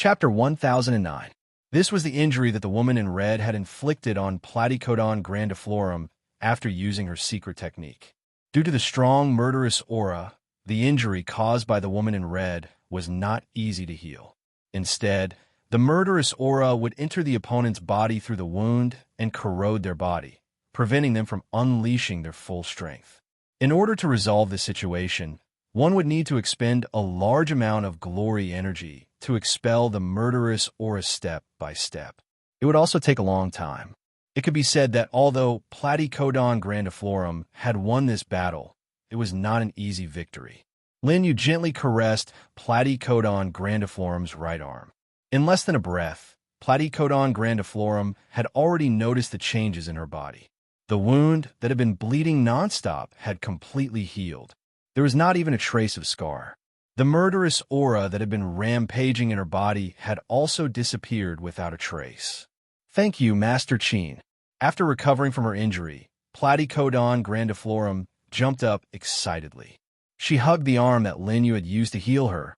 Chapter 1009. This was the injury that the woman in red had inflicted on Platycodon grandiflorum after using her secret technique. Due to the strong, murderous aura, the injury caused by the woman in red was not easy to heal. Instead, the murderous aura would enter the opponent's body through the wound and corrode their body, preventing them from unleashing their full strength. In order to resolve this situation, one would need to expend a large amount of glory energy to expel the murderous aura step by step. It would also take a long time. It could be said that although Platycodon grandiflorum had won this battle, it was not an easy victory. Lin Yu gently caressed Platycodon grandiflorum's right arm. In less than a breath, Platycodon grandiflorum had already noticed the changes in her body. The wound that had been bleeding nonstop had completely healed. There was not even a trace of scar. The murderous aura that had been rampaging in her body had also disappeared without a trace. Thank you, Master Qin. After recovering from her injury, Platycodon grandiflorum jumped up excitedly. She hugged the arm that Lin Yu had used to heal her.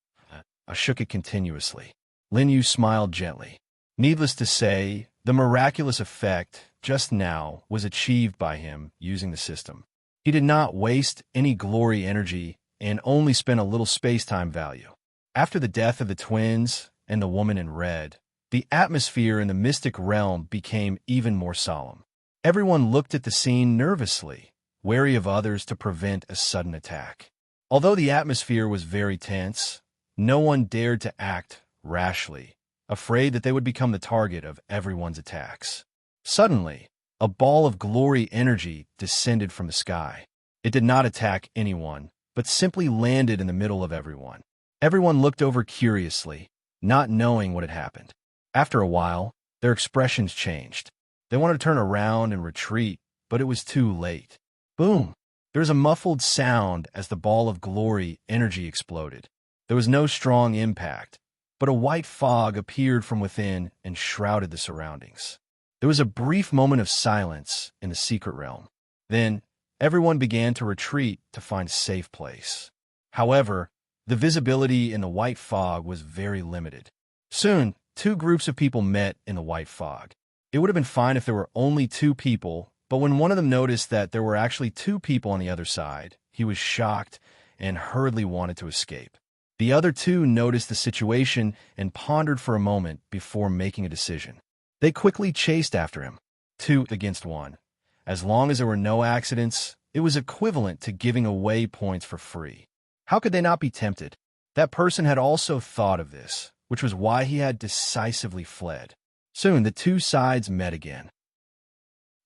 Shook it continuously. Lin Yu smiled gently. Needless to say, the miraculous effect just now was achieved by him using the system. He did not waste any glory energy and only spent a little space-time value. After the death of the twins and the woman in red, the atmosphere in the mystic realm became even more solemn. Everyone looked at the scene nervously, wary of others to prevent a sudden attack. Although the atmosphere was very tense, no one dared to act rashly, afraid that they would become the target of everyone's attacks. Suddenly, a ball of glory energy descended from the sky. It did not attack anyone, but simply landed in the middle of everyone. Everyone looked over curiously, not knowing what had happened. After a while, their expressions changed. They wanted to turn around and retreat, but it was too late. Boom! There was a muffled sound as the ball of glory energy exploded. There was no strong impact, but a white fog appeared from within and shrouded the surroundings. There was a brief moment of silence in the secret realm. Then, everyone began to retreat to find a safe place. However, the visibility in the white fog was very limited. Soon, two groups of people met in the white fog. It would have been fine if there were only two people, but when one of them noticed that there were actually two people on the other side, he was shocked and hurriedly wanted to escape. The other two noticed the situation and pondered for a moment before making a decision. They quickly chased after him, 2 against 1. As long as there were no accidents, it was equivalent to giving away points for free. How could they not be tempted? That person had also thought of this, which was why he had decisively fled. Soon the two sides met again.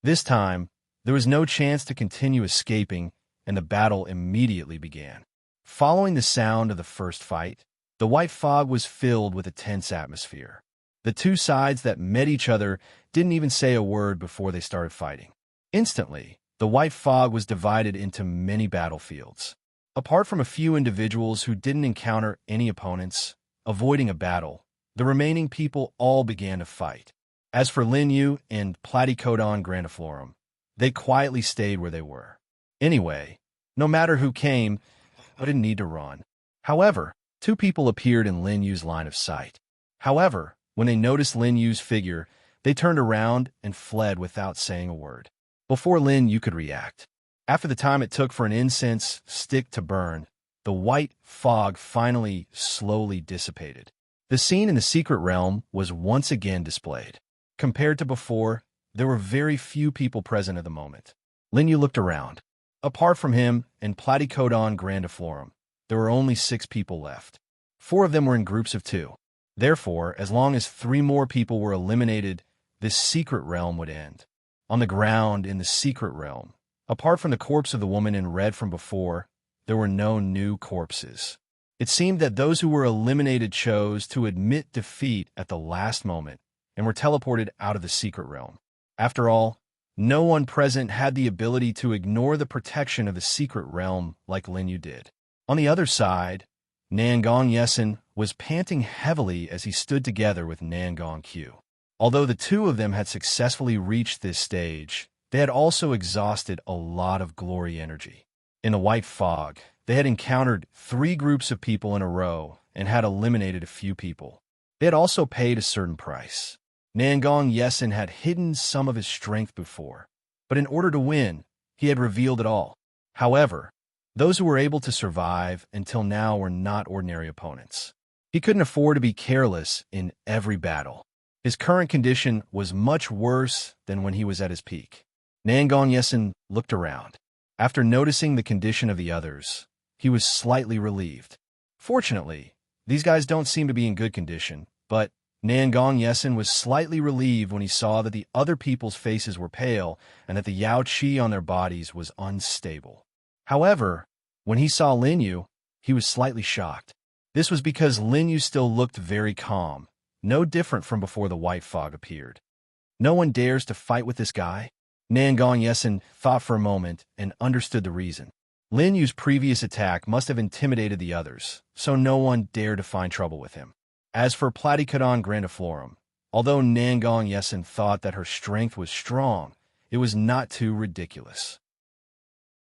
This time, there was no chance to continue escaping, and the battle immediately began. Following the sound of the first fight, the white fog was filled with a tense atmosphere. The two sides that met each other didn't even say a word before they started fighting. Instantly, the white fog was divided into many battlefields. Apart from a few individuals who didn't encounter any opponents, avoiding a battle, the remaining people all began to fight. As for Lin Yu and Platycodon grandiflorum, they quietly stayed where they were. Anyway, no matter who came, they didn't need to run. However, two people appeared in Lin Yu's line of sight. However, when they noticed Lin Yu's figure, they turned around and fled without saying a word. Before Lin Yu could react, after the time it took for an incense stick to burn, the white fog finally slowly dissipated. The scene in the secret realm was once again displayed. Compared to before, there were very few people present at the moment. Lin Yu looked around. Apart from him and Platycodon grandiflorum, there were only 6 people left. 4 of them were in groups of 2. Therefore, as long as 3 more people were eliminated, this secret realm would end. On the ground in the secret realm, apart from the corpse of the woman in red from before, there were no new corpses. It seemed that those who were eliminated chose to admit defeat at the last moment and were teleported out of the secret realm. After all, no one present had the ability to ignore the protection of the secret realm like Lin Yu did. On the other side, Nangong Yesen was panting heavily as he stood together with Nangong Q. Although the two of them had successfully reached this stage, they had also exhausted a lot of glory energy. In the white fog, they had encountered 3 groups of people in a row and had eliminated a few people. They had also paid a certain price. Nangong Yesen had hidden some of his strength before, but in order to win, he had revealed it all. However, those who were able to survive until now were not ordinary opponents. He couldn't afford to be careless in every battle. His current condition was much worse than when he was at his peak. Nangong Yesen looked around. After noticing the condition of the others, he was slightly relieved. Fortunately, these guys don't seem to be in good condition, but Nangong Yesen was slightly relieved when he saw that the other people's faces were pale and that the Yao Qi on their bodies was unstable. However, when he saw Lin Yu, he was slightly shocked. This was because Lin Yu still looked very calm, no different from before the white fog appeared. No one dares to fight with this guy? Nangong Yesen thought for a moment and understood the reason. Lin Yu's previous attack must have intimidated the others, so no one dared to find trouble with him. As for Platycodon grandiflorum, although Nangong Yesen thought that her strength was strong, it was not too ridiculous.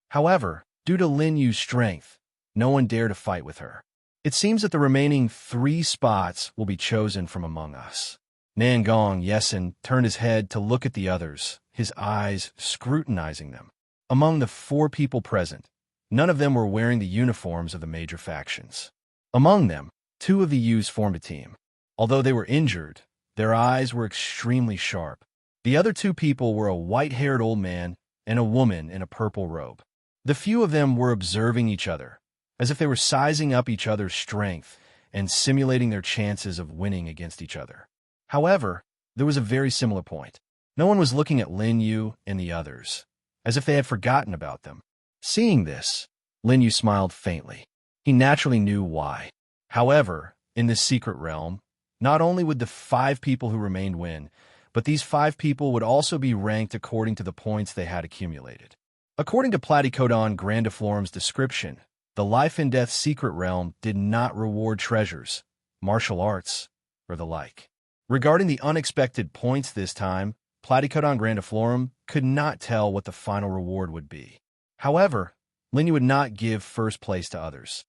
However, due to Lin Yu's strength, no one dared to fight with her. It seems that the remaining 3 spots will be chosen from among us. Nangong Yesen turned his head to look at the others, his eyes scrutinizing them. Among the 4 people present, none of them were wearing the uniforms of the major factions. Among them, 2 of the youths formed a team. Although they were injured, their eyes were extremely sharp. The other 2 people were a white-haired old man and a woman in a purple robe. The few of them were observing each other, as if they were sizing up each other's strength and simulating their chances of winning against each other. However, there was a very similar point. No one was looking at Lin Yu and the others, as if they had forgotten about them. Seeing this, Lin Yu smiled faintly. He naturally knew why. However, in this secret realm, not only would the 5 people who remained win, but these 5 people would also be ranked according to the points they had accumulated. According to Platycodon grandiflorum's description, the life and death secret realm did not reward treasures, martial arts, or the like. Regarding the unexpected points this time, Platycodon grandiflorum could not tell what the final reward would be. However, Lin Yu would not give first place to others.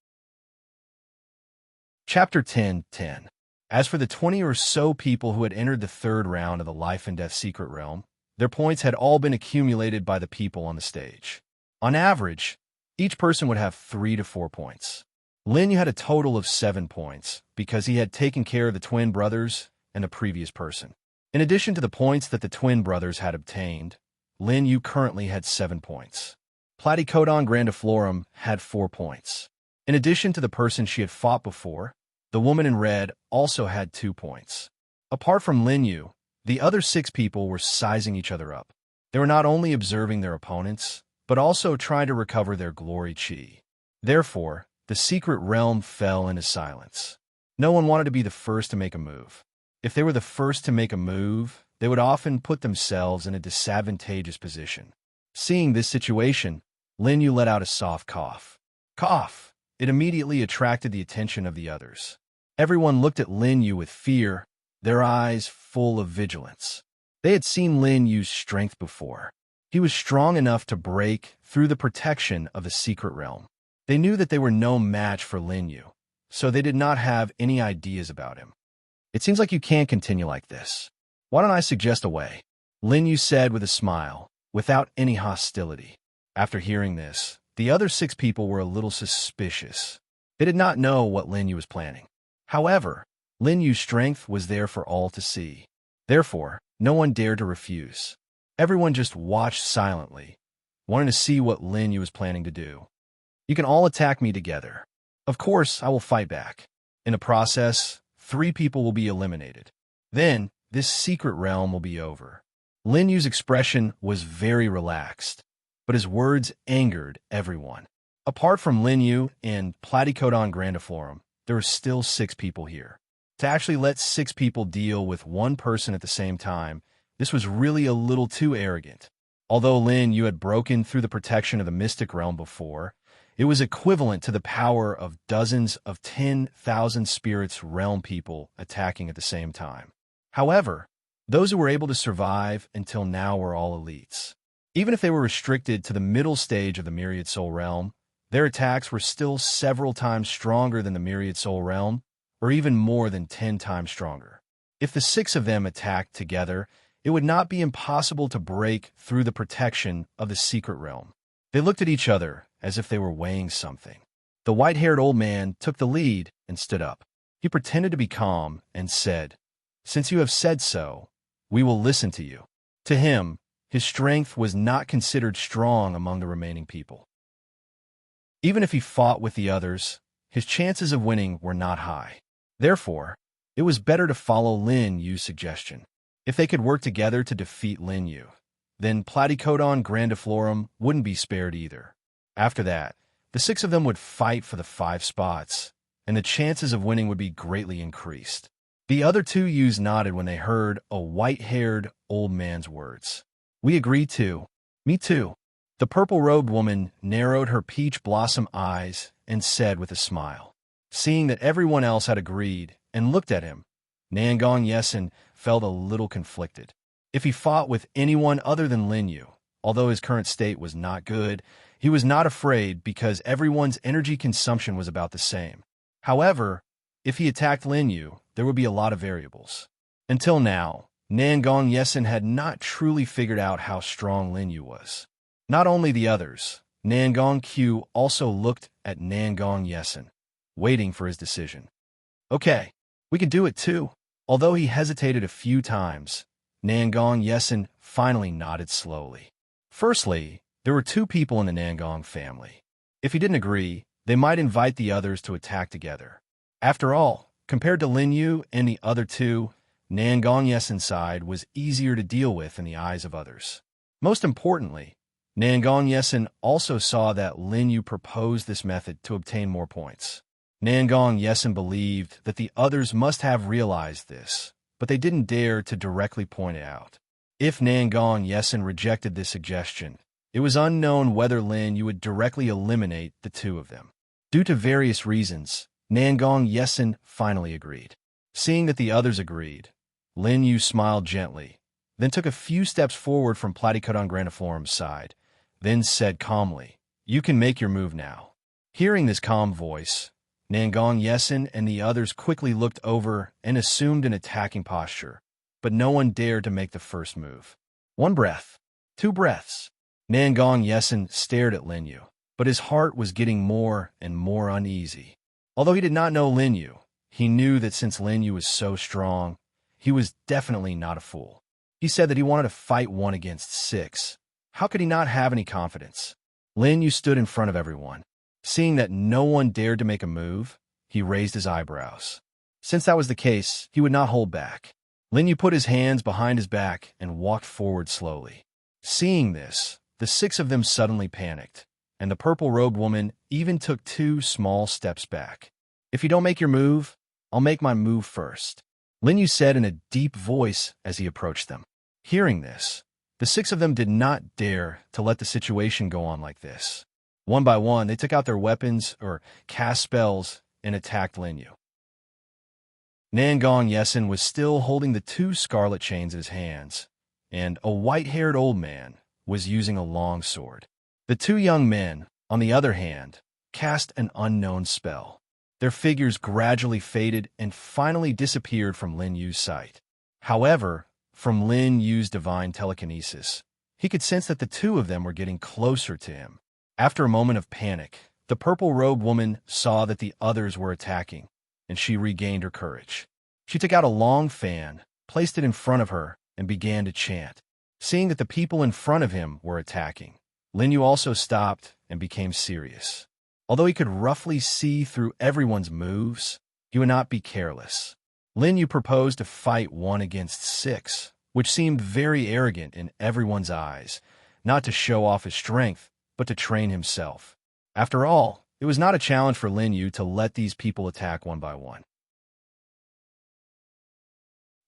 Chapter 10:10. As for the 20 or so people who had entered the 3rd round of the life and death secret realm, their points had all been accumulated by the people on the stage. On average, each person would have 3 to 4 points. Lin Yu had a total of 7 points because he had taken care of the twin brothers and the previous person. In addition to the points that the twin brothers had obtained, Lin Yu currently had 7 points. Platycodon grandiflorum had 4 points. In addition to the person she had fought before, the woman in red also had 2 points. Apart from Lin Yu, the other 6 people were sizing each other up. They were not only observing their opponents, but also trying to recover their glory chi. Therefore, the secret realm fell into silence. No one wanted to be the first to make a move. If they were the first to make a move, they would often put themselves in a disadvantageous position. Seeing this situation, Lin Yu let out a soft cough. Cough! It immediately attracted the attention of the others. Everyone looked at Lin Yu with fear, their eyes full of vigilance. They had seen Lin Yu's strength before. He was strong enough to break through the protection of the secret realm. They knew that they were no match for Lin Yu, so they did not have any ideas about him. It seems like you can't continue like this. Why don't I suggest a way? Lin Yu said with a smile, without any hostility. After hearing this, the other 6 people were a little suspicious. They did not know what Lin Yu was planning. However, Lin Yu's strength was there for all to see. Therefore, no one dared to refuse. Everyone just watched silently, wanting to see what Lin Yu was planning to do. You can all attack me together. Of course, I will fight back. In the process, 3 people will be eliminated. Then, this secret realm will be over. Lin Yu's expression was very relaxed, but his words angered everyone. Apart from Lin Yu and Platycodon grandiflorum, there were still 6 people here. To actually let 6 people deal with 1 person at the same time, this was really a little too arrogant. Although Lin Yu had broken through the protection of the mystic realm before, it was equivalent to the power of dozens of 10,000 spirits realm people attacking at the same time. However, those who were able to survive until now were all elites. Even if they were restricted to the middle stage of the Myriad Soul Realm, their attacks were still several times stronger than the Myriad Soul Realm, or even more than 10 times stronger. If the 6 of them attacked together, it would not be impossible to break through the protection of the secret realm. They looked at each other as if they were weighing something. The white-haired old man took the lead and stood up. He pretended to be calm and said, "Since you have said so, we will listen to you." To him, his strength was not considered strong among the remaining people. Even if he fought with the others, his chances of winning were not high. Therefore, it was better to follow Lin Yu's suggestion. If they could work together to defeat Lin Yu, then Platycodon grandiflorum wouldn't be spared either. After that, the 6 of them would fight for the 5 spots, and the chances of winning would be greatly increased. The other 2 Yus nodded when they heard a white-haired old man's words. "We agree too." "Me too." The purple-robed woman narrowed her peach blossom eyes and said with a smile. Seeing that everyone else had agreed and looked at him, Nangong Yesin felt a little conflicted. If he fought with anyone other than Lin Yu, although his current state was not good, he was not afraid because everyone's energy consumption was about the same. However, if he attacked Lin Yu, there would be a lot of variables. Until now, Nangong Yesin had not truly figured out how strong Lin Yu was. Not only the others, Nangong Q also looked at Nangong Yesin, waiting for his decision. "Okay, we can do it too." Although he hesitated a few times, Nangong Yesin finally nodded slowly. Firstly, there were 2 people in the Nangong family. If he didn't agree, they might invite the others to attack together. After all, compared to Lin Yu and the other 2, Nangong Yesin's side was easier to deal with in the eyes of others. Most importantly, Nangong Yesin also saw that Lin Yu proposed this method to obtain more points. Nangong Yesin believed that the others must have realized this, but they didn't dare to directly point it out. If Nangong Yesin rejected this suggestion, it was unknown whether Lin Yu would directly eliminate the 2 of them. Due to various reasons, Nangong Yesin finally agreed. Seeing that the others agreed, Lin Yu smiled gently, then took a few steps forward from Platycodon grandiflorum's side, then said calmly, "You can make your move now." Hearing this calm voice, Nangong Yesin and the others quickly looked over and assumed an attacking posture, but no one dared to make the first move. 1 breath, 2 breaths. Nangong Yesin stared at Lin Yu, but his heart was getting more and more uneasy. Although he did not know Lin Yu, he knew that since Lin Yu was so strong, he was definitely not a fool. He said that he wanted to fight 1 against 6. How could he not have any confidence? Lin Yu stood in front of everyone. Seeing that no one dared to make a move, he raised his eyebrows. Since that was the case, he would not hold back. Lin Yu put his hands behind his back and walked forward slowly. Seeing this, the 6 of them suddenly panicked, and the purple-robed woman even took 2 small steps back. "If you don't make your move, I'll make my move first," Lin Yu said in a deep voice as he approached them. Hearing this, the 6 of them did not dare to let the situation go on like this. One by one, they took out their weapons or cast spells and attacked Lin Yu. Nangong Yesin was still holding the 2 scarlet chains in his hands, and a white-haired old man was using a long sword. The 2 young men, on the other hand, cast an unknown spell. Their figures gradually faded and finally disappeared from Lin Yu's sight. However, from Lin Yu's divine telekinesis, he could sense that the 2 of them were getting closer to him. After a moment of panic, the purple-robed woman saw that the others were attacking, and she regained her courage. She took out a long fan, placed it in front of her, and began to chant. Seeing that the people in front of him were attacking, Lin Yu also stopped and became serious. Although he could roughly see through everyone's moves, he would not be careless. Lin Yu proposed to fight 1 against 6, which seemed very arrogant in everyone's eyes, not to show off his strength, but to train himself. After all, it was not a challenge for Lin Yu to let these people attack 1 by 1.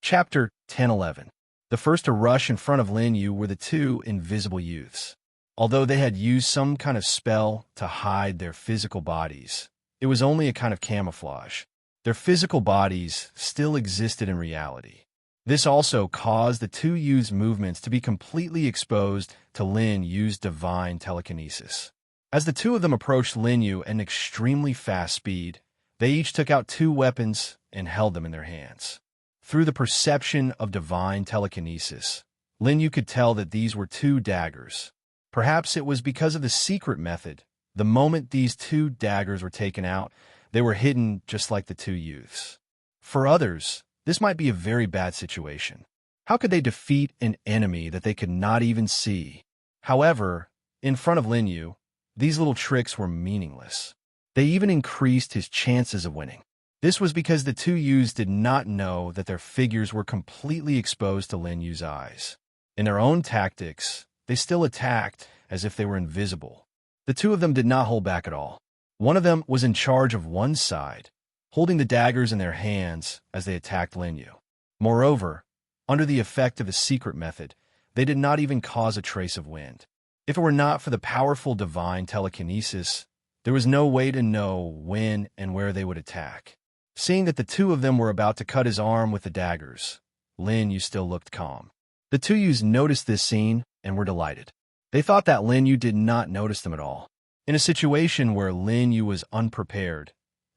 Chapter 10-11. The first to rush in front of Lin Yu were the 2 invisible youths. Although they had used some kind of spell to hide their physical bodies, it was only a kind of camouflage. Their physical bodies still existed in reality. This also caused the 2 youths' movements to be completely exposed to Lin Yu's divine telekinesis. As the 2 of them approached Lin Yu at an extremely fast speed, They each took out 2 weapons and held them in their hands. Through the perception of divine telekinesis, Lin Yu could tell that these were 2 daggers. Perhaps it was because of the secret method. The moment these 2 daggers were taken out, they were hidden just like the 2 youths. For others, this might be a very bad situation. How could they defeat an enemy that they could not even see? However, in front of Lin Yu, these little tricks were meaningless. They even increased his chances of winning. This was because the 2 youths did not know that their figures were completely exposed to Lin Yu's eyes. In their own tactics, they still attacked as if they were invisible. The 2 of them did not hold back at all. One of them was in charge of one side, holding the daggers in their hands as they attacked Lin Yu. Moreover, under the effect of the secret method, they did not even cause a trace of wind. If it were not for the powerful divine telekinesis, there was no way to know when and where they would attack. Seeing that the 2 of them were about to cut his arm with the daggers, Lin Yu still looked calm. The 2 youths noticed this scene and were delighted. They thought that Lin Yu did not notice them at all. In a situation where Lin Yu was unprepared,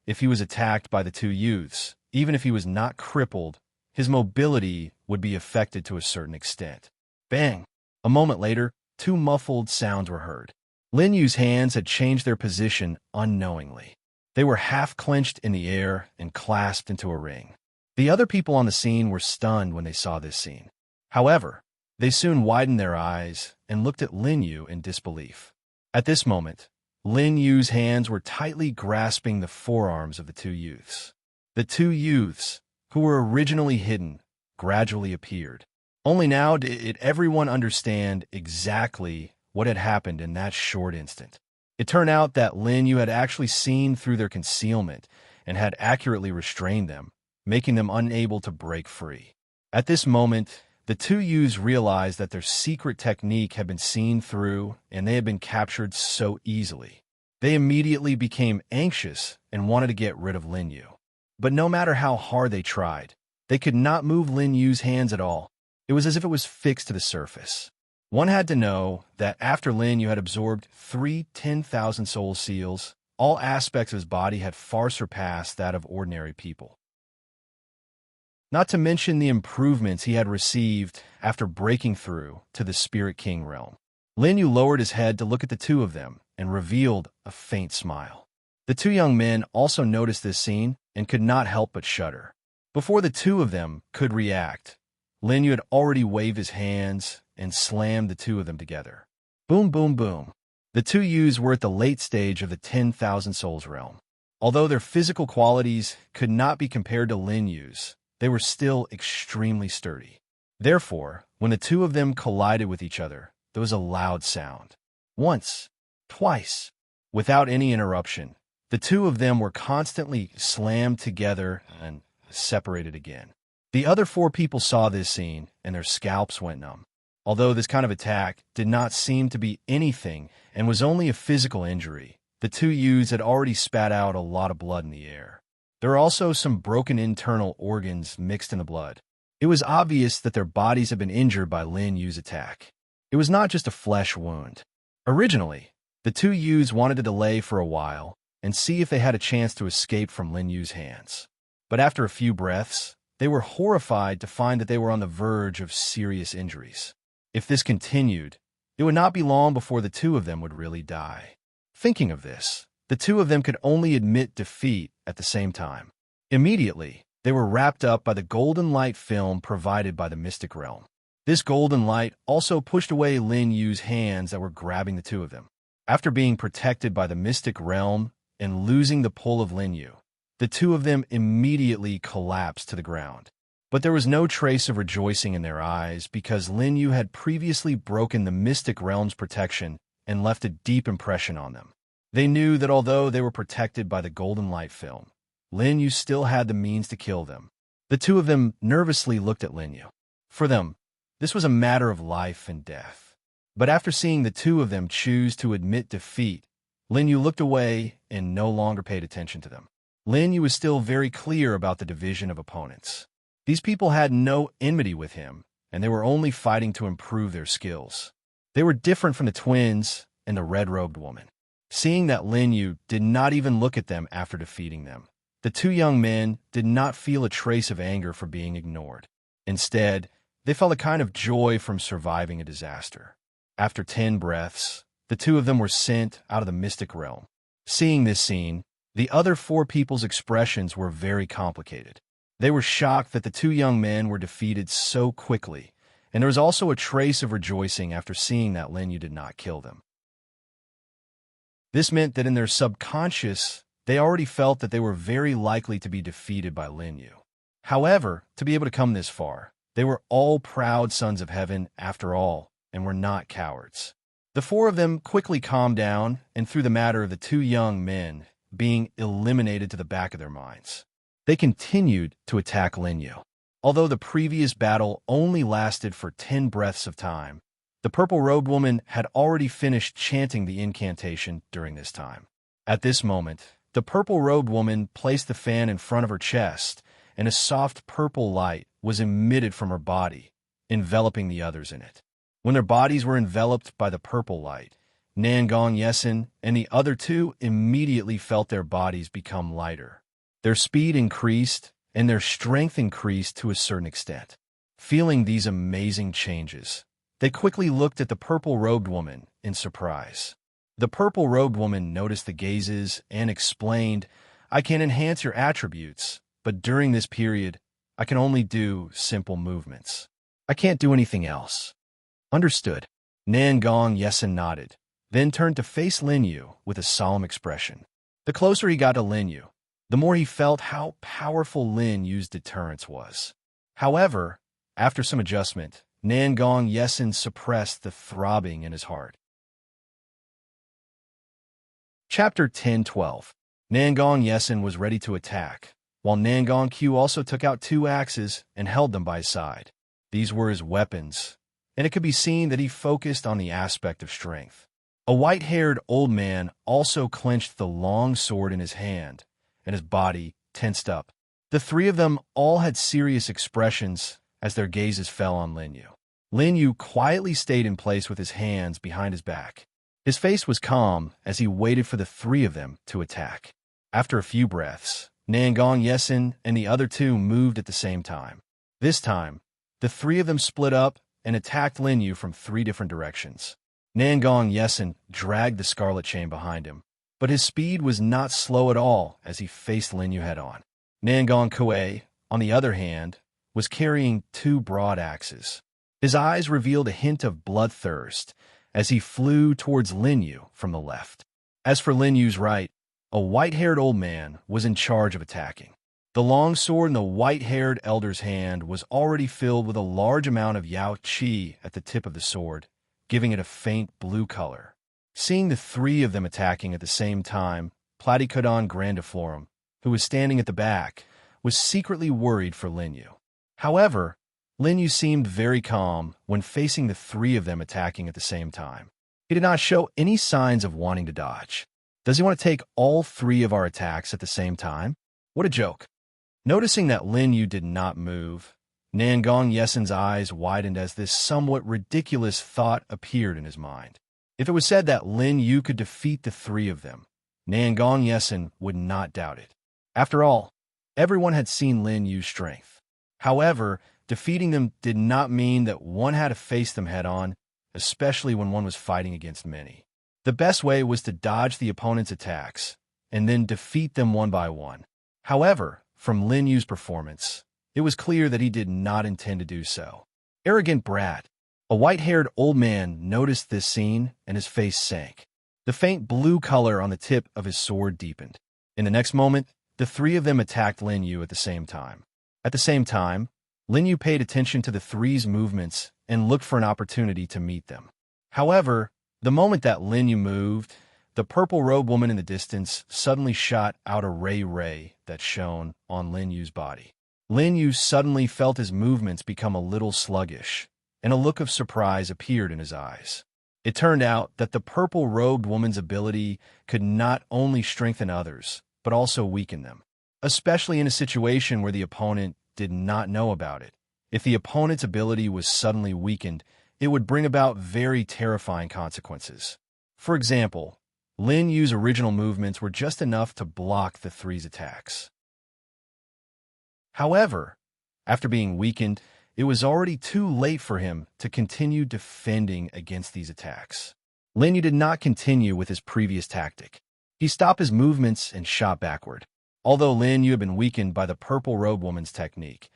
if he was attacked by the 2 youths, even if he was not crippled, his mobility would be affected to a certain extent. Bang! A moment later, 2 muffled sounds were heard. Lin Yu's hands had changed their position unknowingly. They were half clenched in the air and clasped into a ring. The other people on the scene were stunned when they saw this scene. However, they soon widened their eyes and looked at Lin Yu in disbelief. At this moment, Lin Yu's hands were tightly grasping the forearms of the 2 youths. The 2 youths, who were originally hidden, gradually appeared. Only now did everyone understand exactly what had happened in that short instant. It turned out that Lin Yu had actually seen through their concealment and had accurately restrained them, making them unable to break free. At this moment, the 2 youths realized that their secret technique had been seen through and they had been captured so easily. They immediately became anxious and wanted to get rid of Lin Yu. But no matter how hard they tried, they could not move Lin Yu's hands at all. It was as if it was fixed to the surface. One had to know that after Lin Yu had absorbed 3 10,000 soul seals, all aspects of his body had far surpassed that of ordinary people. Not to mention the improvements he had received after breaking through to the Spirit King realm. Lin Yu lowered his head to look at the 2 of them and revealed a faint smile. The 2 young men also noticed this scene and could not help but shudder. Before the 2 of them could react, Lin Yu had already waved his hands and slammed the 2 of them together. Boom, boom, boom. The 2 youths were at the late stage of the 10,000 souls realm. Although their physical qualities could not be compared to Lin Yu's, they were still extremely sturdy. Therefore, when the 2 of them collided with each other, there was a loud sound. Once, twice, without any interruption, the 2 of them were constantly slammed together and separated again. The other 4 people saw this scene, and their scalps went numb. Although this kind of attack did not seem to be anything and was only a physical injury, the 2 youths had already spat out a lot of blood in the air. There were also some broken internal organs mixed in the blood. It was obvious that their bodies had been injured by Lin Yu's attack. It was not just a flesh wound. Originally, the 2 youths wanted to delay for a while and see if they had a chance to escape from Lin Yu's hands. But after a few breaths, they were horrified to find that they were on the verge of serious injuries. If this continued, it would not be long before the 2 of them would really die. Thinking of this, the 2 of them could only admit defeat at the same time. Immediately, they were wrapped up by the golden light film provided by the mystic realm. This golden light also pushed away Lin Yu's hands that were grabbing the 2 of them. After being protected by the mystic realm and losing the pull of Lin Yu, the 2 of them immediately collapsed to the ground. But there was no trace of rejoicing in their eyes because Lin Yu had previously broken the mystic realm's protection and left a deep impression on them. They knew that although they were protected by the golden light film, Lin Yu still had the means to kill them. The 2 of them nervously looked at Lin Yu. For them, this was a matter of life and death. But after seeing the 2 of them choose to admit defeat, Lin Yu looked away and no longer paid attention to them. Lin Yu was still very clear about the division of opponents. These people had no enmity with him, and they were only fighting to improve their skills. They were different from the twins and the red-robed woman. Seeing that Lin Yu did not even look at them after defeating them, the two young men did not feel a trace of anger for being ignored. Instead, they felt a kind of joy from surviving a disaster. After 10 breaths, the two of them were sent out of the mystic realm. Seeing this scene, the other 4 people's expressions were very complicated. They were shocked that the two young men were defeated so quickly, and there was also a trace of rejoicing after seeing that Lin Yu did not kill them. This meant that in their subconscious, they already felt that they were very likely to be defeated by Lin Yu. However, to be able to come this far, they were all proud sons of heaven after all, and were not cowards. The 4 of them quickly calmed down and threw the matter of the 2 young men being eliminated to the back of their minds. They continued to attack Lin Yu. Although the previous battle only lasted for 10 breaths of time, the purple-robed woman had already finished chanting the incantation during this time. At this moment, the purple-robed woman placed the fan in front of her chest, and a soft purple light was emitted from her body, enveloping the others in it. When their bodies were enveloped by the purple light, Nangong Yesin and the other 2 immediately felt their bodies become lighter. Their speed increased, and their strength increased to a certain extent. Feeling these amazing changes, they quickly looked at the purple-robed woman in surprise. The purple-robed woman noticed the gazes and explained, "I can enhance your attributes, but during this period, I can only do simple movements. I can't do anything else." Understood. Nangong Yesin nodded, then turned to face Lin Yu with a solemn expression. The closer he got to Lin Yu, the more he felt how powerful Lin Yu's deterrence was. However, after some adjustment, Nangong Yesin suppressed the throbbing in his heart. Chapter 10-12. Nangong Yesin was ready to attack, while Nangong Q also took out 2 axes and held them by his side. These were his weapons, and it could be seen that he focused on the aspect of strength. A white-haired old man also clenched the long sword in his hand, and his body tensed up. The 3 of them all had serious expressions as their gazes fell on Lin Yu. Lin Yu quietly stayed in place with his hands behind his back. His face was calm as he waited for the 3 of them to attack. After a few breaths, Nangong Yesin and the other 2 moved at the same time. This time, the 3 of them split up and attacked Lin Yu from 3 different directions. Nangong Yesin dragged the scarlet chain behind him, but his speed was not slow at all as he faced Lin Yu head-on. Nangong Kuei, on the other hand, was carrying 2 broad axes. His eyes revealed a hint of bloodthirst as he flew towards Lin Yu from the left. As for Lin Yu's right, a white-haired old man was in charge of attacking. The long sword in the white-haired elder's hand was already filled with a large amount of Yao Qi at the tip of the sword, giving it a faint blue color. Seeing the 3 of them attacking at the same time, Platycodon grandiflorum, who was standing at the back, was secretly worried for Lin Yu. However, Lin Yu seemed very calm when facing the 3 of them attacking at the same time. He did not show any signs of wanting to dodge. Does he want to take all 3 of our attacks at the same time? What a joke. Noticing that Lin Yu did not move, Nangong Yesin's eyes widened as this somewhat ridiculous thought appeared in his mind. If it was said that Lin Yu could defeat the 3 of them, Nangong Yesin would not doubt it. After all, everyone had seen Lin Yu's strength. However, defeating them did not mean that one had to face them head-on, especially when one was fighting against many. The best way was to dodge the opponent's attacks, and then defeat them one by one. However, from Lin Yu's performance, it was clear that he did not intend to do so. Arrogant brat. A white-haired old man noticed this scene, and his face sank. The faint blue color on the tip of his sword deepened. In the next moment, the 3 of them attacked Lin Yu at the same time. At the same time, Lin Yu paid attention to the 3's movements and looked for an opportunity to meet them. However, the moment that Lin Yu moved, the purple-robed woman in the distance suddenly shot out a ray that shone on Lin Yu's body. Lin Yu suddenly felt his movements become a little sluggish, and a look of surprise appeared in his eyes. It turned out that the purple-robed woman's ability could not only strengthen others, but also weaken them, especially in a situation where the opponent did not know about it. If the opponent's ability was suddenly weakened, it would bring about very terrifying consequences. For example, Lin Yu's original movements were just enough to block the 3's attacks. However, after being weakened, it was already too late for him to continue defending against these attacks. Lin Yu did not continue with his previous tactic. He stopped his movements and shot backward. Although Lin Yu had been weakened by the purple-robed woman's technique,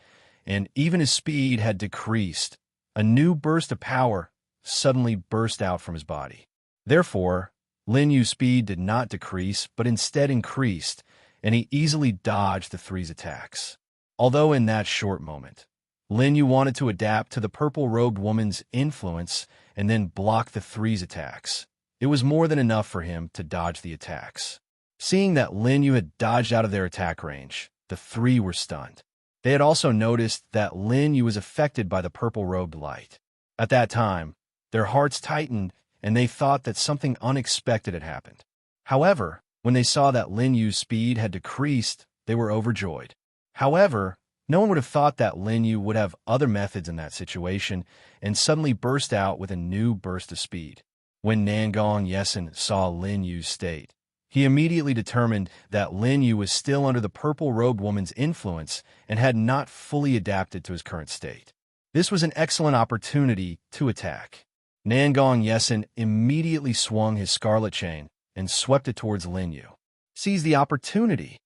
and even his speed had decreased, a new burst of power suddenly burst out from his body. Therefore, Lin Yu's speed did not decrease, but instead increased, and he easily dodged the three's attacks. Although in that short moment, Lin Yu wanted to adapt to the purple-robed woman's influence and then block the three's attacks. It was more than enough for him to dodge the attacks. Seeing that Lin Yu had dodged out of their attack range, the three were stunned. They had also noticed that Lin Yu was affected by the purple-robed light. At that time, their hearts tightened and they thought that something unexpected had happened. However, when they saw that Lin Yu's speed had decreased, they were overjoyed. However, no one would have thought that Lin Yu would have other methods in that situation and suddenly burst out with a new burst of speed. When Nangong Yesen saw Lin Yu's state, he immediately determined that Lin Yu was still under the purple-robed woman's influence and had not fully adapted to his current state. This was an excellent opportunity to attack. Nangong Yesen immediately swung his scarlet chain and swept it towards Lin Yu. "Seize the opportunity!"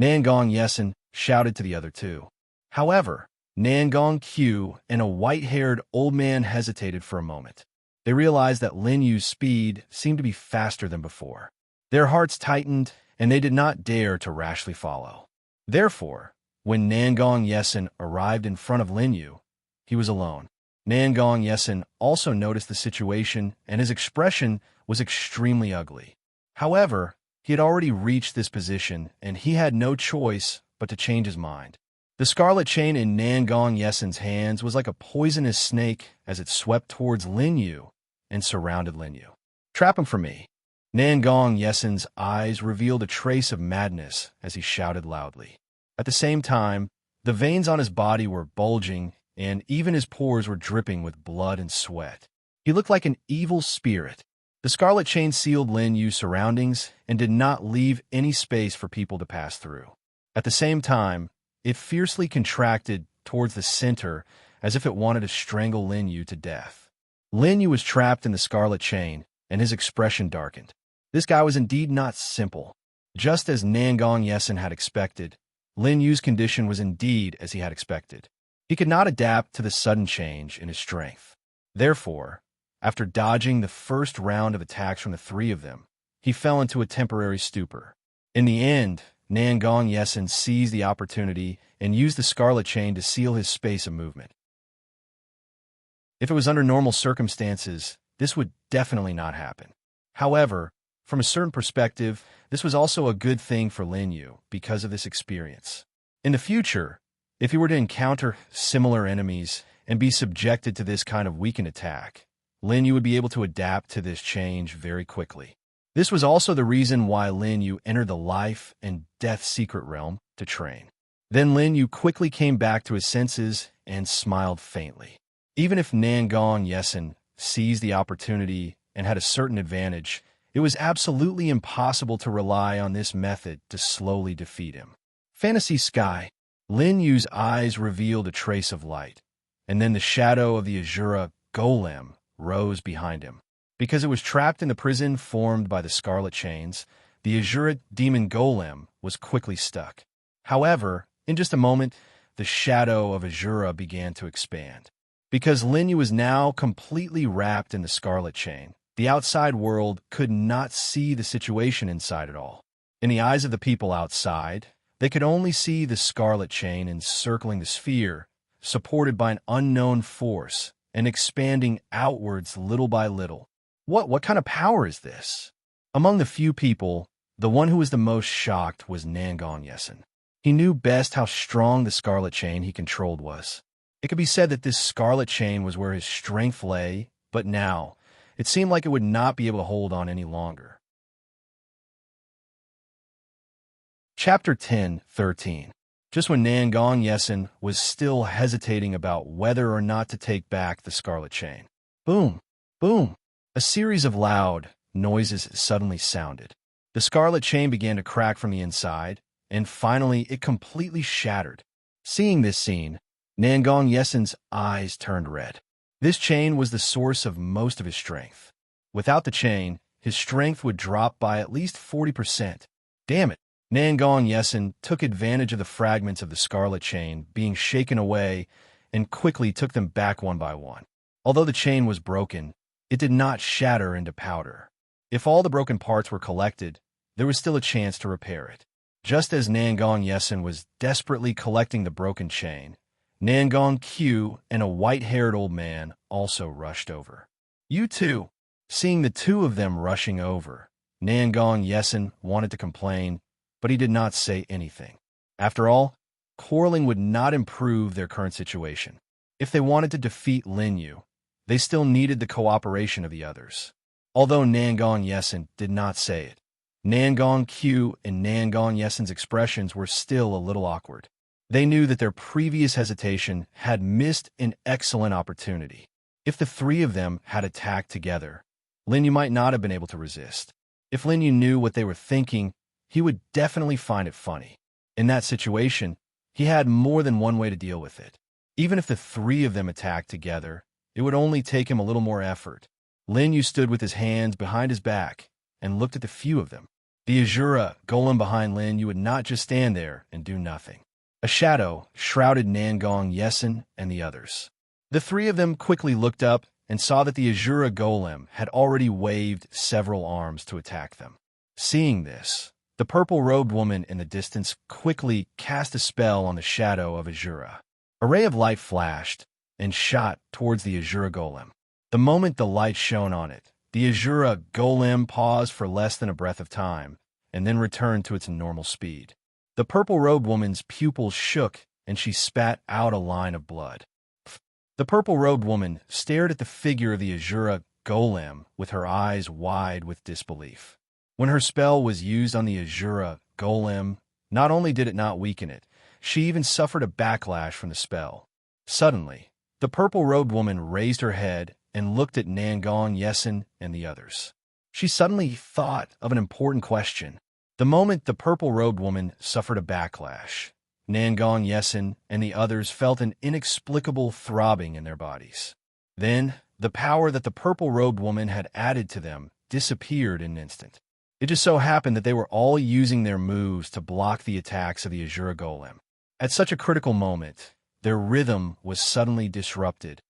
Nangong Yesen shouted to the other two. However, Nangong Q and a white-haired old man hesitated for a moment. They realized that Lin Yu's speed seemed to be faster than before. Their hearts tightened, and they did not dare to rashly follow. Therefore, when Nangong Yesen arrived in front of Lin Yu, he was alone. Nangong Yesen also noticed the situation, and his expression was extremely ugly. However, he had already reached this position, and he had no choice but to change his mind. The scarlet chain in Nangong Yesen's hands was like a poisonous snake as it swept towards Lin Yu and surrounded Lin Yu. "Trap him for me." Nangong Yesen's eyes revealed a trace of madness as he shouted loudly. At the same time, the veins on his body were bulging, and even his pores were dripping with blood and sweat. He looked like an evil spirit. The scarlet chain sealed Lin Yu's surroundings and did not leave any space for people to pass through. At the same time, it fiercely contracted towards the center as if it wanted to strangle Lin Yu to death. Lin Yu was trapped in the scarlet chain, and his expression darkened. This guy was indeed not simple. Just as Nangong Yesen had expected, Lin Yu's condition was indeed as he had expected. He could not adapt to the sudden change in his strength. Therefore, after dodging the first round of attacks from the three of them, he fell into a temporary stupor. In the end, Nangong Yesen seized the opportunity and used the scarlet chain to seal his space of movement. If it was under normal circumstances, this would definitely not happen. However, from a certain perspective, this was also a good thing for Lin Yu because of this experience. In the future, if he were to encounter similar enemies and be subjected to this kind of weakened attack, Lin Yu would be able to adapt to this change very quickly. This was also the reason why Lin Yu entered the life and death secret realm to train. Then Lin Yu quickly came back to his senses and smiled faintly. Even if Nangong Yesen seized the opportunity and had a certain advantage, it was absolutely impossible to rely on this method to slowly defeat him. Fantasy Sky. Lin Yu's eyes revealed a trace of light, and then the shadow of the Azura golem rose behind him. Because it was trapped in the prison formed by the scarlet chains, the Azura demon golem was quickly stuck. However, in just a moment, the shadow of Azura began to expand. Because Lin Yu was now completely wrapped in the scarlet chain, the outside world could not see the situation inside at all. In the eyes of the people outside, they could only see the scarlet chain encircling the sphere, supported by an unknown force and expanding outwards little by little. What kind of power is this? Among the few people, the one who was the most shocked was Nangong Yesen. He knew best how strong the scarlet chain he controlled was. It could be said that this scarlet chain was where his strength lay, but now, it seemed like it would not be able to hold on any longer. Chapter 10:13. Just when Nangong Yesen was still hesitating about whether or not to take back the scarlet chain. Boom! Boom! A series of loud noises suddenly sounded. The scarlet chain began to crack from the inside, and finally it completely shattered. Seeing this scene, Nangong Yesen's eyes turned red. This chain was the source of most of his strength. Without the chain, his strength would drop by at least 40%. Damn it! Nangong Yesen took advantage of the fragments of the scarlet chain being shaken away and quickly took them back one by one. Although the chain was broken, it did not shatter into powder. If all the broken parts were collected, there was still a chance to repair it. Just as Nangong Yesen was desperately collecting the broken chain, Nangong Q and a white-haired old man also rushed over. "You too!" Seeing the two of them rushing over, Nangong Yesen wanted to complain, but he did not say anything. After all, quarreling would not improve their current situation. If they wanted to defeat Lin Yu, they still needed the cooperation of the others. Although Nangong Yesen did not say it, Nangong Q and Nangong Yesen's expressions were still a little awkward. They knew that their previous hesitation had missed an excellent opportunity. If the three of them had attacked together, Lin Yu might not have been able to resist. If Lin Yu knew what they were thinking, he would definitely find it funny. In that situation, he had more than one way to deal with it. Even if the three of them attacked together, it would only take him a little more effort. Lin Yu stood with his hands behind his back and looked at the few of them. The Azura golem behind Lin Yu would not just stand there and do nothing. A shadow shrouded Nangong Yesen and the others. The three of them quickly looked up and saw that the Azura golem had already waved several arms to attack them. Seeing this, the purple-robed woman in the distance quickly cast a spell on the shadow of Azura. A ray of light flashed and shot towards the Azura golem. The moment the light shone on it, the Azura golem paused for less than a breath of time and then returned to its normal speed. The purple-robed woman's pupils shook and she spat out a line of blood. The purple-robed woman stared at the figure of the Azura golem with her eyes wide with disbelief. When her spell was used on the Azura golem, not only did it not weaken it, she even suffered a backlash from the spell. Suddenly, the purple-robed woman raised her head and looked at Nangong Yesen and the others. She suddenly thought of an important question. The moment the purple-robed woman suffered a backlash, Nangong Yesen and the others felt an inexplicable throbbing in their bodies. Then, the power that the purple-robed woman had added to them disappeared in an instant. It just so happened that they were all using their moves to block the attacks of the Azura golem. At such a critical moment, their rhythm was suddenly disrupted.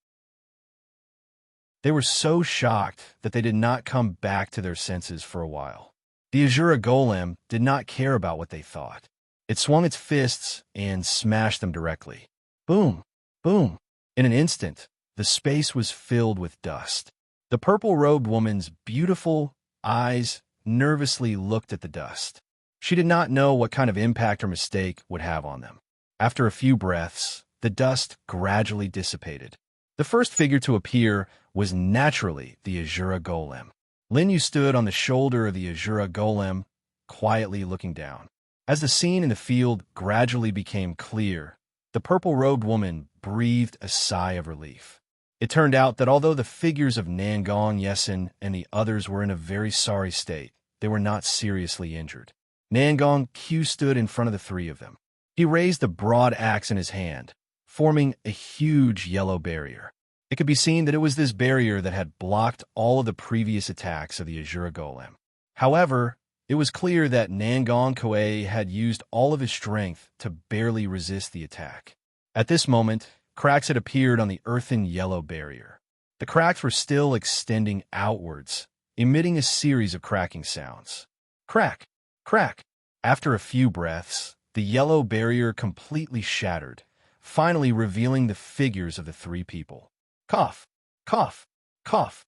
They were so shocked that they did not come back to their senses for a while. The Azura golem did not care about what they thought. It swung its fists and smashed them directly. Boom! Boom! In an instant, the space was filled with dust. The purple-robed woman's beautiful eyes nervously looked at the dust. She did not know what kind of impact her mistake would have on them. After a few breaths, the dust gradually dissipated. The first figure to appear was naturally the Azura golem. Lin Yu stood on the shoulder of the Azura golem, quietly looking down. As the scene in the field gradually became clear, the purple-robed woman breathed a sigh of relief. It turned out that although the figures of Nangong Yesen and the others were in a very sorry state, they were not seriously injured. Nangong Q stood in front of the three of them. He raised the broad axe in his hand, forming a huge yellow barrier. It could be seen that it was this barrier that had blocked all of the previous attacks of the Azura golem. However, it was clear that Nangong Koei had used all of his strength to barely resist the attack. At this moment, cracks had appeared on the earthen yellow barrier. The cracks were still extending outwards, emitting a series of cracking sounds. Crack! Crack! After a few breaths, the yellow barrier completely shattered, finally revealing the figures of the three people. Cough! Cough! Cough!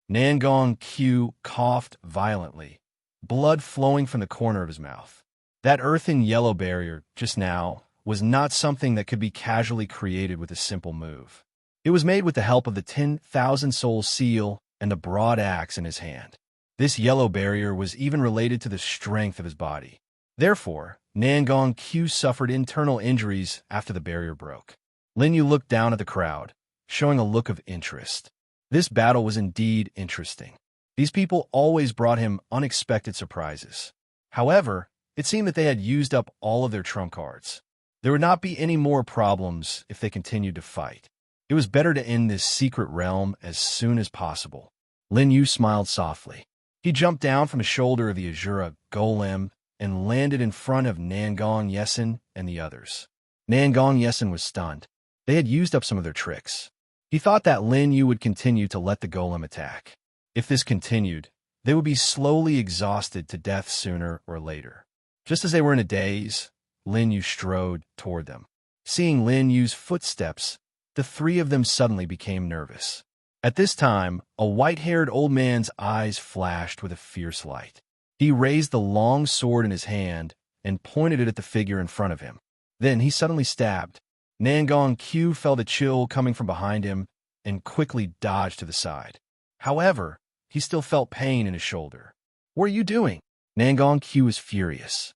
Nangong Q coughed violently, blood flowing from the corner of his mouth. That earthen yellow barrier, just now, was not something that could be casually created with a simple move. It was made with the help of the 10,000 soul seal and the broad axe in his hand. This yellow barrier was even related to the strength of his body. Therefore, Nangong Q suffered internal injuries after the barrier broke. Lin Yu looked down at the crowd, showing a look of interest. This battle was indeed interesting. These people always brought him unexpected surprises. However, it seemed that they had used up all of their trump cards. There would not be any more problems if they continued to fight. It was better to end this secret realm as soon as possible. Lin Yu smiled softly. He jumped down from the shoulder of the Azura golem and landed in front of Nangong Yesin and the others. Nangong Yesin was stunned. They had used up some of their tricks. He thought that Lin Yu would continue to let the golem attack. If this continued, they would be slowly exhausted to death sooner or later. Just as they were in a daze, Lin Yu strode toward them. Seeing Lin Yu's footsteps, the three of them suddenly became nervous. At this time, a white-haired old man's eyes flashed with a fierce light. He raised the long sword in his hand and pointed it at the figure in front of him. Then he suddenly stabbed. Nangong Q felt a chill coming from behind him and quickly dodged to the side. However, he still felt pain in his shoulder. "What are you doing?" Nangong Q was furious.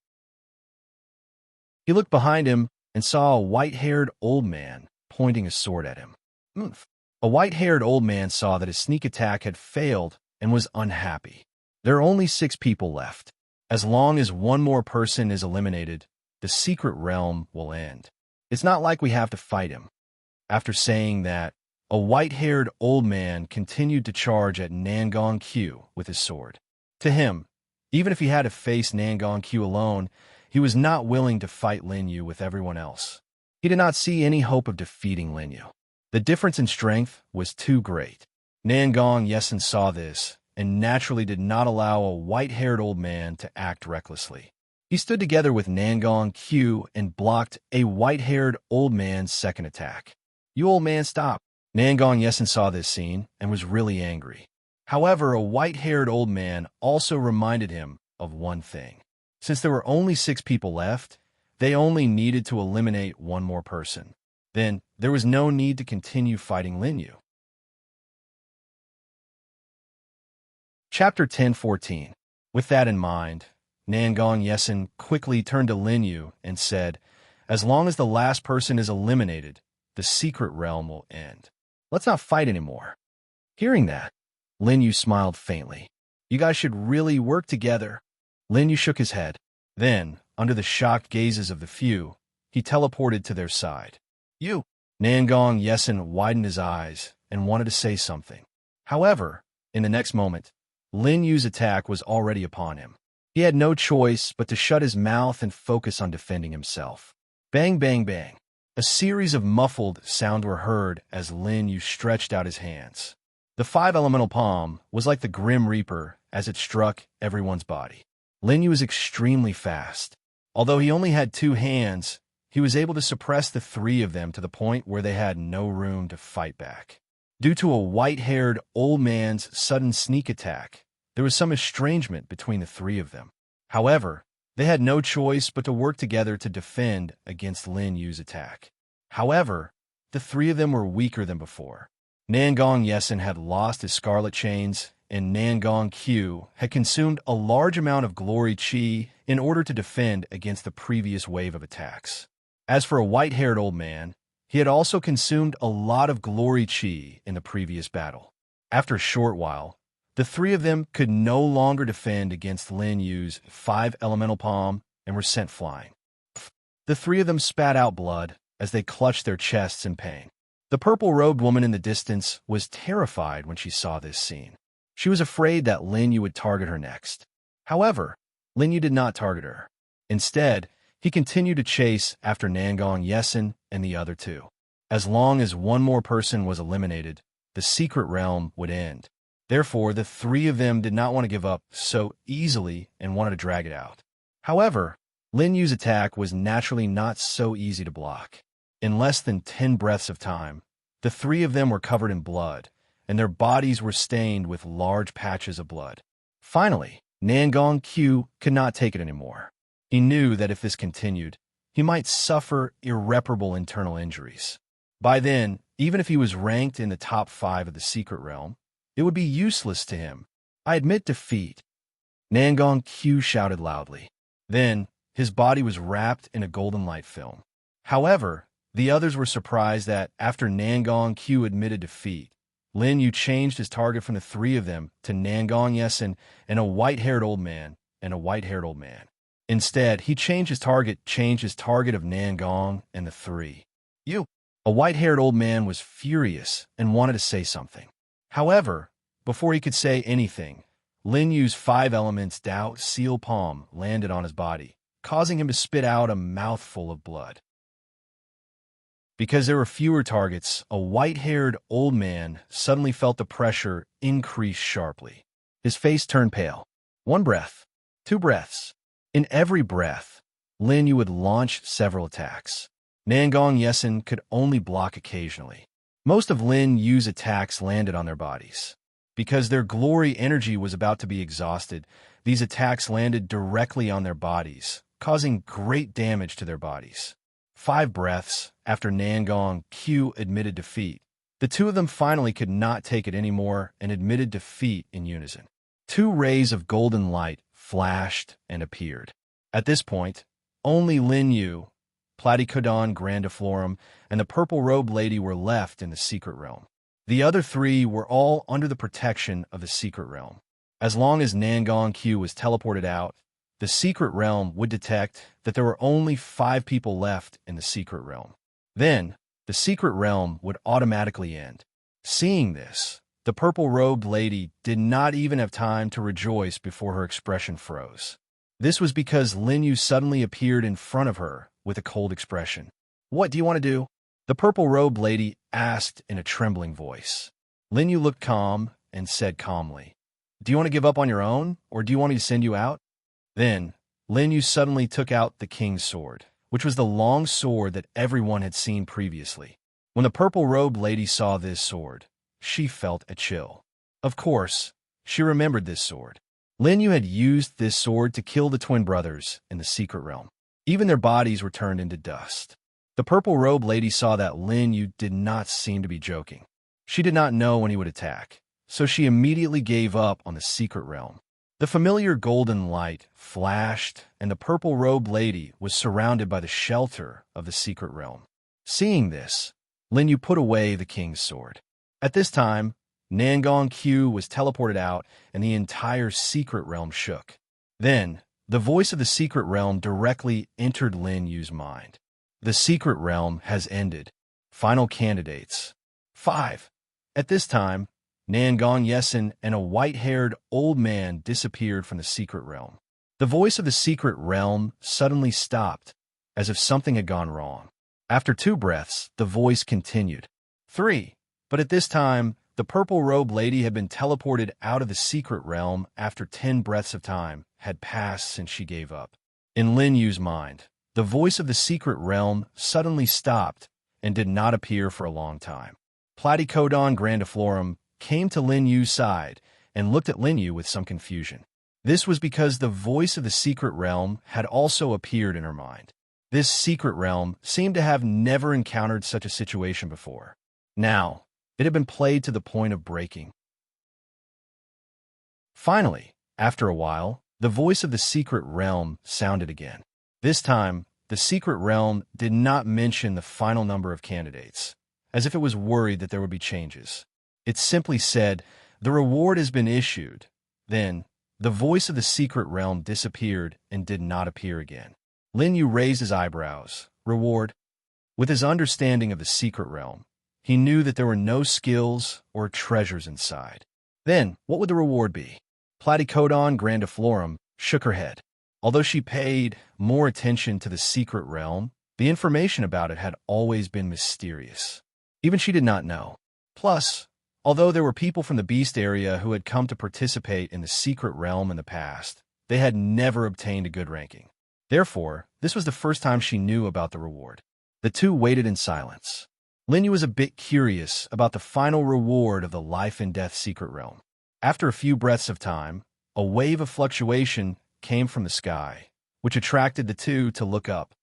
He looked behind him and saw a white-haired old man pointing a sword at him. A white-haired old man saw that his sneak attack had failed and was unhappy. There are only 6 people left. As long as one more person is eliminated, the secret realm will end. It's not like we have to fight him. After saying that, a white-haired old man continued to charge at Nangong Q with his sword. To him, even if he had to face Nangong Q alone, he was not willing to fight Lin Yu with everyone else. He did not see any hope of defeating Lin Yu. The difference in strength was too great. Nangong Yesin saw this and naturally did not allow a white-haired old man to act recklessly. He stood together with Nangong Q and blocked a white-haired old man's second attack. "You old man, stop." Nangong Yesin saw this scene and was really angry. However, a white-haired old man also reminded him of one thing. Since there were only 6 people left, they only needed to eliminate one more person. Then, there was no need to continue fighting Lin Yu. Chapter 10:14. With that in mind, Nangong Yesin quickly turned to Lin Yu and said, "As long as the last person is eliminated, the secret realm will end. Let's not fight anymore." Hearing that, Lin Yu smiled faintly. "You guys should really work together." Lin Yu shook his head. Then, under the shocked gazes of the few, he teleported to their side. "You!" Nangong Yesin widened his eyes and wanted to say something. However, in the next moment, Lin Yu's attack was already upon him. He had no choice but to shut his mouth and focus on defending himself. Bang, bang, bang. A series of muffled sounds were heard as Lin Yu stretched out his hands. The 5-elemental palm was like the Grim Reaper as it struck everyone's body. Lin Yu was extremely fast. Although he only had 2 hands, he was able to suppress the 3 of them to the point where they had no room to fight back. Due to a white-haired old man's sudden sneak attack, there was some estrangement between the 3 of them. However, they had no choice but to work together to defend against Lin Yu's attack. However, the 3 of them were weaker than before. Nangong Yesin had lost his scarlet chains, and Nangong Q had consumed a large amount of glory chi in order to defend against the previous wave of attacks. As for a white-haired old man, he had also consumed a lot of glory chi in the previous battle. After a short while, the 3 of them could no longer defend against Lin Yu's 5-elemental palm and were sent flying. The 3 of them spat out blood as they clutched their chests in pain. The purple-robed woman in the distance was terrified when she saw this scene. She was afraid that Lin Yu would target her next. However, Lin Yu did not target her. Instead, he continued to chase after Nangong Yesin and the other 2. As long as one more person was eliminated, the secret realm would end. Therefore, the 3 of them did not want to give up so easily and wanted to drag it out. However, Lin Yu's attack was naturally not so easy to block. In less than 10 breaths of time, the 3 of them were covered in blood, and their bodies were stained with large patches of blood. Finally, Nangong Q could not take it anymore. He knew that if this continued, he might suffer irreparable internal injuries. By then, even if he was ranked in the top 5 of the secret realm, it would be useless to him. "I admit defeat," Nangong Q shouted loudly. Then, his body was wrapped in a golden light film. However, the others were surprised that, after Nangong Q admitted defeat, Lin Yu changed his target from the 3 of them to Nangong Yesin and a white-haired old man and a white-haired old man. Instead, he changed his target of Nangong and the three. You. A white-haired old man was furious and wanted to say something. However, before he could say anything, Lin Yu's 5 elements Dao seal palm landed on his body, causing him to spit out a mouthful of blood. Because there were fewer targets, a white-haired old man suddenly felt the pressure increase sharply. His face turned pale. 1 breath, 2 breaths. In every breath, Lin Yu would launch several attacks. Nangong Yesen could only block occasionally. Most of Lin Yu's attacks landed on their bodies. Because their glory energy was about to be exhausted, these attacks landed directly on their bodies, causing great damage to their bodies. 5 breaths after Nangong Q admitted defeat, the two of them finally could not take it anymore and admitted defeat in unison. 2 rays of golden light flashed and appeared. At this point, only Lin Yu, Platycodon grandiflorum, and the purple-robed lady were left in the secret realm. The other 3 were all under the protection of the secret realm. As long as Nangong Q was teleported out, the secret realm would detect that there were only 5 people left in the secret realm. Then, the secret realm would automatically end. Seeing this, the purple-robed lady did not even have time to rejoice before her expression froze. This was because Lin Yu suddenly appeared in front of her with a cold expression. "What do you want to do?" The purple-robed lady asked in a trembling voice. Lin Yu looked calm and said calmly, "Do you want to give up on your own, or do you want me to send you out?" Then, Lin Yu suddenly took out the king's sword, which was the long sword that everyone had seen previously. When the purple-robed lady saw this sword, she felt a chill. Of course, she remembered this sword. Lin Yu had used this sword to kill the twin brothers in the secret realm. Even their bodies were turned into dust. The purple-robed lady saw that Lin Yu did not seem to be joking. She did not know when he would attack, so she immediately gave up on the secret realm. The familiar golden light flashed, and the purple-robed lady was surrounded by the shelter of the secret realm. Seeing this, Lin Yu put away the king's sword. At this time, Nangong Q was teleported out, and the entire secret realm shook. Then, the voice of the secret realm directly entered Lin Yu's mind. The secret realm has ended. Final candidates. 5. At this time, Nangong Yesen and a white-haired old man disappeared from the secret realm. The voice of the secret realm suddenly stopped, as if something had gone wrong. After 2 breaths, the voice continued. 3. But at this time, the purple-robed lady had been teleported out of the secret realm after 10 breaths of time had passed since she gave up. In Lin Yu's mind, the voice of the secret realm suddenly stopped and did not appear for a long time. Platycodon grandiflorum came to Lin Yu's side and looked at Lin Yu with some confusion. This was because the voice of the secret realm had also appeared in her mind. This secret realm seemed to have never encountered such a situation before. Now, it had been played to the point of breaking. Finally, after a while, the voice of the secret realm sounded again. This time, the secret realm did not mention the final number of candidates, as if it was worried that there would be changes. It simply said, "The reward has been issued." Then, the voice of the secret realm disappeared and did not appear again. Lin Yu raised his eyebrows. Reward? With his understanding of the secret realm, he knew that there were no skills or treasures inside. Then, what would the reward be? Platycodon grandiflorum shook her head. Although she paid more attention to the secret realm, the information about it had always been mysterious. Even she did not know. Plus, although there were people from the beast area who had come to participate in the secret realm in the past, they had never obtained a good ranking. Therefore, this was the first time she knew about the reward. The two waited in silence. Lin Yu was a bit curious about the final reward of the life and death secret realm. After a few breaths of time, a wave of fluctuation came from the sky, which attracted the two to look up.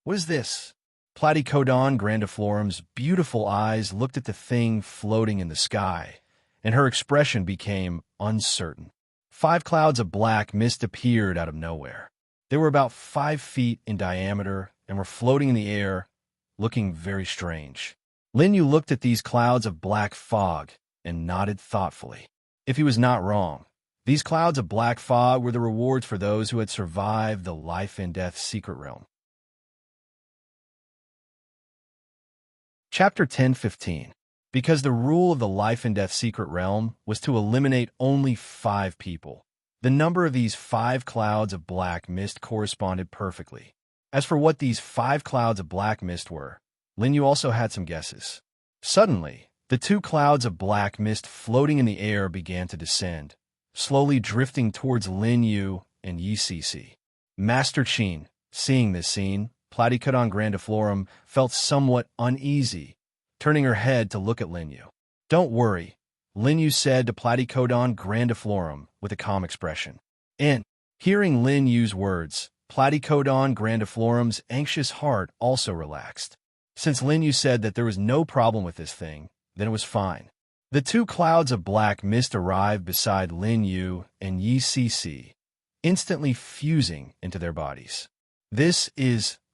"What is this?" Platycodon grandiflorum's beautiful eyes looked at the thing floating in the sky, and her expression became uncertain. 5 clouds of black mist appeared out of nowhere. They were about 5 feet in diameter and were floating in the air, looking very strange. Lin Yu looked at these clouds of black fog and nodded thoughtfully. If he was not wrong, These clouds of black fog were the rewards for those who had survived the life and death secret realm. Chapter 10:15. Because the rule of the life and death secret realm was to eliminate only 5 people. The number of these 5 clouds of black mist corresponded perfectly. As for what these 5 clouds of black mist were, Lin Yu also had some guesses. Suddenly, the 2 clouds of black mist floating in the air began to descend, slowly drifting towards Lin Yu and Yi Cece. Master Qin, seeing this scene, Platycodon grandiflorum, felt somewhat uneasy, turning her head to look at Lin Yu. "Don't worry," Lin Yu said to Platycodon grandiflorum with a calm expression. And, hearing Lin Yu's words, Platycodon grandiflorum's anxious heart also relaxed. Since Lin Yu said that there was no problem with this thing, then it was fine. The 2 clouds of black mist arrived beside Lin Yu and Yi Cece, instantly fusing into their bodies.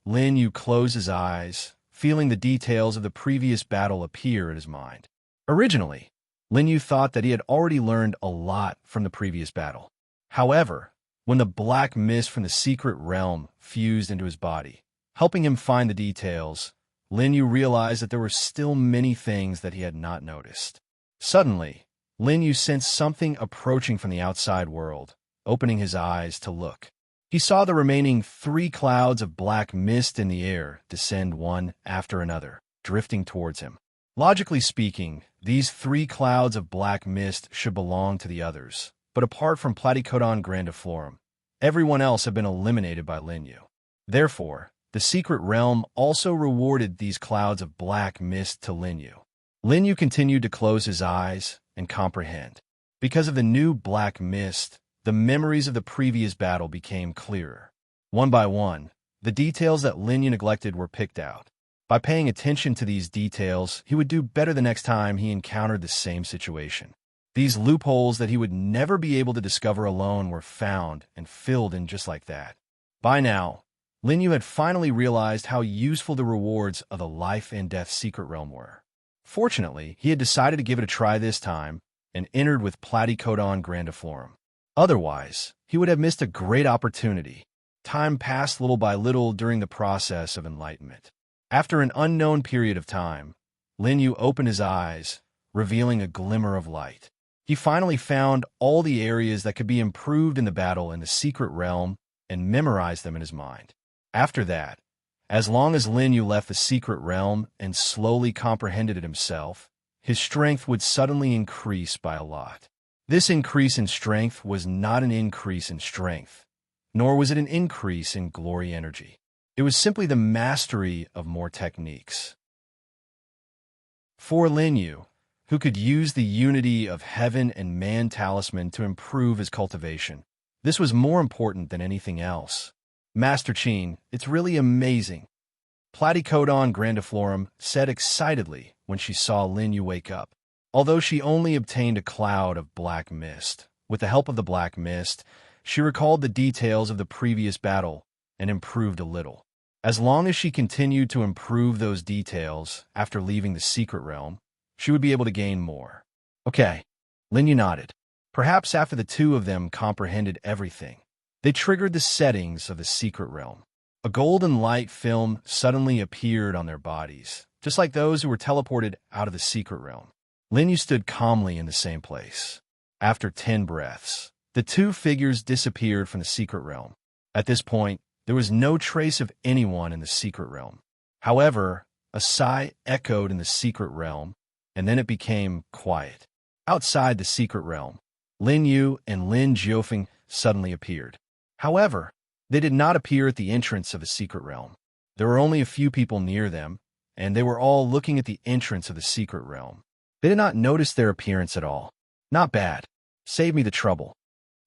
Lin Yu closed his eyes, feeling the details of the previous battle appear in his mind. Originally, Lin Yu thought that he had already learned a lot from the previous battle. However, when the black mist from the secret realm fused into his body, helping him find the details, Lin Yu realized that there were still many things that he had not noticed. Suddenly, Lin Yu sensed something approaching from the outside world, opening his eyes to look. He saw the remaining 3 clouds of black mist in the air descend one after another, drifting towards him. Logically speaking, these 3 clouds of black mist should belong to the others, but apart from Platycodon grandiflorum, everyone else had been eliminated by Lin Yu. Therefore, the secret realm also rewarded these clouds of black mist to Lin Yu. Lin Yu continued to close his eyes and comprehend. Because of the new black mist, the memories of the previous battle became clearer. One by one, the details that Lin Yu neglected were picked out. By paying attention to these details, he would do better the next time he encountered the same situation. These loopholes that he would never be able to discover alone were found and filled in just like that. By now, Lin Yu had finally realized how useful the rewards of the life and death secret realm were. Fortunately, he had decided to give it a try this time and entered with Platycodon grandiflorum. Otherwise, he would have missed a great opportunity. Time passed little by little during the process of enlightenment. After an unknown period of time, Lin Yu opened his eyes, revealing a glimmer of light. He finally found all the areas that could be improved in the battle in the secret realm and memorized them in his mind. After that, as long as Lin Yu left the secret realm and slowly comprehended it himself, his strength would suddenly increase by a lot. This increase in strength was not an increase in strength, nor was it an increase in glory energy. It was simply the mastery of more techniques. For Lin Yu, who could use the unity of heaven and man talisman to improve his cultivation, this was more important than anything else. Master Qin, it's really amazing, Platycodon grandiflorum said excitedly when she saw Lin Yu wake up. Although she only obtained a cloud of black mist, with the help of the black mist, she recalled the details of the previous battle and improved a little. As long as she continued to improve those details after leaving the secret realm, she would be able to gain more. Okay, Lin Yu nodded. Perhaps after the 2 of them comprehended everything, they triggered the settings of the secret realm. A golden light film suddenly appeared on their bodies, just like those who were teleported out of the secret realm. Lin Yu stood calmly in the same place. After 10 breaths, the 2 figures disappeared from the secret realm. At this point, there was no trace of anyone in the secret realm. However, a sigh echoed in the secret realm, and then it became quiet. Outside the secret realm, Lin Yu and Lin Jiufeng suddenly appeared. However, they did not appear at the entrance of the secret realm. There were only a few people near them, and they were all looking at the entrance of the secret realm. They did not notice their appearance at all. Not bad. Save me the trouble.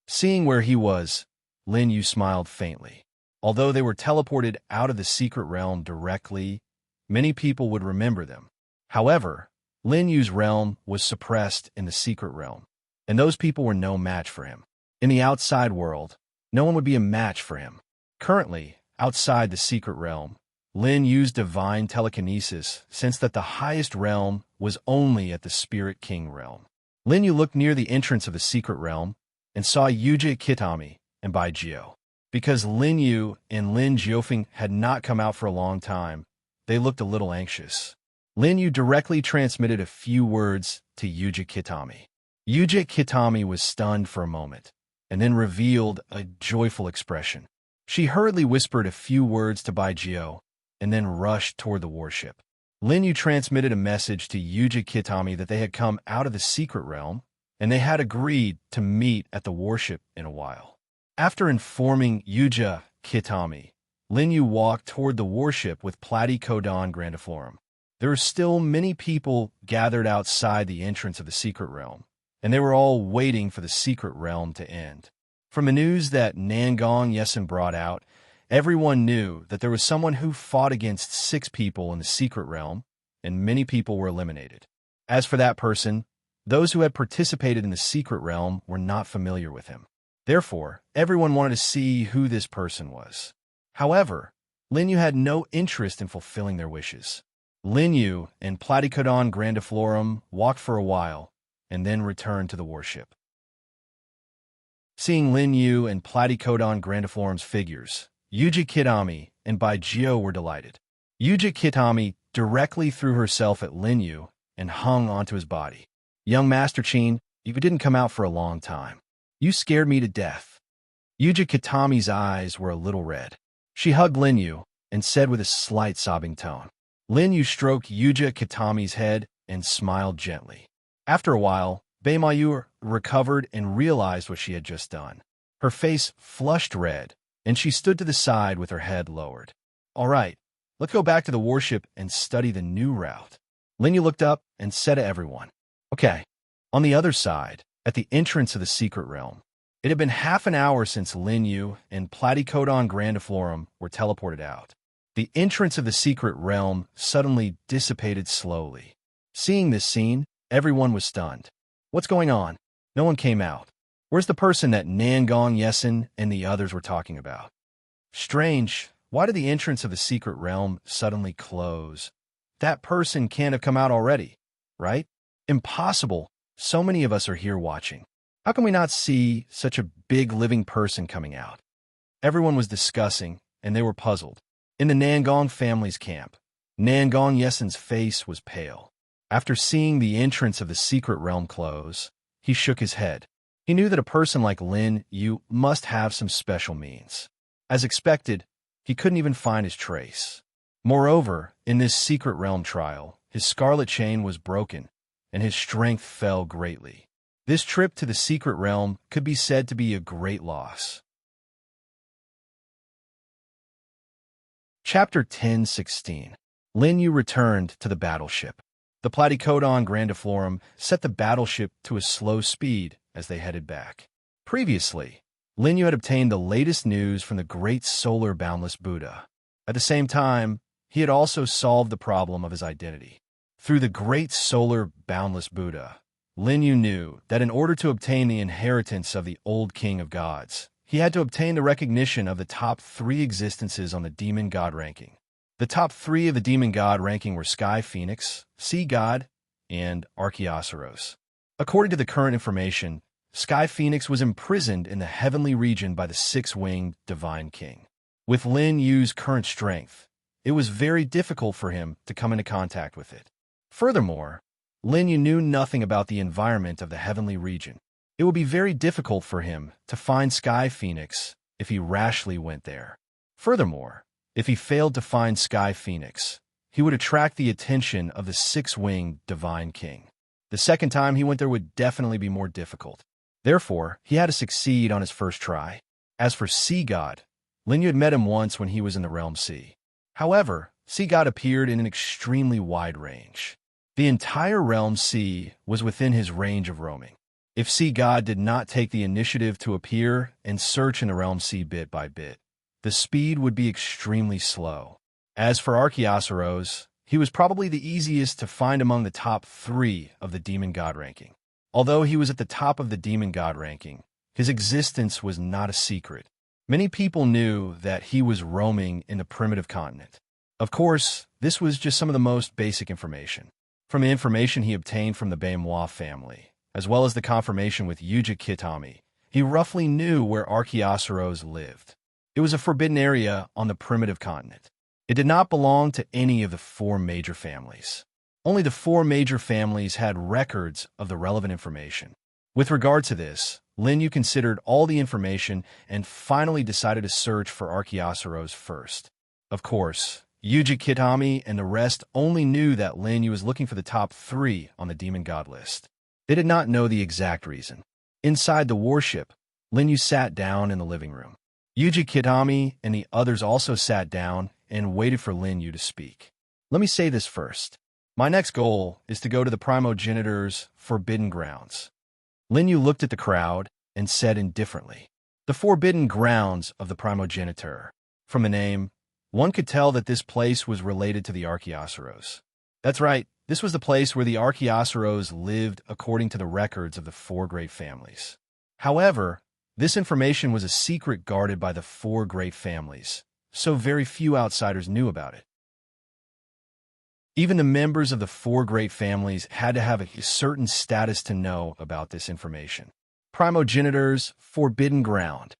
Seeing where he was, Lin Yu smiled faintly. Although they were teleported out of the secret realm directly, many people would remember them. However, Lin Yu's realm was suppressed in the secret realm, and those people were no match for him. In the outside world, no one would be a match for him. Currently, outside the secret realm, Lin used divine telekinesis, since that the highest realm was only at the Spirit King realm. Lin Yu looked near the entrance of the secret realm and saw Yuja Kitami and Bai Jiao. Because Lin Yu and Lin Jiofeng had not come out for a long time, they looked a little anxious. Lin Yu directly transmitted a few words to Yuja Kitami. Yuja Kitami was stunned for a moment, and then revealed a joyful expression. She hurriedly whispered a few words to Bai Jiao, and then rushed toward the warship. Lin Yu transmitted a message to Yuja Kitami that they had come out of the secret realm, and they had agreed to meet at the warship in a while. After informing Yuja Kitami, Lin Yu walked toward the warship with Platycodon grandiflorum. There were still many people gathered outside the entrance of the secret realm, and they were all waiting for the secret realm to end. From the news that Nangong Yesen brought out, everyone knew that there was someone who fought against 6 people in the secret realm, and many people were eliminated. As for that person, those who had participated in the secret realm were not familiar with him. Therefore, everyone wanted to see who this person was. However, Lin Yu had no interest in fulfilling their wishes. Lin Yu and Platycodon grandiflorum walked for a while, and then returned to the warship. Seeing Lin Yu and Platycodon grandiflorum's figures, Yuja Kitami and Bai Jiao were delighted. Yuja Kitami directly threw herself at Lin Yu and hung onto his body. "Young Master Qin, you didn't come out for a long time. You scared me to death." Yuja Kitami's eyes were a little red. She hugged Lin Yu and said with a slight sobbing tone. Lin Yu stroked Yuja Kitami's head and smiled gently. After a while, Bai Mayu recovered and realized what she had just done. Her face flushed red, and she stood to the side with her head lowered. "All right, let's go back to the warship and study the new route." Lin Yu looked up and said to everyone, "Okay." On the other side, at the entrance of the secret realm, it had been half an hour since Lin Yu and Platycodon grandiflorum were teleported out. The entrance of the secret realm suddenly dissipated slowly. Seeing this scene, everyone was stunned. What's going on? No one came out. Where's the person that Nangong Yesen and the others were talking about? Strange. Why did the entrance of the secret realm suddenly close? That person can't have come out already, right? Impossible. So many of us are here watching. How can we not see such a big living person coming out? Everyone was discussing, and they were puzzled. In the Nangong family's camp, Nangong Yesen's face was pale. After seeing the entrance of the secret realm close, he shook his head. He knew that a person like Lin Yu must have some special means. As expected, he couldn't even find his trace. Moreover, in this secret realm trial, his scarlet chain was broken, and his strength fell greatly. This trip to the secret realm could be said to be a great loss. Chapter 10:16. Lin Yu returned to the battleship. The Platycodon grandiflorum set the battleship to a slow speed as they headed back. Previously, Lin Yu had obtained the latest news from the great solar boundless Buddha. At the same time, he had also solved the problem of his identity. Through the great solar boundless Buddha, Lin Yu knew that in order to obtain the inheritance of the old king of gods, he had to obtain the recognition of the top 3 existences on the demon god ranking. The top 3 of the demon god ranking were Sky Phoenix, Sea God, and Archaeosaurus. According to the current information, Sky Phoenix was imprisoned in the heavenly region by the 6-winged divine king. With Lin Yu's current strength, it was very difficult for him to come into contact with it. Furthermore, Lin Yu knew nothing about the environment of the heavenly region. It would be very difficult for him to find Sky Phoenix if he rashly went there. Furthermore, if he failed to find Sky Phoenix, he would attract the attention of the 6-winged divine king. The second time he went there would definitely be more difficult. Therefore, he had to succeed on his first try. As for Sea God, Lin Yu had met him once when he was in the Realm Sea. However, Sea God appeared in an extremely wide range. The entire Realm Sea was within his range of roaming. If Sea God did not take the initiative to appear and search in the Realm Sea bit by bit, the speed would be extremely slow. As for Archaeosaurus, he was probably the easiest to find among the top 3 of the demon god ranking. Although he was at the top of the demon god ranking, his existence was not a secret. Many people knew that he was roaming in the primitive continent. Of course, this was just some of the most basic information. From the information he obtained from the Baimois family, as well as the confirmation with Yuja Kitami, He roughly knew where Archaeosaurus lived. It was a forbidden area on the primitive continent. It did not belong to any of the four major families. Only the four major families had records of the relevant information. With regard to this, Lin Yu considered all the information and finally decided to search for Archaeosaurus first. Of course, Yuji Kitami and the rest only knew that Lin Yu was looking for the top 3 on the demon god list. They did not know the exact reason. Inside the warship, Lin Yu sat down in the living room. Yuji Kitami and the others also sat down and waited for Lin Yu to speak. Let me say this first. My next goal is to go to the primogenitor's forbidden grounds. Lin Yu looked at the crowd and said indifferently, "The forbidden grounds of the primogenitor." From the name, one could tell that this place was related to the Archaeosaurus. That's right, this was the place where the Archaeosaurus lived according to the records of the four great families. However, this information was a secret guarded by the four great families, so very few outsiders knew about it. Even the members of the four great families had to have a certain status to know about this information. Primogenitor's forbidden ground.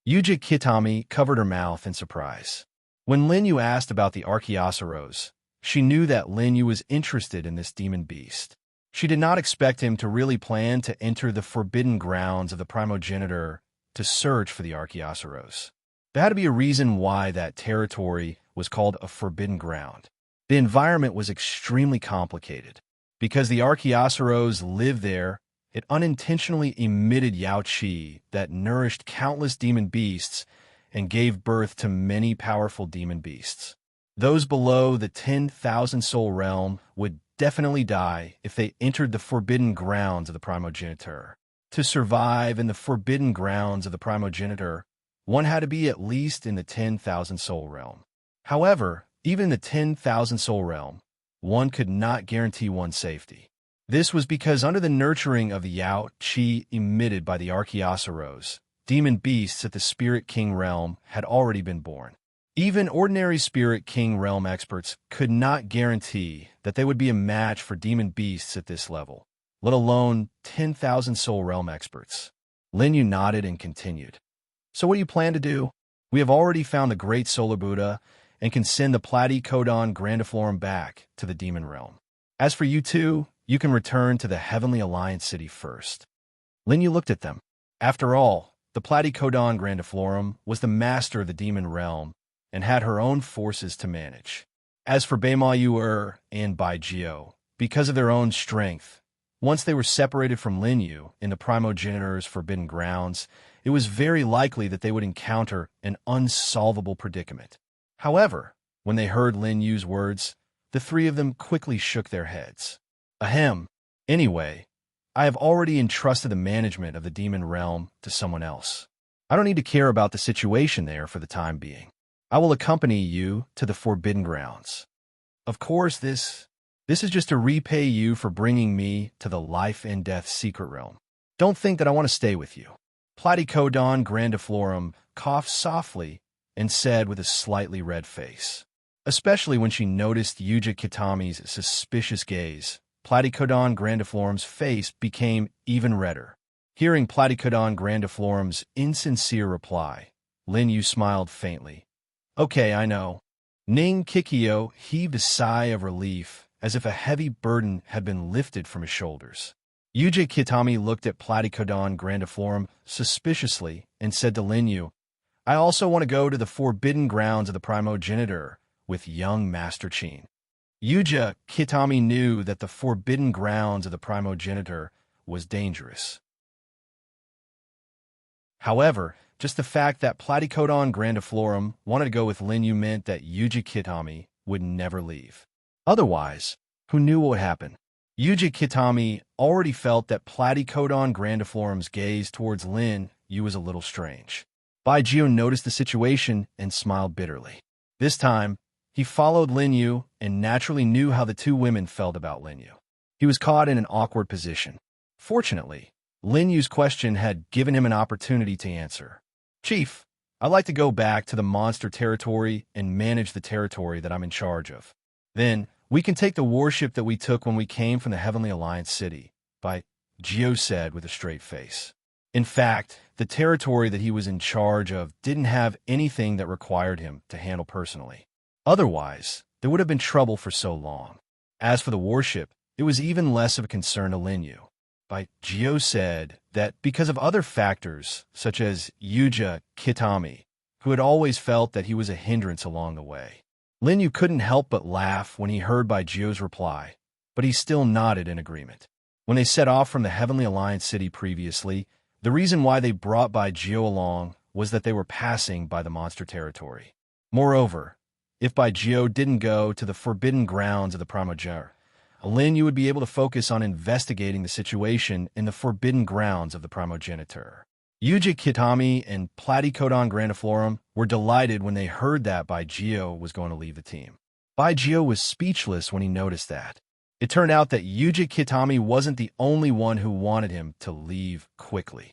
Yuji Kitami covered her mouth in surprise. When Lin Yu asked about the Archaeosaurus, she knew that Lin Yu was interested in this demon beast. She did not expect him to really plan to enter the forbidden grounds of the primogenitor to search for the Archaeosaurus. There had to be a reason why that territory was called a forbidden ground. The environment was extremely complicated. Because the Archaeosaurus lived there, it unintentionally emitted Yao Qi that nourished countless demon beasts and gave birth to many powerful demon beasts. Those below the 10,000 soul realm would definitely die if they entered the forbidden grounds of the primogenitor. To survive in the forbidden grounds of the primogenitor, one had to be at least in the 10,000 soul realm. However, even in the 10,000 soul realm, one could not guarantee one's safety. This was because under the nurturing of the Yao Qi emitted by the Archaeosaurus, demon beasts at the Spirit King realm had already been born. Even ordinary Spirit King realm experts could not guarantee that they would be a match for demon beasts at this level, let alone 10,000 soul realm experts. Lin Yu nodded and continued. So what do you plan to do? We have already found the Great Solar Buddha and can send the Platycodon grandiflorum back to the demon realm. As for you two, you can return to the Heavenly Alliance city first. Lin Yu looked at them. After all, the Platycodon grandiflorum was the master of the demon realm and had her own forces to manage. As for Beima Yu and Bai Jiao, because of their own strength, once they were separated from Lin Yu in the primogenitor's forbidden grounds, it was very likely that they would encounter an unsolvable predicament. However, when they heard Lin Yu's words, the three of them quickly shook their heads. Ahem. Anyway, I have already entrusted the management of the demon realm to someone else. I don't need to care about the situation there for the time being. I will accompany you to the forbidden grounds. Of course, this is just to repay you for bringing me to the life and death secret realm. Don't think that I want to stay with you. Platycodon grandiflorum coughed softly and said with a slightly red face. Especially when she noticed Yuji Kitami's suspicious gaze, Platycodon grandiflorum's face became even redder. Hearing Platycodon grandiflorum's insincere reply, Lin Yu smiled faintly. Okay, I know. Ning Kikyo heaved a sigh of relief, as if a heavy burden had been lifted from his shoulders. Yuji Kitami looked at Platycodon grandiflorum suspiciously and said to Lin Yu, I also want to go to the forbidden grounds of the primogenitor with young Master Qin. Yuji Kitami knew that the forbidden grounds of the primogenitor was dangerous. However, just the fact that Platycodon grandiflorum wanted to go with Lin Yu meant that Yuji Kitami would never leave. Otherwise, who knew what would happen? Yuji Kitami already felt that Platycodon grandiflorum's gaze towards Lin Yu was a little strange. Bai Jiao noticed the situation and smiled bitterly. This time, he followed Lin Yu and naturally knew how the two women felt about Lin Yu. He was caught in an awkward position. Fortunately, Lin Yu's question had given him an opportunity to answer. Chief, I'd like to go back to the monster territory and manage the territory that I'm in charge of. Then, we can take the warship that we took when we came from the Heavenly Alliance city, Bai Jiao said with a straight face. In fact, the territory that he was in charge of didn't have anything that required him to handle personally. Otherwise, there would have been trouble for so long. As for the warship, it was even less of a concern to Linyu. Gio said that because of other factors, such as Yuja Kitami, who had always felt that he was a hindrance along the way. Linyu couldn't help but laugh when he heard Gio's reply, but he still nodded in agreement. When they set off from the Heavenly Alliance city previously, the reason why they brought Gio along was that they were passing by the monster territory. Moreover, if Gio didn't go to the forbidden grounds of the Primogenitor, Linyu would be able to focus on investigating the situation in the forbidden grounds of the Primogenitor. Yuji Kitami and Platycodon grandiflorum were delighted when they heard that Gio was going to leave the team. Gio was speechless when he noticed that. It turned out that Yuji Kitami wasn't the only one who wanted him to leave quickly.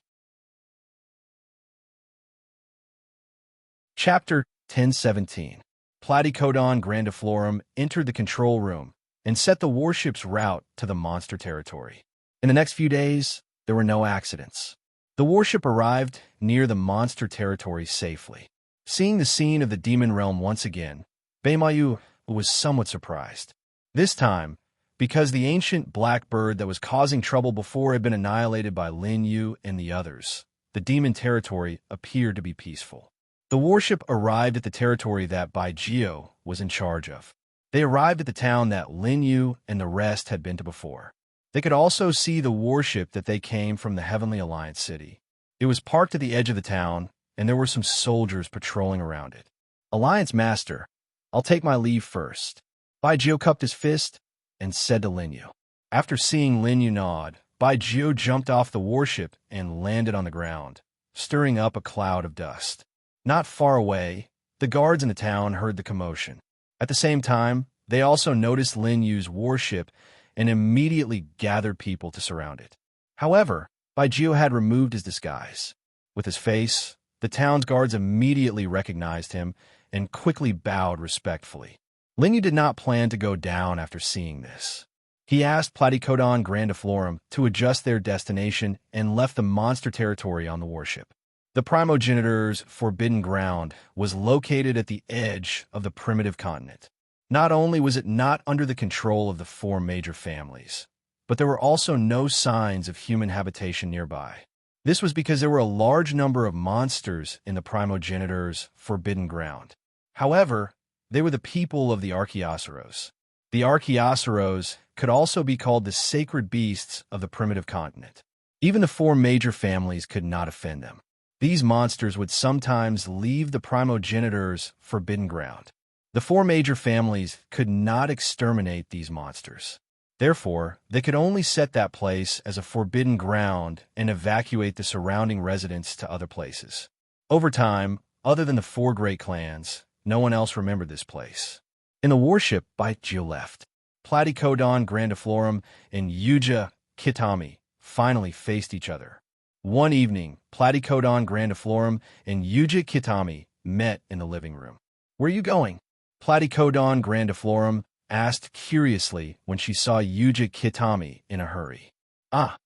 Chapter 1017. Platycodon grandiflorum entered the control room and set the warship's route to the monster territory. In the next few days, there were no accidents. The warship arrived near the monster territory safely. Seeing the scene of the demon realm once again, Beimayu was somewhat surprised. This time, because the ancient black bird that was causing trouble before had been annihilated by Linyu and the others, the demon territory appeared to be peaceful. The warship arrived at the territory that Gio was in charge of. They arrived at the town that Linyu and the rest had been to before. They could also see the warship that they came from the Heavenly Alliance city. It was parked at the edge of the town, and there were some soldiers patrolling around it. Alliance Master, I'll take my leave first. Gio cupped his fist and said to Linyu. After seeing Linyu nod, Gio jumped off the warship and landed on the ground, stirring up a cloud of dust. Not far away, the guards in the town heard the commotion. At the same time, they also noticed Linyu's warship and immediately gathered people to surround it. However, Gio had removed his disguise. With his face, the town's guards immediately recognized him and quickly bowed respectfully. Linyu did not plan to go down after seeing this. He asked Platycodon grandiflorum to adjust their destination and left the monster territory on the warship. The Primogenitor's forbidden ground was located at the edge of the primitive continent. Not only was it not under the control of the four major families, but there were also no signs of human habitation nearby. This was because there were a large number of monsters in the Primogenitor's forbidden ground. However, they were the people of the Archaeosaurs. The Archaeosaurs could also be called the sacred beasts of the primitive continent. Even the four major families could not offend them. These monsters would sometimes leave the Primogenitor's forbidden ground. The four major families could not exterminate these monsters. Therefore, they could only set that place as a forbidden ground and evacuate the surrounding residents to other places. Over time, other than the four great clans, no one else remembered this place. In the warship, Gio left. Platycodon grandiflorum and Yuja Kitami finally faced each other. One evening, Platycodon grandiflorum and Yuja Kitami met in the living room. "Where are you going?" Platycodon grandiflorum asked curiously when she saw Yuja Kitami in a hurry.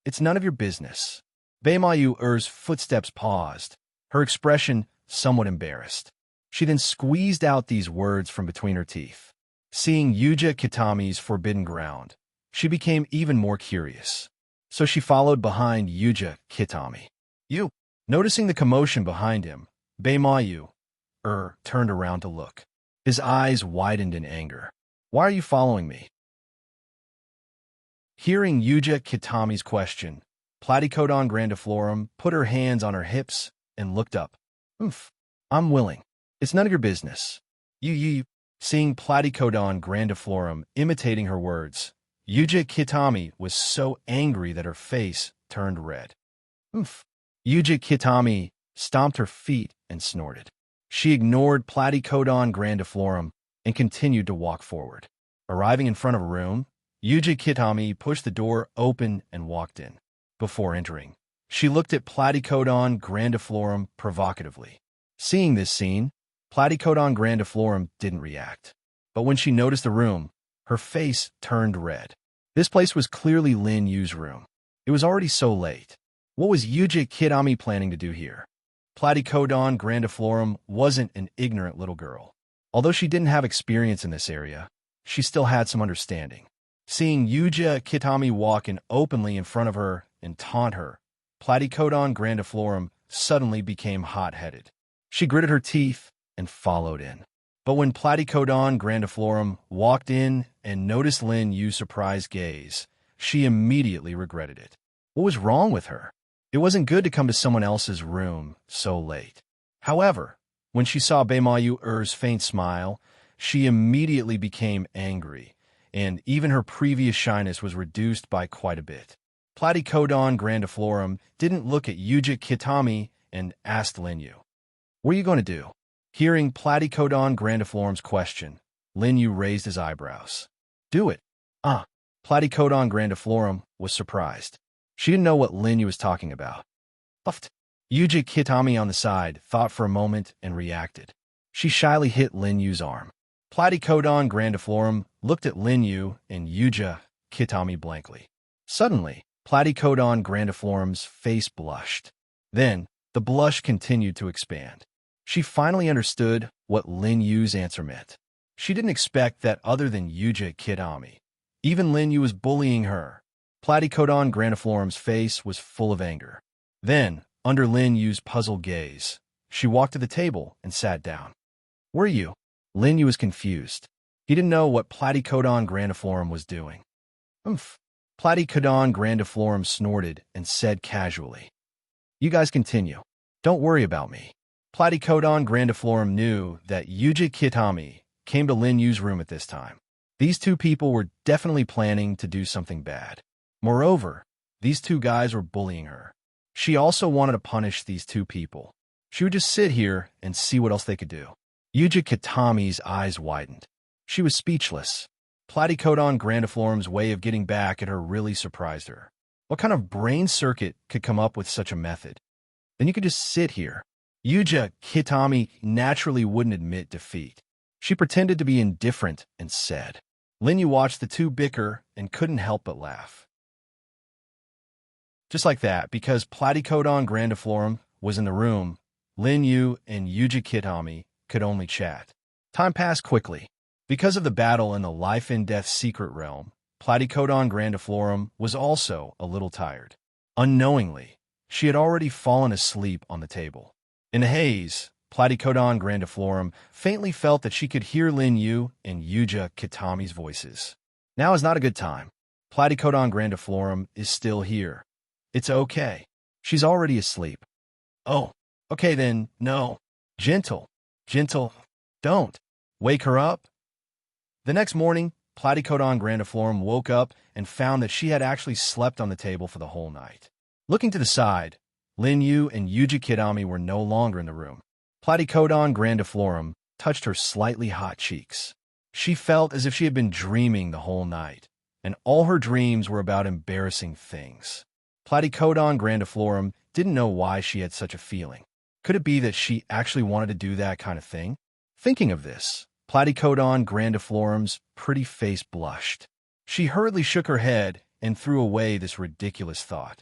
It's none of your business." Beimayu-er's footsteps paused, her expression somewhat embarrassed. She then squeezed out these words from between her teeth. Seeing Yuja Kitami's forbidden ground, she became even more curious. So she followed behind Yuja Kitami. Noticing the commotion behind him, Beimayu-er turned around to look. His eyes widened in anger. "Why are you following me?" Hearing Yuja Kitami's question, Platycodon grandiflorum put her hands on her hips and looked up. "I'm willing. It's none of your business." Seeing Platycodon grandiflorum imitating her words, Yuja Kitami was so angry that her face turned red. Yuja Kitami stomped her feet and snorted. She ignored Platycodon grandiflorum and continued to walk forward. Arriving in front of a room, Yuja Kitami pushed the door open and walked in. Before entering, she looked at Platycodon grandiflorum provocatively. Seeing this scene, Platycodon grandiflorum didn't react. But when she noticed the room, her face turned red. This place was clearly Linyu's room. It was already so late. What was Yuja Kitami planning to do here? Platycodon grandiflorum wasn't an ignorant little girl. Although she didn't have experience in this area, she still had some understanding. Seeing Yuja Kitami walk in openly in front of her and taunt her, Platycodon grandiflorum suddenly became hot-headed. She gritted her teeth and followed in. But when Platycodon grandiflorum walked in and noticed Lin Yu's surprised gaze, she immediately regretted it. What was wrong with her? It wasn't good to come to someone else's room so late. However, when she saw Beimayu Er's faint smile, she immediately became angry, and even her previous shyness was reduced by quite a bit. Platycodon grandiflorum didn't look at Yuja Kitami and asked Lin Yu, "What are you going to do?" Hearing Platycodon grandiflorum's question, Lin Yu raised his eyebrows. "Do it." Platycodon grandiflorum was surprised. She didn't know what Lin Yu was talking about. Puffed. Yuja Kitami on the side thought for a moment and reacted. She shyly hit Lin Yu's arm. Platycodon grandiflorum looked at Lin Yu and Yuja Kitami blankly. Suddenly, Platycodon grandiflorum's face blushed. Then, the blush continued to expand. She finally understood what Lin Yu's answer meant. She didn't expect that other than Yuja Kitami. Even Lin Yu was bullying her. Platycodon grandiflorum's face was full of anger. Then, under Lin Yu's puzzled gaze, she walked to the table and sat down. "Were you?" Lin Yu was confused. He didn't know what Platycodon grandiflorum was doing. "Umph." Platycodon grandiflorum snorted and said casually, "You guys continue. Don't worry about me." Platycodon grandiflorum knew that Yuja Kitami came to Lin Yu's room at this time. These two people were definitely planning to do something bad. Moreover, these two guys were bullying her. She also wanted to punish these two people. She would just sit here and see what else they could do. Yuja Kitami's eyes widened. She was speechless. Platycodon grandiflorum's way of getting back at her really surprised her. What kind of brain circuit could come up with such a method? Then you could just sit here. Yuja Kitami naturally wouldn't admit defeat. She pretended to be indifferent and said. Lin Yu watched the two bicker and couldn't help but laugh. Just like that, because Platycodon grandiflorum was in the room, Lin Yu and Yuja Kitami could only chat. Time passed quickly. Because of the battle in the life-and-death secret realm, Platycodon grandiflorum was also a little tired. Unknowingly, she had already fallen asleep on the table. In the haze, Platycodon grandiflorum faintly felt that she could hear Lin Yu and Yuja Kitami's voices. Now is not a good time. Platycodon grandiflorum is still here. It's okay. She's already asleep. Oh, okay then, no. Gentle. Don't. Wake her up. The next morning, Platycodon grandiflorum woke up and found that she had actually slept on the table for the whole night. Looking to the side, Lin Yu and Yuja Kitami were no longer in the room. Platycodon grandiflorum touched her slightly hot cheeks. She felt as if she had been dreaming the whole night, and all her dreams were about embarrassing things. Platycodon grandiflorum didn't know why she had such a feeling. Could it be that she actually wanted to do that kind of thing? Thinking of this, Platycodon grandiflorum's pretty face blushed. She hurriedly shook her head and threw away this ridiculous thought.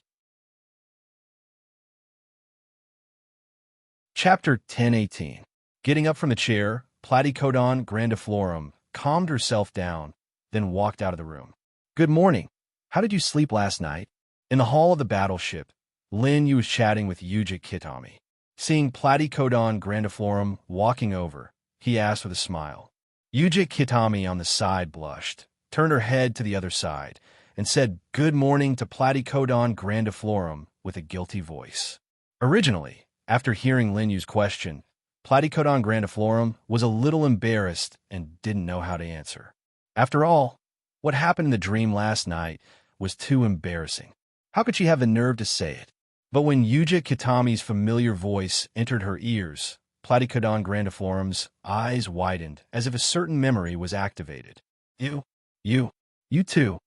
Chapter 10:18. Getting up from the chair, Platycodon grandiflorum calmed herself down, then walked out of the room. "Good morning. How did you sleep last night?" In the hall of the battleship, Lin Yu was chatting with Yuja Kitami. Seeing Platycodon grandiflorum walking over, he asked with a smile. Yuja Kitami on the side blushed, turned her head to the other side, and said good morning to Platycodon grandiflorum with a guilty voice. Originally, after hearing Lin Yu's question, Platycodon grandiflorum was a little embarrassed and didn't know how to answer. After all, what happened in the dream last night was too embarrassing. How could she have the nerve to say it? But when Yuja Kitami's familiar voice entered her ears, Platycodon grandiflorum's eyes widened as if a certain memory was activated. You too.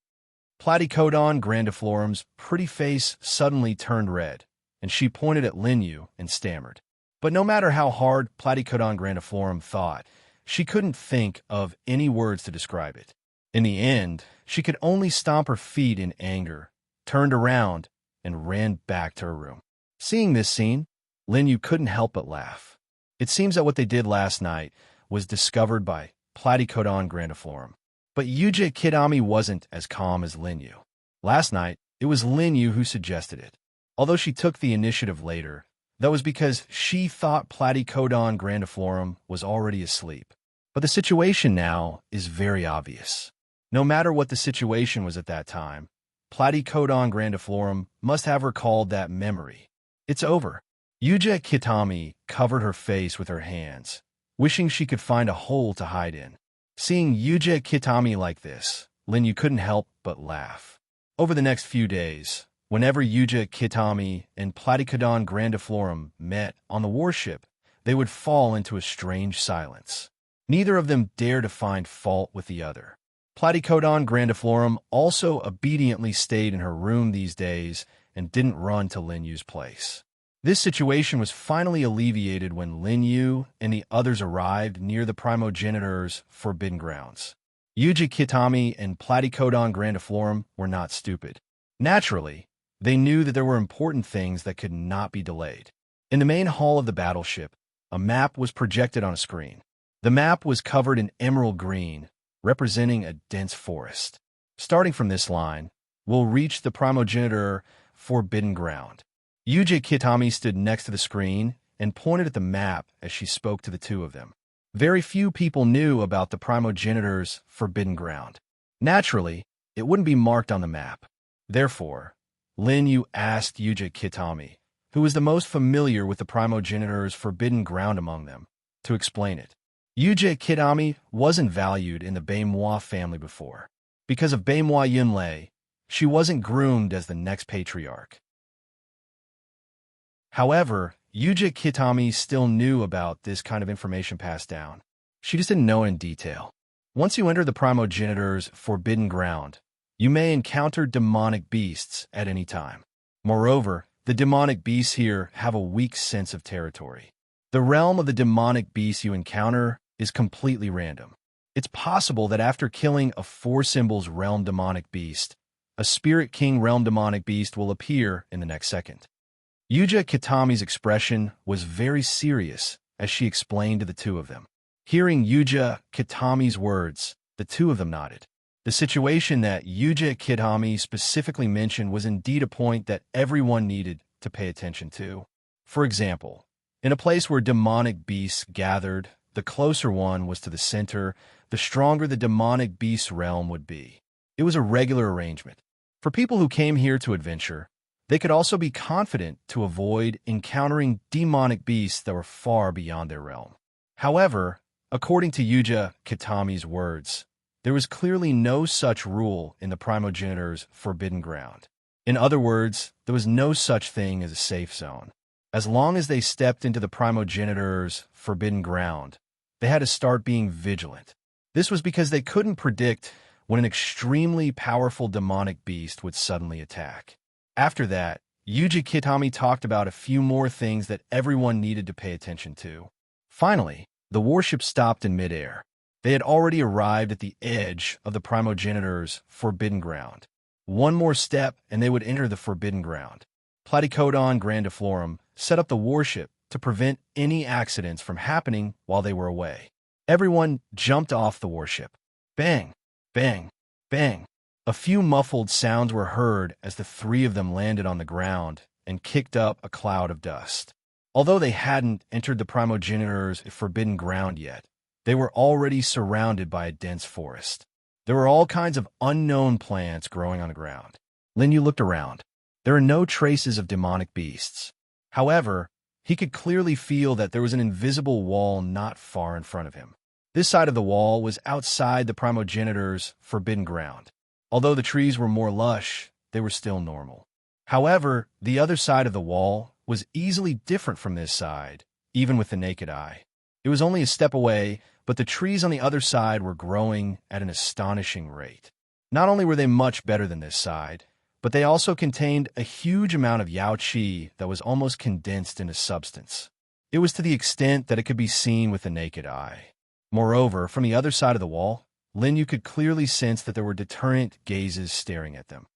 Platycodon grandiflorum's pretty face suddenly turned red, and she pointed at Lin Yu and stammered. But no matter how hard Platycodon grandiflorum thought, she couldn't think of any words to describe it. In the end, she could only stomp her feet in anger, turned around, and ran back to her room. Seeing this scene, Lin Yu couldn't help but laugh. It seems that what they did last night was discovered by Platycodon grandiflorum. But Yuja Kitami wasn't as calm as Lin Yu. Last night, it was Lin Yu who suggested it. Although she took the initiative later, that was because she thought Platycodon grandiflorum was already asleep. But the situation now is very obvious. No matter what the situation was at that time, Platycodon grandiflorum must have recalled that memory. It's over. Yuja Kitami covered her face with her hands, wishing she could find a hole to hide in. Seeing Yuja Kitami like this, Lin Yu couldn't help but laugh. Over the next few days, whenever Yuja Kitami and Platycodon grandiflorum met on the warship, they would fall into a strange silence. Neither of them dared to find fault with the other. Platycodon grandiflorum also obediently stayed in her room these days and didn't run to Lin Yu's place. This situation was finally alleviated when Lin Yu and the others arrived near the primogenitor's forbidden grounds. Yuji Kitami and Platycodon grandiflorum were not stupid. Naturally, they knew that there were important things that could not be delayed. In the main hall of the battleship, a map was projected on a screen. The map was covered in emerald green, representing a dense forest. Starting from this line, we'll reach the primogenitor forbidden ground. Yuji Kitami stood next to the screen and pointed at the map as she spoke to the two of them. Very few people knew about the primogenitor's forbidden ground. Naturally, it wouldn't be marked on the map. Therefore, Lin Yu asked Yuji Kitami, who was the most familiar with the primogenitor's forbidden ground among them, to explain it. Yuji Kitami wasn't valued in the Baimwa family before. Because of Baimwa Yunlei, she wasn't groomed as the next patriarch. However, Yuji Kitami still knew about this kind of information passed down. She just didn't know in detail. Once you enter the primogenitor's forbidden ground, you may encounter demonic beasts at any time. Moreover, the demonic beasts here have a weak sense of territory. The realm of the demonic beasts you encounter is completely random. It's possible that after killing a 4 symbols realm demonic beast, a Spirit King realm demonic beast will appear in the next second. Yuja Kitami's expression was very serious as she explained to the two of them. Hearing Yuja Kitami's words, the two of them nodded. The situation that Yuja Kitami specifically mentioned was indeed a point that everyone needed to pay attention to. For example, in a place where demonic beasts gathered, the closer one was to the center, the stronger the demonic beast realm would be. It was a regular arrangement. For people who came here to adventure, they could also be confident to avoid encountering demonic beasts that were far beyond their realm. However, according to Yuja Kitami's words, there was clearly no such rule in the primogenitor's forbidden ground. In other words, there was no such thing as a safe zone. As long as they stepped into the primogenitor's forbidden ground, they had to start being vigilant. This was because they couldn't predict when an extremely powerful demonic beast would suddenly attack. After that, Yuji Kitami talked about a few more things that everyone needed to pay attention to. Finally, the warship stopped in midair. They had already arrived at the edge of the primogenitor's forbidden ground. One more step and they would enter the forbidden ground. Platycodon grandiflorum set up the warship to prevent any accidents from happening while they were away. Everyone jumped off the warship. Bang, bang, bang. A few muffled sounds were heard as the three of them landed on the ground and kicked up a cloud of dust. Although they hadn't entered the primogenitor's forbidden ground yet, they were already surrounded by a dense forest. There were all kinds of unknown plants growing on the ground. Lin Yu looked around. There are no traces of demonic beasts. However, he could clearly feel that there was an invisible wall not far in front of him. This side of the wall was outside the primogenitor's forbidden ground. Although the trees were more lush, they were still normal. However, the other side of the wall was easily different from this side, even with the naked eye. It was only a step away, but the trees on the other side were growing at an astonishing rate. Not only were they much better than this side, but they also contained a huge amount of Yao Qi that was almost condensed into substance. It was to the extent that it could be seen with the naked eye. Moreover, from the other side of the wall, Lin Yu could clearly sense that there were deterrent gazes staring at them.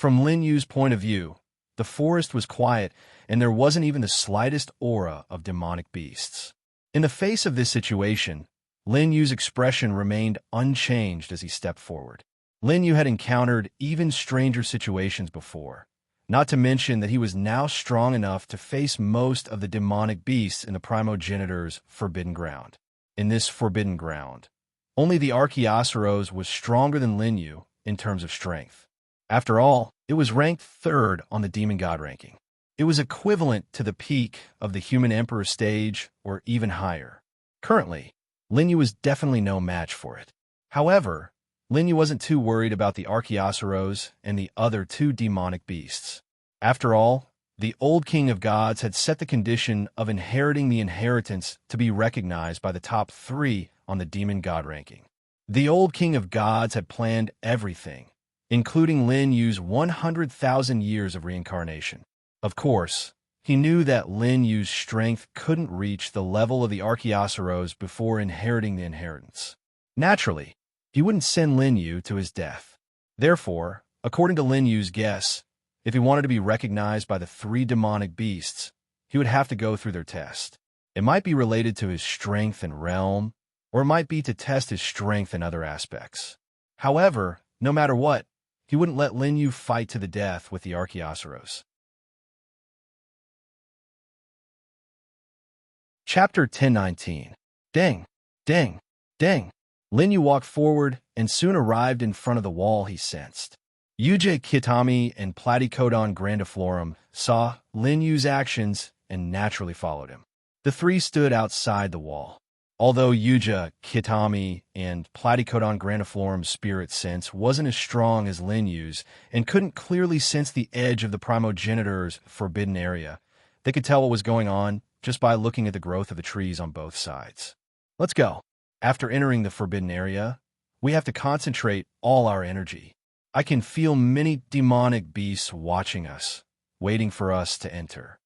From Lin Yu's point of view, the forest was quiet, and there wasn't even the slightest aura of demonic beasts. In the face of this situation, Lin Yu's expression remained unchanged as he stepped forward. Lin Yu had encountered even stranger situations before, not to mention that he was now strong enough to face most of the demonic beasts in the primogenitor's forbidden ground. In this forbidden ground, only the Archaeosaurus was stronger than Lin Yu in terms of strength. After all, it was ranked third on the demon god ranking. It was equivalent to the peak of the human emperor stage or even higher. Currently, Lin Yu was definitely no match for it. However, Lin Yu wasn't too worried about the Archaeosaurus and the other two demonic beasts. After all, the old king of gods had set the condition of inheriting the inheritance to be recognized by the top 3 on the demon god ranking. The old king of gods had planned everything, including Lin Yu's 100,000 years of reincarnation. Of course, he knew that Lin Yu's strength couldn't reach the level of the Archaeosaurus before inheriting the inheritance. Naturally, he wouldn't send Lin Yu to his death. Therefore, according to Lin Yu's guess, if he wanted to be recognized by the 3 demonic beasts, he would have to go through their test. It might be related to his strength and realm, or it might be to test his strength in other aspects. However, no matter what, he wouldn't let Lin Yu fight to the death with the Archaeosaurus. Chapter 1019. Dang, dang, dang. Lin Yu walked forward and soon arrived in front of the wall he sensed. Yuja Kitami and Platycodon grandiflorum saw Lin Yu's actions and naturally followed him. The 3 stood outside the wall. Although Yuja Kitami and Platycodon grandiflorum's spirit sense wasn't as strong as Lin Yu's and couldn't clearly sense the edge of the primogenitor's forbidden area, they could tell what was going on just by looking at the growth of the trees on both sides. Let's go. After entering the forbidden area, we have to concentrate all our energy. I can feel many demonic beasts watching us, waiting for us to enter.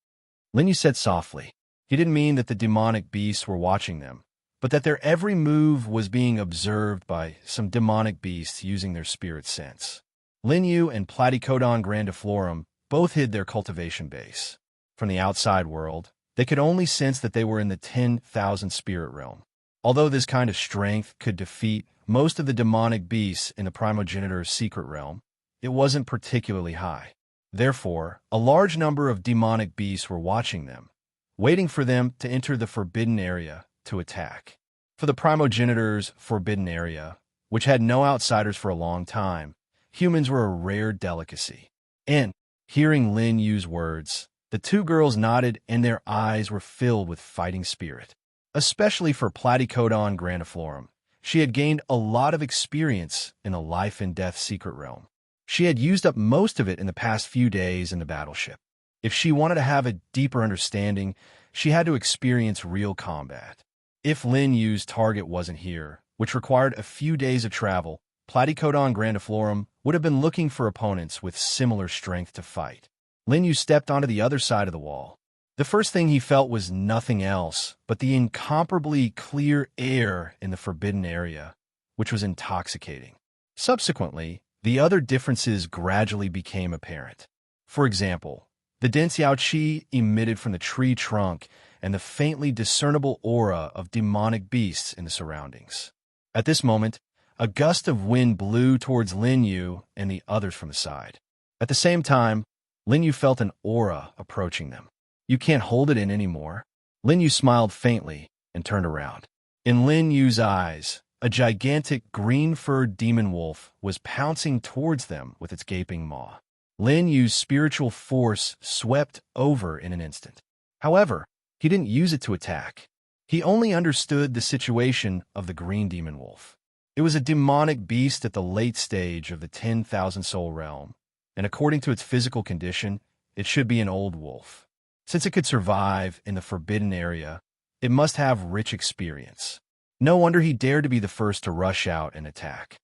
Lin Yu said softly. He didn't mean that the demonic beasts were watching them, but that their every move was being observed by some demonic beasts using their spirit sense. Lin Yu and Platycodon grandiflorum both hid their cultivation base. From the outside world, they could only sense that they were in the 10,000 spirit realm. Although this kind of strength could defeat most of the demonic beasts in the primogenitor's secret realm, it wasn't particularly high. Therefore, a large number of demonic beasts were watching them, waiting for them to enter the forbidden area to attack. For the primogenitor's forbidden area, which had no outsiders for a long time, humans were a rare delicacy. And, hearing Lin Yu's words, the 2 girls nodded and their eyes were filled with fighting spirit. Especially for Platycodon grandiflorum, she had gained a lot of experience in the life and death secret realm. She had used up most of it in the past few days in the battleship. If she wanted to have a deeper understanding, she had to experience real combat. If Lin Yu's target wasn't here, which required a few days of travel, Platycodon grandiflorum would have been looking for opponents with similar strength to fight. Lin Yu stepped onto the other side of the wall. The first thing he felt was nothing else but the incomparably clear air in the forbidden area, which was intoxicating. Subsequently, the other differences gradually became apparent. For example, the dense yao qi emitted from the tree trunk and the faintly discernible aura of demonic beasts in the surroundings. At this moment, a gust of wind blew towards Lin Yu and the others from the side. At the same time, Lin Yu felt an aura approaching them. You can't hold it in anymore. Lin Yu smiled faintly and turned around. In Lin Yu's eyes, a gigantic green-furred demon wolf was pouncing towards them with its gaping maw. Lin Yu's spiritual force swept over in an instant. However, he didn't use it to attack. He only understood the situation of the green demon wolf. It was a demonic beast at the late stage of the 10,000 soul realm, and according to its physical condition, it should be an old wolf. Since it could survive in the forbidden area, it must have rich experience. No wonder he dared to be the first to rush out and attack.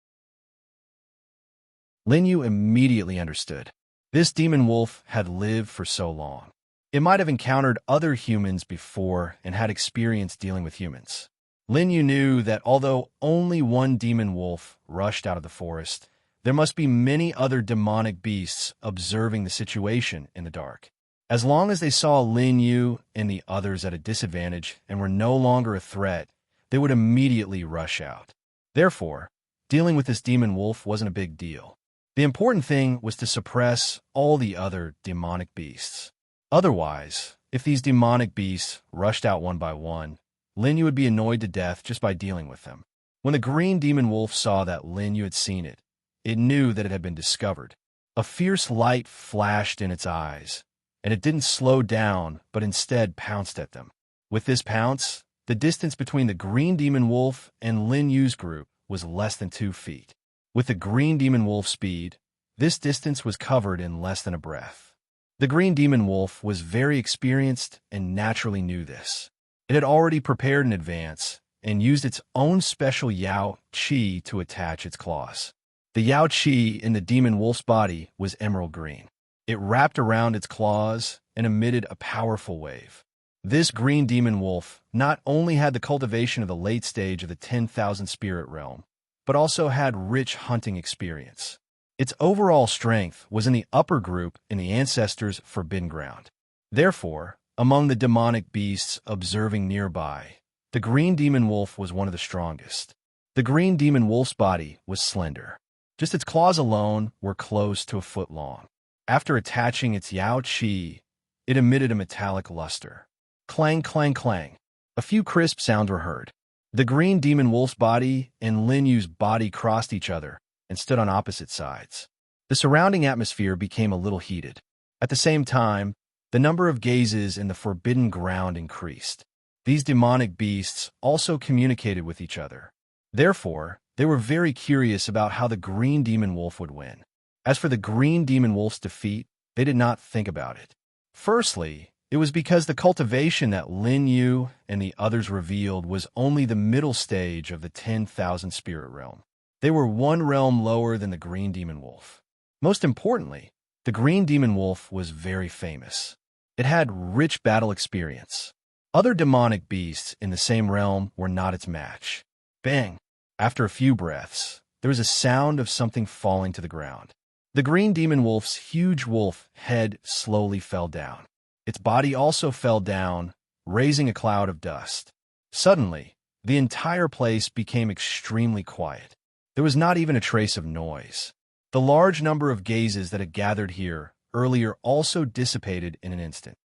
Lin Yu immediately understood. This demon wolf had lived for so long. It might have encountered other humans before and had experience dealing with humans. Lin Yu knew that although only one demon wolf rushed out of the forest, there must be many other demonic beasts observing the situation in the dark. As long as they saw Lin Yu and the others at a disadvantage and were no longer a threat, they would immediately rush out. Therefore, dealing with this demon wolf wasn't a big deal. The important thing was to suppress all the other demonic beasts. Otherwise, if these demonic beasts rushed out one by one, Lin Yu would be annoyed to death just by dealing with them. When the green demon wolf saw that Lin Yu had seen it, it knew that it had been discovered. A fierce light flashed in its eyes, and it didn't slow down, but instead pounced at them. With this pounce, the distance between the green demon wolf and Lin Yu's group was less than 2 feet. With the green demon wolf's speed, this distance was covered in less than a breath. The green demon wolf was very experienced and naturally knew this. It had already prepared in advance and used its own special Yao Qi to attach its claws. The Yao Qi in the demon wolf's body was emerald green. It wrapped around its claws and emitted a powerful wave. This green demon wolf not only had the cultivation of the late stage of the 10,000 spirit realm, but also had rich hunting experience. Its overall strength was in the upper group in the ancestors' forbidden ground. Therefore, among the demonic beasts observing nearby, the green demon wolf was one of the strongest. The green demon wolf's body was slender. Just its claws alone were close to a foot long. After attaching its Yao Qi, it emitted a metallic luster. Clang, clang, clang. A few crisp sounds were heard. The green demon wolf's body and Lin Yu's body crossed each other and stood on opposite sides. The surrounding atmosphere became a little heated. At the same time, the number of gazes in the forbidden ground increased. These demonic beasts also communicated with each other. Therefore, they were very curious about how the green demon wolf would win. As for the green demon wolf's defeat, they did not think about it. Firstly, it was because the cultivation that Lin Yu and the others revealed was only the middle stage of the 10,000 spirit realm. They were one realm lower than the green demon wolf. Most importantly, the green demon wolf was very famous. It had rich battle experience. Other demonic beasts in the same realm were not its match. Bang! After a few breaths, there was a sound of something falling to the ground. The green demon wolf's huge wolf head slowly fell down. Its body also fell down, raising a cloud of dust. Suddenly, the entire place became extremely quiet. There was not even a trace of noise. The large number of gazes that had gathered here earlier also dissipated in an instant.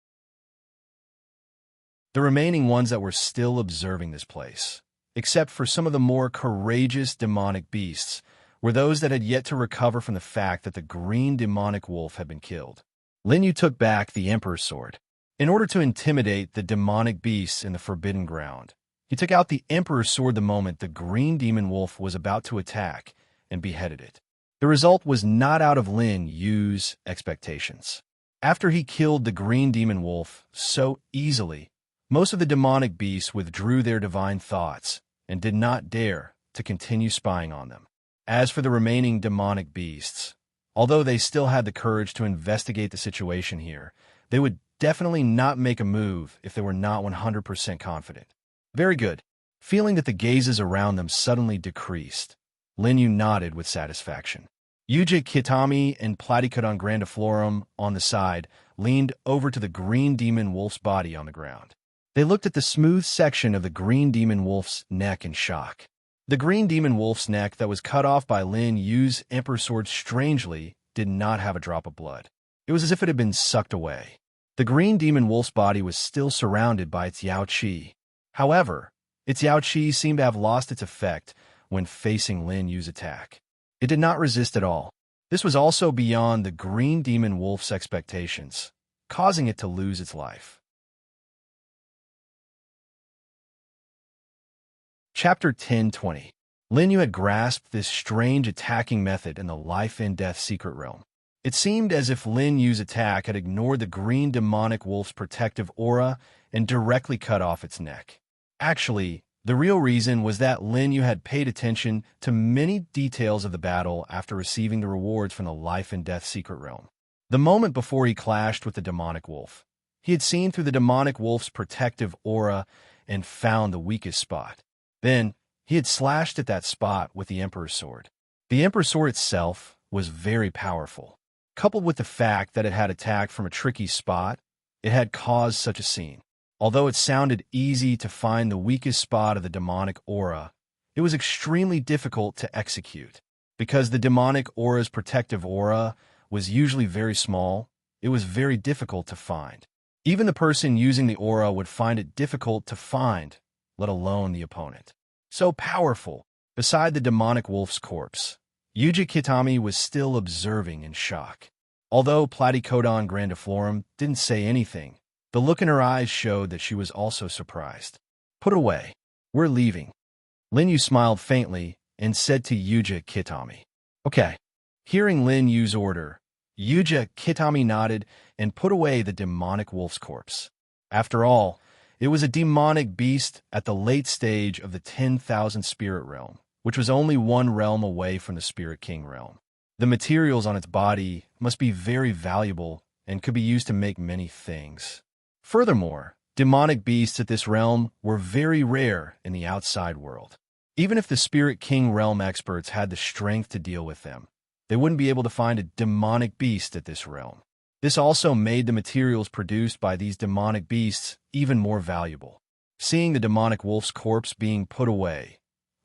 The remaining ones that were still observing this place, except for some of the more courageous demonic beasts, were those that had yet to recover from the fact that the green demonic wolf had been killed. Lin Yu took back the Emperor's sword. In order to intimidate the demonic beasts in the forbidden ground, he took out the Emperor's sword the moment the green demon wolf was about to attack and beheaded it. The result was not out of Lin Yu's expectations. After he killed the green demon wolf so easily, most of the demonic beasts withdrew their divine thoughts and did not dare to continue spying on them. As for the remaining demonic beasts, although they still had the courage to investigate the situation here, they would definitely not make a move if they were not 100% confident. Very good. Feeling that the gazes around them suddenly decreased, Lin Yu nodded with satisfaction. Yuji Kitami and Platycodon grandiflorum on the side leaned over to the green demon wolf's body on the ground. They looked at the smooth section of the green demon wolf's neck in shock. The green demon wolf's neck that was cut off by Lin Yu's Emperor sword strangely did not have a drop of blood. It was as if it had been sucked away. The green demon wolf's body was still surrounded by its Yao Qi. However, its Yao Qi seemed to have lost its effect when facing Lin Yu's attack. It did not resist at all. This was also beyond the green demon wolf's expectations, causing it to lose its life. Chapter 10:20. Lin Yu had grasped this strange attacking method in the life and death secret realm. It seemed as if Lin Yu's attack had ignored the green demonic wolf's protective aura and directly cut off its neck. Actually, the real reason was that Lin Yu had paid attention to many details of the battle after receiving the rewards from the life and death secret realm. The moment before he clashed with the demonic wolf, he had seen through the demonic wolf's protective aura and found the weakest spot. Then, he had slashed at that spot with the Emperor's sword. The Emperor itself was very powerful. Coupled with the fact that it had attacked from a tricky spot, it had caused such a scene. Although it sounded easy to find the weakest spot of the demonic aura, it was extremely difficult to execute. Because the demonic aura's protective aura was usually very small, it was very difficult to find. Even the person using the aura would find it difficult to find, let alone the opponent. So powerful. Beside the demonic wolf's corpse, Yuji Kitami was still observing in shock. Although Platycodon grandiflorum didn't say anything, the look in her eyes showed that she was also surprised. Put it away. We're leaving. Lin Yu smiled faintly and said to Yuji Kitami. Okay. Hearing Lin Yu's order, Yuji Kitami nodded and put away the demonic wolf's corpse. After all, it was a demonic beast at the late stage of the 10,000 spirit realm, which was only one realm away from the Spirit King realm. The materials on its body must be very valuable and could be used to make many things. Furthermore, demonic beasts at this realm were very rare in the outside world. Even if the Spirit King realm experts had the strength to deal with them, they wouldn't be able to find a demonic beast at this realm. This also made the materials produced by these demonic beasts even more valuable. Seeing the demonic wolf's corpse being put away,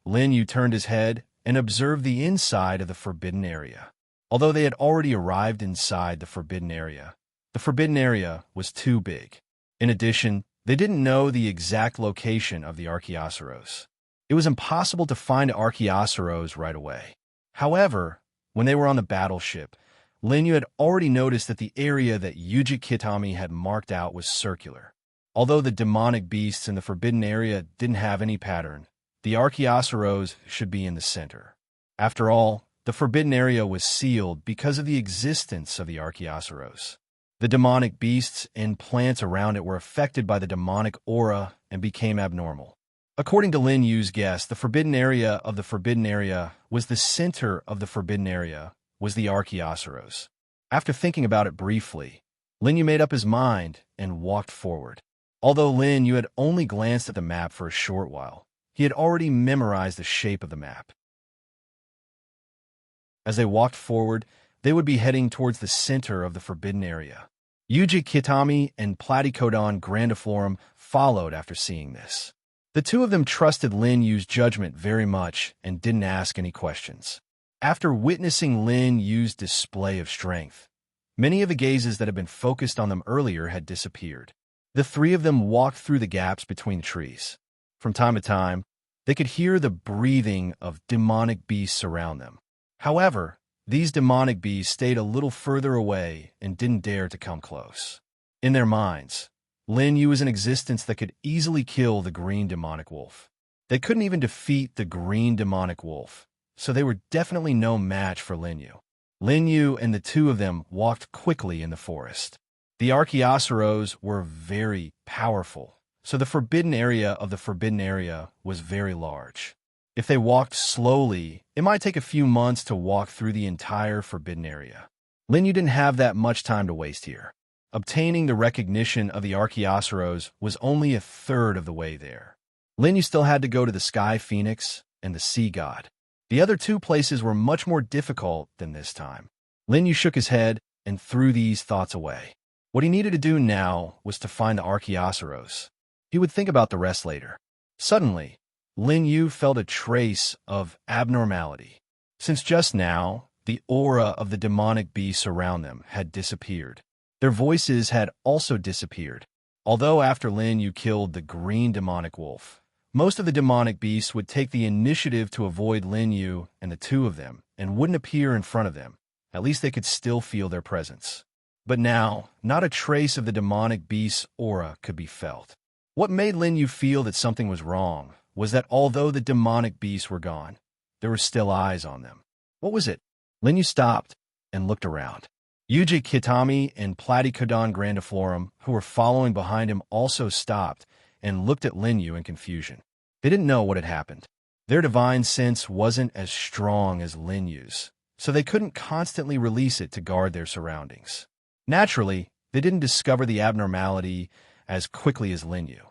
Lin Yu turned his head and observed the inside of the forbidden area. Although they had already arrived inside the forbidden area was too big. In addition, they didn't know the exact location of the Archaeosaurus. It was impossible to find Archaeosaurus right away. However, when they were on the battleship, Lin Yu had already noticed that the area that Yuji Kitami had marked out was circular. Although the demonic beasts in the forbidden area didn't have any pattern, the Archaeosaurus should be in the center. After all, the forbidden area was sealed because of the existence of the Archaeosaurus. The demonic beasts and plants around it were affected by the demonic aura and became abnormal. According to Lin Yu's guess, the forbidden area of the forbidden area was the center of the forbidden area was the Archaeosaurus. After thinking about it briefly, Lin Yu made up his mind and walked forward. Although Lin Yu had only glanced at the map for a short while, he had already memorized the shape of the map. As they walked forward, they would be heading towards the center of the forbidden area. Yuji Kitami and Platycodon grandiflorum followed after seeing this. The two of them trusted Lin Yu's judgment very much and didn't ask any questions. After witnessing Lin Yu's display of strength, many of the gazes that had been focused on them earlier had disappeared. The three of them walked through the gaps between the trees. From time to time, they could hear the breathing of demonic beasts around them. However, these demonic beasts stayed a little further away and didn't dare to come close. In their minds, Lin Yu was an existence that could easily kill the green demonic wolf. They couldn't even defeat the green demonic wolf, so they were definitely no match for Lin Yu. Lin Yu and the two of them walked quickly in the forest. The Archaeosaurus were very powerful, so the forbidden area of the forbidden area was very large. If they walked slowly, it might take a few months to walk through the entire forbidden area. Lin Yu didn't have that much time to waste here. Obtaining the recognition of the Archaeosaurus was only a third of the way there. Lin Yu still had to go to the Sky Phoenix and the Sea God. The other two places were much more difficult than this time. Lin Yu shook his head and threw these thoughts away. What he needed to do now was to find the Archaeosaurus. He would think about the rest later. Suddenly, Lin Yu felt a trace of abnormality. Since just now, the aura of the demonic beasts around them had disappeared. Their voices had also disappeared. Although after Lin Yu killed the green demonic wolf, most of the demonic beasts would take the initiative to avoid Lin Yu and the two of them and wouldn't appear in front of them. At least they could still feel their presence. But now, not a trace of the demonic beast's aura could be felt. What made Lin Yu feel that something was wrong was that although the demonic beasts were gone, there were still eyes on them. What was it? Lin Yu stopped and looked around. Yuji Kitami and Platycodon grandiflorum, who were following behind him, also stopped and looked at Lin Yu in confusion. They didn't know what had happened. Their divine sense wasn't as strong as Lin Yu's, so they couldn't constantly release it to guard their surroundings. Naturally, they didn't discover the abnormality as quickly as Lin Yu.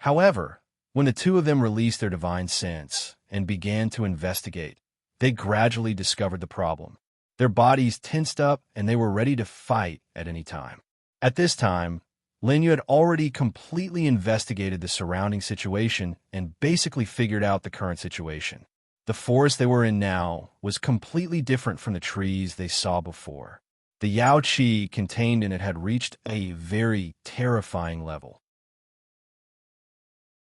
However, when the two of them released their divine sense and began to investigate, they gradually discovered the problem. Their bodies tensed up and they were ready to fight at any time. At this time, Lin Yu had already completely investigated the surrounding situation and basically figured out the current situation. The forest they were in now was completely different from the trees they saw before. The Yao Qi contained in it had reached a very terrifying level.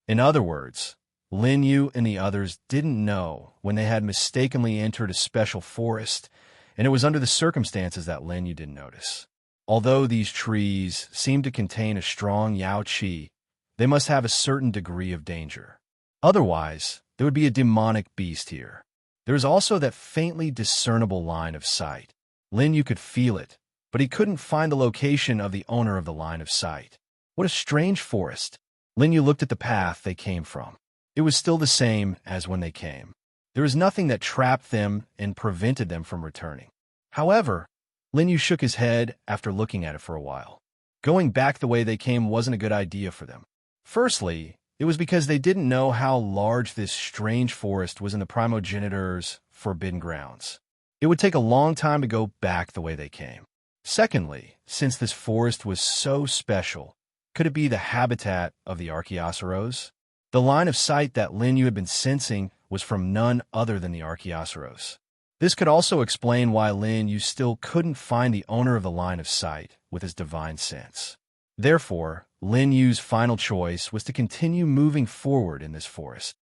In other words, Lin Yu and the others didn't know when they had mistakenly entered a special forest, and it was under the circumstances that Lin Yu didn't notice. Although these trees seemed to contain a strong Yao Qi, they must have a certain degree of danger. Otherwise, there would be a demonic beast here. There was also that faintly discernible line of sight. Lin Yu could feel it, but he couldn't find the location of the owner of the line of sight. What a strange forest. Lin Yu looked at the path they came from. It was still the same as when they came. There was nothing that trapped them and prevented them from returning. However, Lin Yu shook his head after looking at it for a while. Going back the way they came wasn't a good idea for them. Firstly, it was because they didn't know how large this strange forest was in the primogenitor's forbidden grounds. It would take a long time to go back the way they came. Secondly, since this forest was so special, could it be the habitat of the Archaeosaurus? The line of sight that Lin Yu had been sensing was from none other than the Archaeosaurus. This could also explain why Lin Yu still couldn't find the owner of the line of sight with his divine sense. Therefore, Lin Yu's final choice was to continue moving forward in this forest.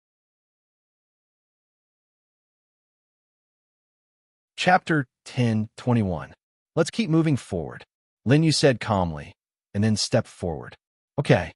Chapter 10:21. Let's keep moving forward, Lin Yu said calmly, and then stepped forward. Okay.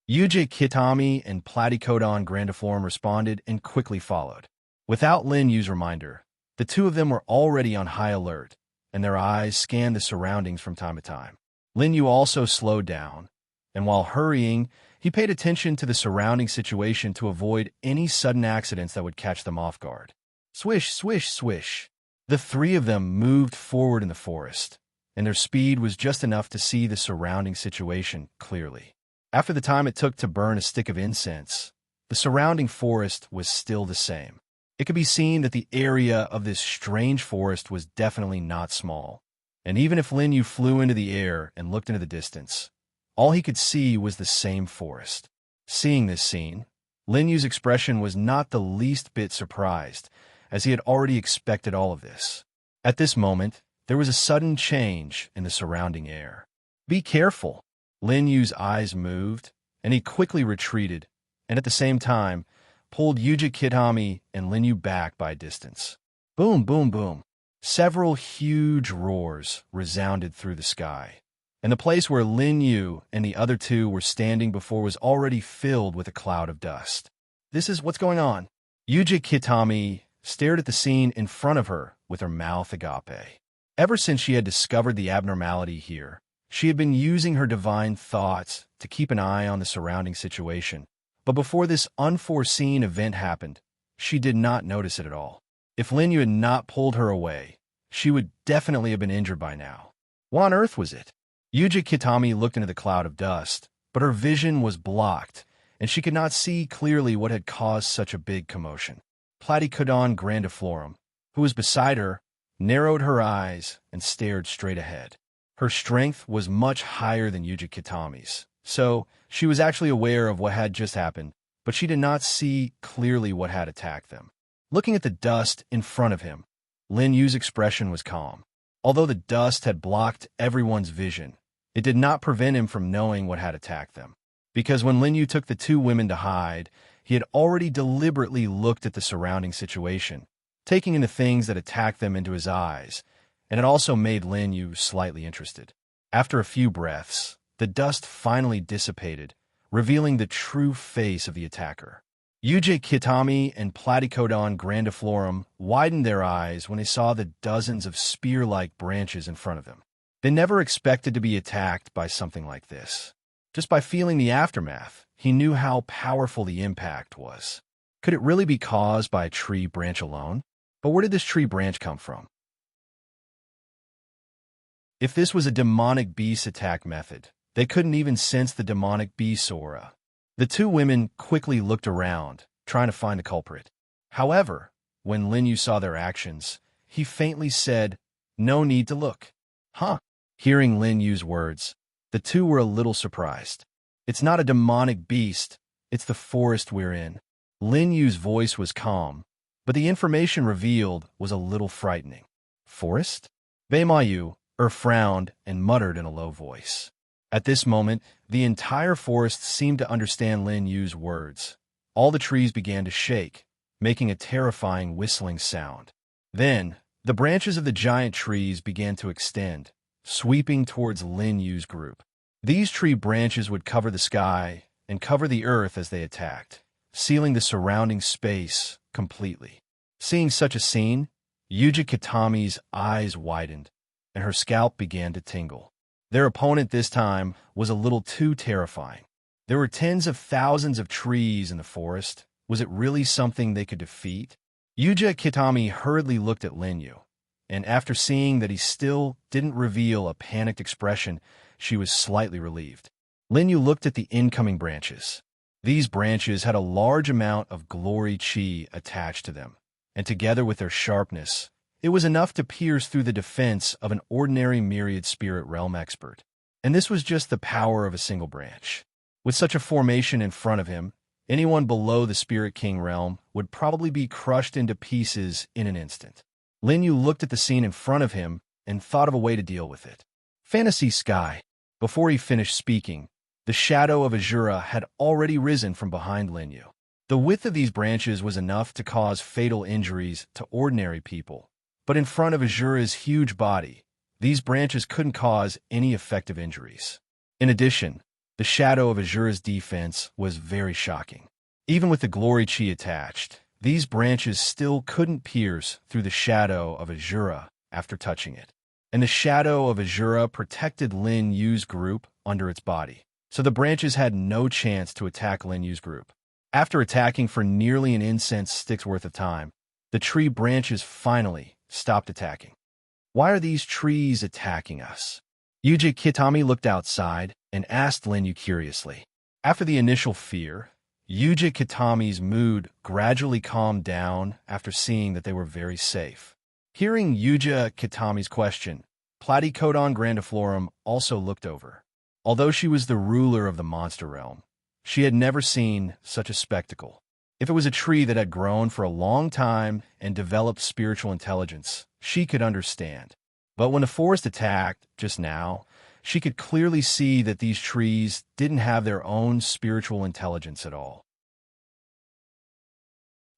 Yuji Kitami and Platycodon grandiflorum responded and quickly followed. Without Lin Yu's reminder, the two of them were already on high alert, and their eyes scanned the surroundings from time to time. Lin Yu also slowed down, and while hurrying, he paid attention to the surrounding situation to avoid any sudden accidents that would catch them off guard. Swish, swish, swish. The three of them moved forward in the forest, and their speed was just enough to see the surrounding situation clearly. After the time it took to burn a stick of incense, the surrounding forest was still the same. It could be seen that the area of this strange forest was definitely not small, and even if Lin Yu flew into the air and looked into the distance, all he could see was the same forest. Seeing this scene, Lin Yu's expression was not the least bit surprised, as he had already expected all of this. At this moment, there was a sudden change in the surrounding air. Be careful! Lin Yu's eyes moved, and he quickly retreated, and at the same time, pulled Yuji Kitami and Lin Yu back by a distance. Boom, boom, boom. Several huge roars resounded through the sky, and the place where Lin Yu and the other two were standing before was already filled with a cloud of dust. This is what's going on. Yuji Kitami stared at the scene in front of her with her mouth agape. Ever since she had discovered the abnormality here, she had been using her divine thoughts to keep an eye on the surrounding situation. But before this unforeseen event happened, she did not notice it at all. If Lin Yu had not pulled her away, she would definitely have been injured by now. What on earth was it? Yuji Kitami looked into the cloud of dust, but her vision was blocked, and she could not see clearly what had caused such a big commotion. Platycodon grandiflorum, who was beside her, narrowed her eyes and stared straight ahead. Her strength was much higher than Yuji Kitami's, so she was actually aware of what had just happened, but she did not see clearly what had attacked them. Looking at the dust in front of him, Lin Yu's expression was calm. Although the dust had blocked everyone's vision, it did not prevent him from knowing what had attacked them. Because when Lin Yu took the two women to hide, he had already deliberately looked at the surrounding situation, taking in the things that attacked them into his eyes, and it also made Lin Yu slightly interested. After a few breaths, the dust finally dissipated, revealing the true face of the attacker. Yuji Kitami and Platycodon grandiflorum widened their eyes when they saw the dozens of spear-like branches in front of them. They never expected to be attacked by something like this. Just by feeling the aftermath, he knew how powerful the impact was. Could it really be caused by a tree branch alone? But where did this tree branch come from? If this was a demonic beast attack method, they couldn't even sense the demonic beast aura. The two women quickly looked around, trying to find the culprit. However, When Lin Yu saw their actions, he faintly said, "No need to look." Huh? Hearing Lin Yu's words, the two were a little surprised. "It's not a demonic beast, it's the forest we're in." Lin Yu's voice was calm, but the information revealed was a little frightening. Forest? Bei Mayu frowned and muttered in a low voice. At this moment, the entire forest seemed to understand Lin Yu's words. All the trees began to shake, making a terrifying whistling sound. Then, the branches of the giant trees began to extend, sweeping towards Lin Yu's group. These tree branches would cover the sky and cover the earth as they attacked, sealing the surrounding space completely. Seeing such a scene, Yuji Kitami's eyes widened, and her scalp began to tingle. Their opponent this time was a little too terrifying. There were tens of thousands of trees in the forest. Was it really something they could defeat? Yuji Kitami hurriedly looked at Lin Yu, and after seeing that he still didn't reveal a panicked expression, she was slightly relieved. Lin Yu looked at the incoming branches. These branches had a large amount of glory chi attached to them, and together with their sharpness, it was enough to pierce through the defense of an ordinary myriad spirit realm expert. And this was just the power of a single branch. With such a formation in front of him, anyone below the Spirit King realm would probably be crushed into pieces in an instant. Lin Yu looked at the scene in front of him and thought of a way to deal with it. Fantasy Sky. Before he finished speaking, the shadow of Azura had already risen from behind Lin Yu. The width of these branches was enough to cause fatal injuries to ordinary people, but in front of Azura's huge body, these branches couldn't cause any effective injuries. In addition, the shadow of Azura's defense was very shocking. Even with the glory chi attached, these branches still couldn't pierce through the shadow of Azura after touching it. And the shadow of Azura protected Lin Yu's group under its body, so the branches had no chance to attack Lin Yu's group. After attacking for nearly an incense stick's worth of time, the tree branches finally stopped attacking. Why are these trees attacking us? Yuji Kitami looked outside and asked Lin Yu curiously. After the initial fear, Yuji Kitami's mood gradually calmed down after seeing that they were very safe. Hearing Yuji Kitami's question, Platycodon grandiflorum also looked over. Although she was the ruler of the monster realm, she had never seen such a spectacle. If it was a tree that had grown for a long time and developed spiritual intelligence, she could understand. But when the forest attacked just now, she could clearly see that these trees didn't have their own spiritual intelligence at all.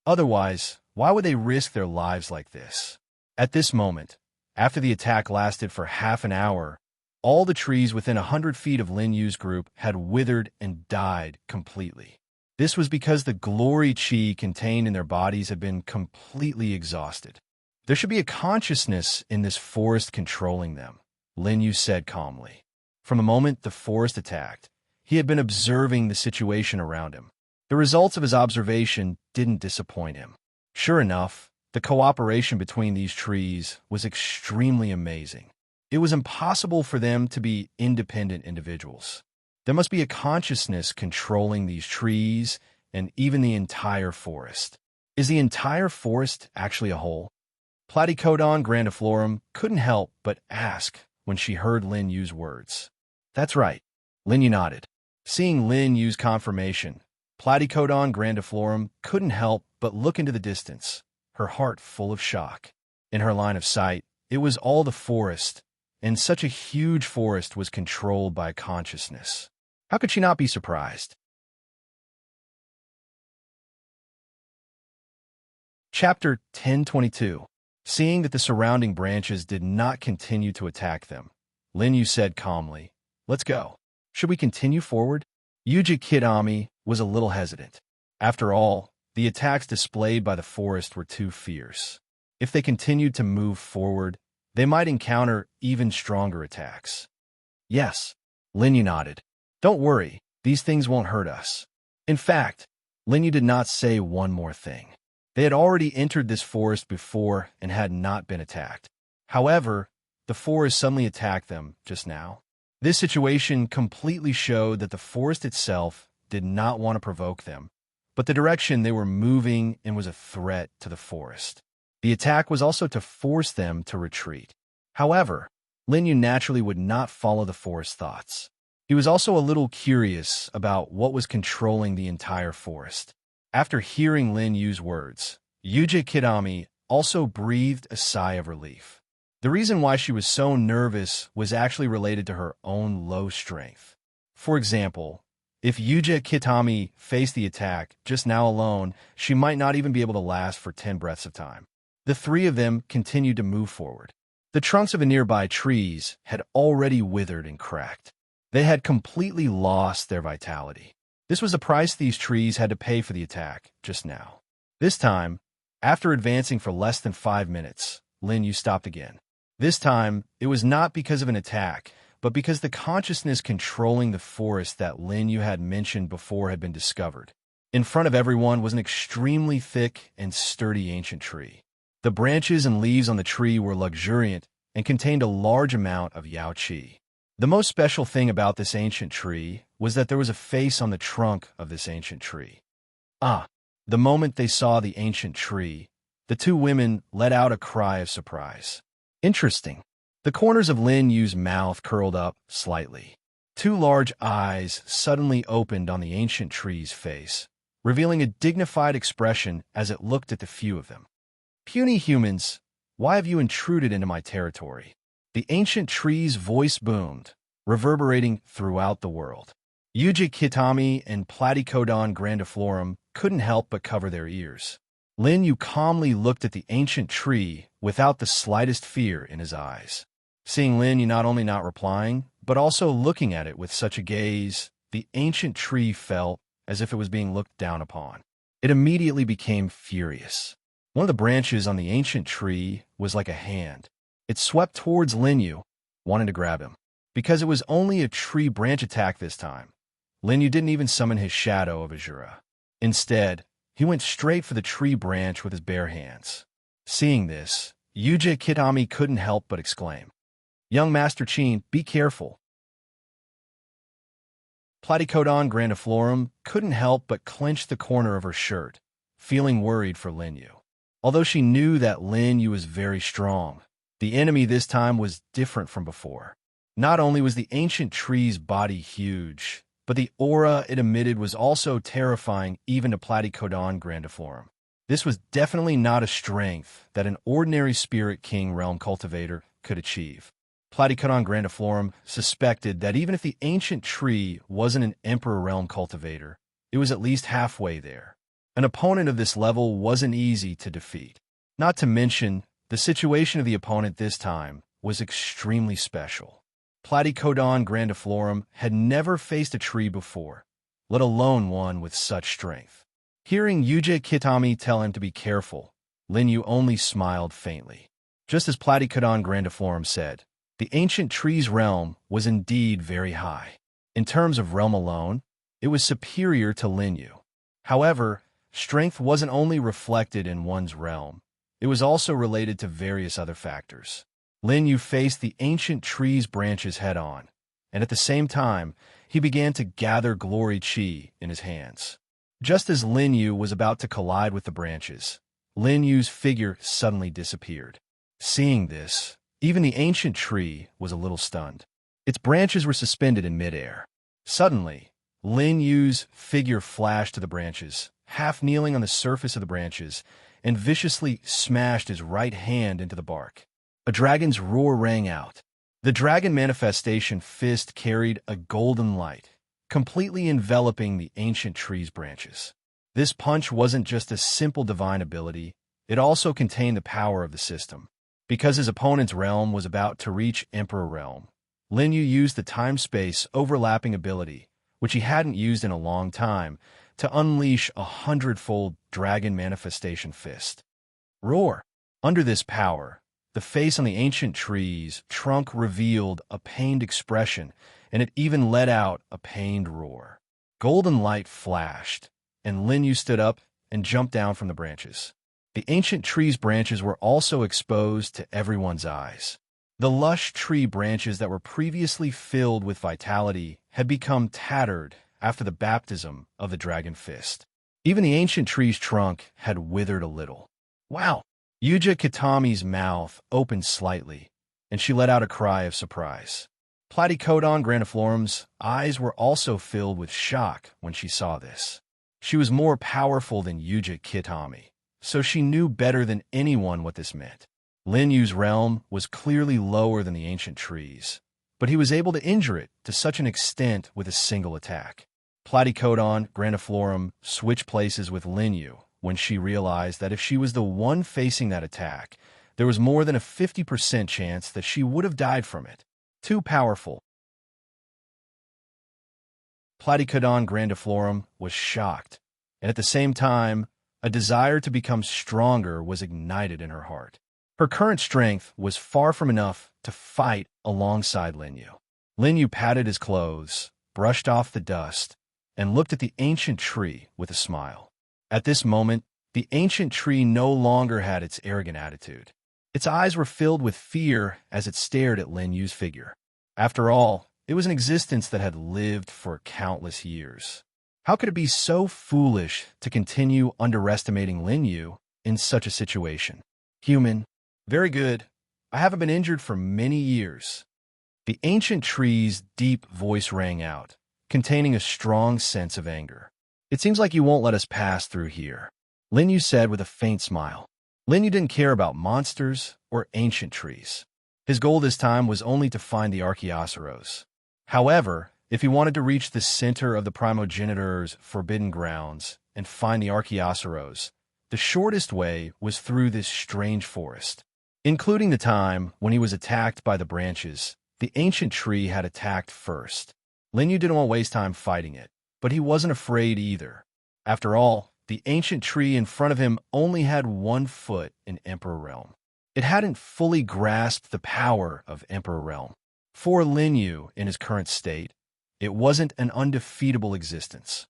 Otherwise, why would they risk their lives like this? At this moment, after the attack lasted for half an hour, all the trees within 100 feet of Lin Yu's group had withered and died completely. This was because the glory chi contained in their bodies had been completely exhausted. There should be a consciousness in this forest controlling them, Lin Yu said calmly. From the moment the forest attacked, he had been observing the situation around him. The results of his observation didn't disappoint him. Sure enough, the cooperation between these trees was extremely amazing. It was impossible for them to be independent individuals. There must be a consciousness controlling these trees and even the entire forest. Is the entire forest actually a whole? Platycodon grandiflorum couldn't help but ask when she heard Lin Yu's words. That's right. Lin Yu nodded. Seeing Lin Yu's confirmation, Platycodon grandiflorum couldn't help but look into the distance, her heart full of shock. In her line of sight, it was all the forest, and such a huge forest was controlled by consciousness. How could she not be surprised? Chapter 1022. Seeing that the surrounding branches did not continue to attack them, Lin Yu said calmly, "Let's go. Should we continue forward?" Yuji Kitami was a little hesitant. After all, the attacks displayed by the forest were too fierce. If they continued to move forward, they might encounter even stronger attacks. Yes, Lin Yu nodded. Don't worry, these things won't hurt us. In fact, Lin Yu did not say one more thing. They had already entered this forest before and had not been attacked. However, the forest suddenly attacked them just now. This situation completely showed that the forest itself did not want to provoke them, but the direction they were moving in was a threat to the forest. The attack was also to force them to retreat. However, Lin Yu naturally would not follow the forest thoughts. He was also a little curious about what was controlling the entire forest. After hearing Lin Yu's words, Yuji Kitami also breathed a sigh of relief. The reason why she was so nervous was actually related to her own low strength. For example, if Yuji Kitami faced the attack just now alone, she might not even be able to last for 10 breaths of time. The three of them continued to move forward. The trunks of the nearby trees had already withered and cracked. They had completely lost their vitality. This was the price these trees had to pay for the attack just now. This time, after advancing for less than 5 minutes, Lin Yu stopped again. This time, it was not because of an attack, but because the consciousness controlling the forest that Lin Yu had mentioned before had been discovered. In front of everyone was an extremely thick and sturdy ancient tree. The branches and leaves on the tree were luxuriant and contained a large amount of Yao Qi. The most special thing about this ancient tree was that there was a face on the trunk of this ancient tree. The moment they saw the ancient tree, the two women let out a cry of surprise. Interesting. The corners of Lin Yu's mouth curled up slightly. Two large eyes suddenly opened on the ancient tree's face, revealing a dignified expression as it looked at the few of them. "Puny humans, why have you intruded into my territory?" The ancient tree's voice boomed, reverberating throughout the world. Yuji Kitami and Platycodon grandiflorum couldn't help but cover their ears. Lin Yu calmly looked at the ancient tree without the slightest fear in his eyes. Seeing Lin Yu not only not replying, but also looking at it with such a gaze, the ancient tree felt as if it was being looked down upon. It immediately became furious. One of the branches on the ancient tree was like a hand. It swept towards Lin Yu, wanting to grab him. Because it was only a tree branch attack this time, Lin Yu didn't even summon his shadow of Azura. Instead, he went straight for the tree branch with his bare hands. Seeing this, Yuji Kitami couldn't help but exclaim, "Young Master Qin, be careful." Platycodon grandiflorum couldn't help but clench the corner of her shirt, feeling worried for Lin Yu. Although she knew that Lin Yu was very strong, the enemy this time was different from before. Not only was the ancient tree's body huge, but the aura it emitted was also terrifying even to Platycodon grandiflorum. This was definitely not a strength that an ordinary Spirit King realm cultivator could achieve. Platycodon grandiflorum suspected that even if the ancient tree wasn't an Emperor realm cultivator, it was at least halfway there. An opponent of this level wasn't easy to defeat. Not to mention, the situation of the opponent this time was extremely special. Platycodon grandiflorum had never faced a tree before, let alone one with such strength. Hearing Yuji Kitami tell him to be careful, Lin Yu only smiled faintly. Just as Platycodon grandiflorum said, the ancient tree's realm was indeed very high. In terms of realm alone, it was superior to Lin Yu. However, strength wasn't only reflected in one's realm, it was also related to various other factors. Lin Yu faced the ancient tree's branches head-on, and at the same time, he began to gather glory chi in his hands. Just as Lin Yu was about to collide with the branches, Lin Yu's figure suddenly disappeared. Seeing this, even the ancient tree was a little stunned. Its branches were suspended in midair. Suddenly, Lin Yu's figure flashed to the branches, half kneeling on the surface of the branches, and viciously smashed his right hand into the bark. A dragon's roar rang out. The dragon manifestation fist carried a golden light, completely enveloping the ancient tree's branches. This punch wasn't just a simple divine ability, it also contained the power of the system. Because his opponent's realm was about to reach Emperor Realm, Lin Yu used the time-space overlapping ability, which he hadn't used in a long time, to unleash a 100-fold dragon manifestation fist. Roar! Under this power, the face on the ancient tree's trunk revealed a pained expression, and it even let out a pained roar. Golden light flashed, and Lin Yu stood up and jumped down from the branches. The ancient tree's branches were also exposed to everyone's eyes. The lush tree branches that were previously filled with vitality had become tattered after the baptism of the dragon fist. Even the ancient tree's trunk had withered a little. Wow! Yuja Kitami's mouth opened slightly, and she let out a cry of surprise. Platycodon grandiflorum's eyes were also filled with shock when she saw this. She was more powerful than Yuja Kitami, so she knew better than anyone what this meant. Lin Yu's realm was clearly lower than the ancient trees, but he was able to injure it to such an extent with a single attack. Platycodon grandiflorum switched places with Lin Yu when she realized that if she was the one facing that attack, there was more than a 50% chance that she would have died from it. Too powerful. Platycodon grandiflorum was shocked, and at the same time, a desire to become stronger was ignited in her heart. Her current strength was far from enough to fight alongside Lin Yu. Lin Yu patted his clothes, brushed off the dust, and looked at the ancient tree with a smile. At this moment, the ancient tree no longer had its arrogant attitude. Its eyes were filled with fear as it stared at Lin Yu's figure. After all, it was an existence that had lived for countless years. How could it be so foolish to continue underestimating Lin Yu in such a situation? Human. Very good. I haven't been injured for many years. The ancient tree's deep voice rang out, containing a strong sense of anger. It seems like you won't let us pass through here, Lin Yu said with a faint smile. Lin Yu didn't care about monsters or ancient trees. His goal this time was only to find the Archaeosaurus. However, if he wanted to reach the center of the primogenitor's forbidden grounds and find the Archaeosaurus, the shortest way was through this strange forest. Including the time when he was attacked by the branches, the ancient tree had attacked first. Lin Yu didn't want to waste time fighting it, but he wasn't afraid either. After all, the ancient tree in front of him only had 1 foot in Emperor Realm. It hadn't fully grasped the power of Emperor Realm. For Lin Yu, in his current state, it wasn't an undefeatable existence.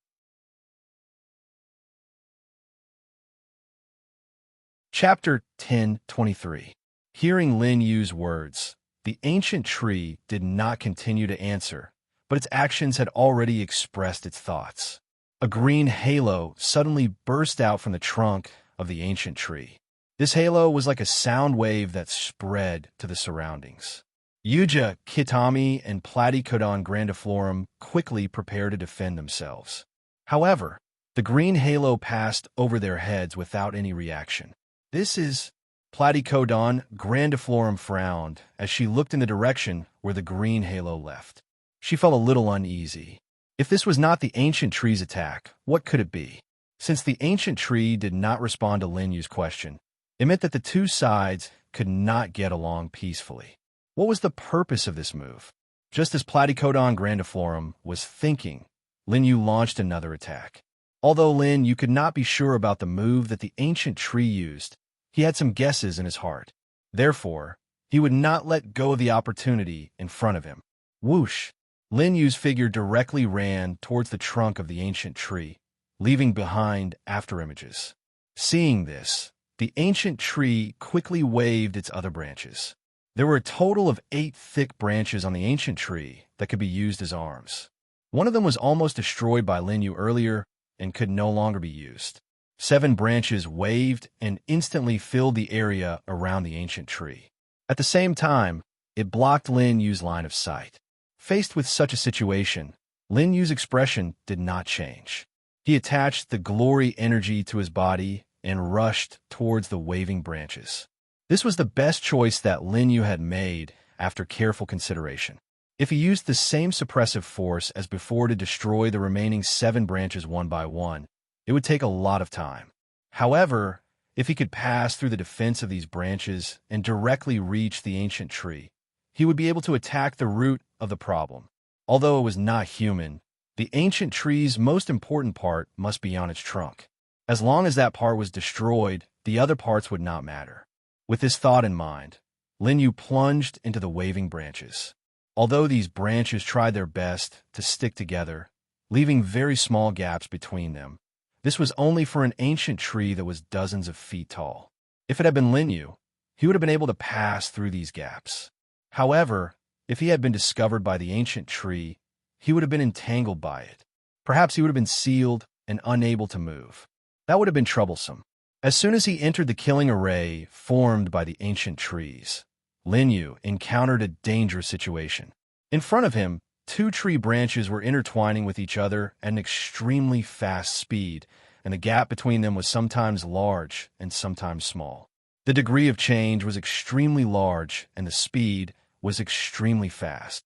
Chapter 10:23. Hearing Lin Yu's words, the ancient tree did not continue to answer, but its actions had already expressed its thoughts. A green halo suddenly burst out from the trunk of the ancient tree. This halo was like a sound wave that spread to the surroundings. Yuja Kitami and Platycodon grandiflorum quickly prepared to defend themselves. However, the green halo passed over their heads without any reaction. This is... Platycodon grandiflorum frowned as she looked in the direction where the green halo left. She felt a little uneasy. If this was not the ancient tree's attack, what could it be? Since the ancient tree did not respond to Lin Yu's question, it meant that the two sides could not get along peacefully. What was the purpose of this move? Just as Platycodon grandiflorum was thinking, Lin Yu launched another attack. Although Lin Yu could not be sure about the move that the ancient tree used, he had some guesses in his heart. Therefore, he would not let go of the opportunity in front of him. Whoosh! Lin Yu's figure directly ran towards the trunk of the ancient tree, leaving behind afterimages. Seeing this, the ancient tree quickly waved its other branches. There were a total of 8 thick branches on the ancient tree that could be used as arms. One of them was almost destroyed by Lin Yu earlier and could no longer be used. 7 branches waved and instantly filled the area around the ancient tree. At the same time, it blocked Lin Yu's line of sight. Faced with such a situation, Lin Yu's expression did not change. He attached the glory energy to his body and rushed towards the waving branches. This was the best choice that Lin Yu had made after careful consideration. If he used the same suppressive force as before to destroy the remaining 7 branches one by one, it would take a lot of time. However, if he could pass through the defense of these branches and directly reach the ancient tree, he would be able to attack the root of the problem. Although it was not human, the ancient tree's most important part must be on its trunk. As long as that part was destroyed, the other parts would not matter. With this thought in mind, Lin Yu plunged into the waving branches. Although these branches tried their best to stick together, leaving very small gaps between them, this was only for an ancient tree that was dozens of feet tall. If it had been Lin Yu, he would have been able to pass through these gaps. However, if he had been discovered by the ancient tree, he would have been entangled by it. Perhaps he would have been sealed and unable to move. That would have been troublesome. As soon as he entered the killing array formed by the ancient trees, Lin Yu encountered a dangerous situation. In front of him, two tree branches were intertwining with each other at an extremely fast speed, and the gap between them was sometimes large and sometimes small. The degree of change was extremely large, and the speed was extremely fast.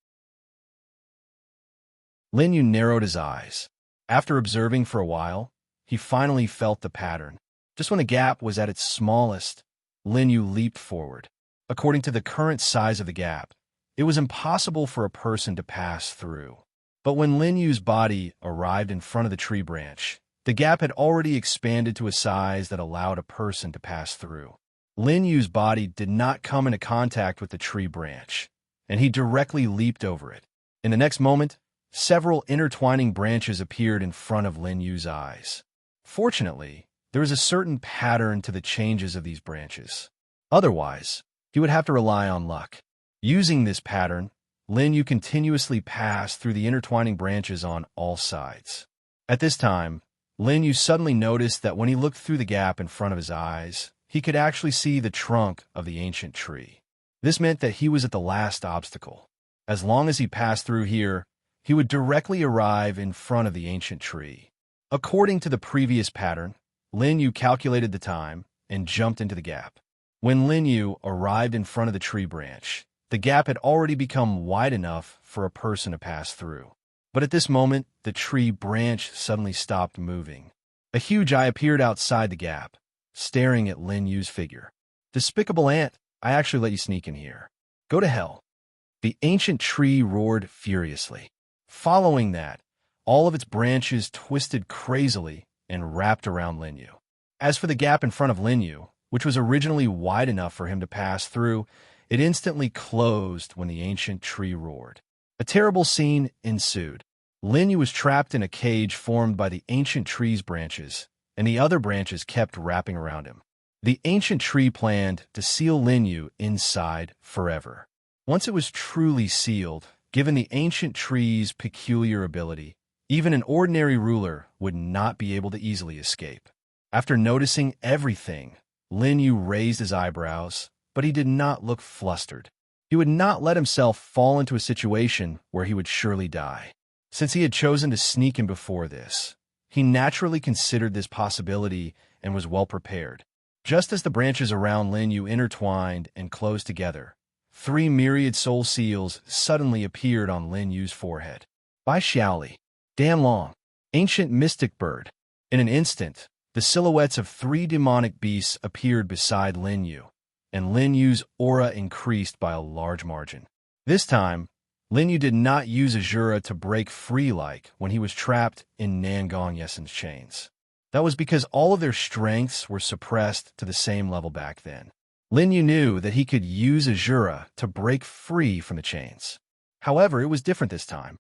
Lin Yu narrowed his eyes. After observing for a while, he finally felt the pattern. Just when the gap was at its smallest, Lin Yu leaped forward. According to the current size of the gap, it was impossible for a person to pass through. But when Lin Yu's body arrived in front of the tree branch, the gap had already expanded to a size that allowed a person to pass through. Lin Yu's body did not come into contact with the tree branch, and he directly leaped over it. In the next moment, several intertwining branches appeared in front of Lin Yu's eyes. Fortunately, there was a certain pattern to the changes of these branches. Otherwise, he would have to rely on luck. Using this pattern, Lin Yu continuously passed through the intertwining branches on all sides. At this time, Lin Yu suddenly noticed that when he looked through the gap in front of his eyes, he could actually see the trunk of the ancient tree. This meant that he was at the last obstacle. As long as he passed through here, he would directly arrive in front of the ancient tree. According to the previous pattern, Lin Yu calculated the time and jumped into the gap. When Lin Yu arrived in front of the tree branch, the gap had already become wide enough for a person to pass through. But at this moment, the tree branch suddenly stopped moving. A huge eye appeared outside the gap, staring at Lin Yu's figure. "Despicable ant, I actually let you sneak in here. Go to hell." The ancient tree roared furiously. Following that, all of its branches twisted crazily and wrapped around Lin Yu. As for the gap in front of Lin Yu, which was originally wide enough for him to pass through, it instantly closed when the ancient tree roared. A terrible scene ensued. Lin Yu was trapped in a cage formed by the ancient tree's branches, and the other branches kept wrapping around him. The ancient tree planned to seal Lin Yu inside forever. Once it was truly sealed, given the ancient tree's peculiar ability, even an ordinary ruler would not be able to easily escape. After noticing everything, Lin Yu raised his eyebrows, but he did not look flustered. He would not let himself fall into a situation where he would surely die. Since he had chosen to sneak in before this, he naturally considered this possibility and was well prepared. Just as the branches around Lin Yu intertwined and closed together, 3 myriad soul seals suddenly appeared on Lin Yu's forehead. "Bai Xiaoli, Dan Long, ancient mystic bird." In an instant, the silhouettes of 3 demonic beasts appeared beside Lin Yu, and Lin Yu's aura increased by a large margin. This time, Lin Yu did not use Azura to break free like when he was trapped in Nangong Yesen's chains. That was because all of their strengths were suppressed to the same level back then. Lin Yu knew that he could use Azura to break free from the chains. However, it was different this time.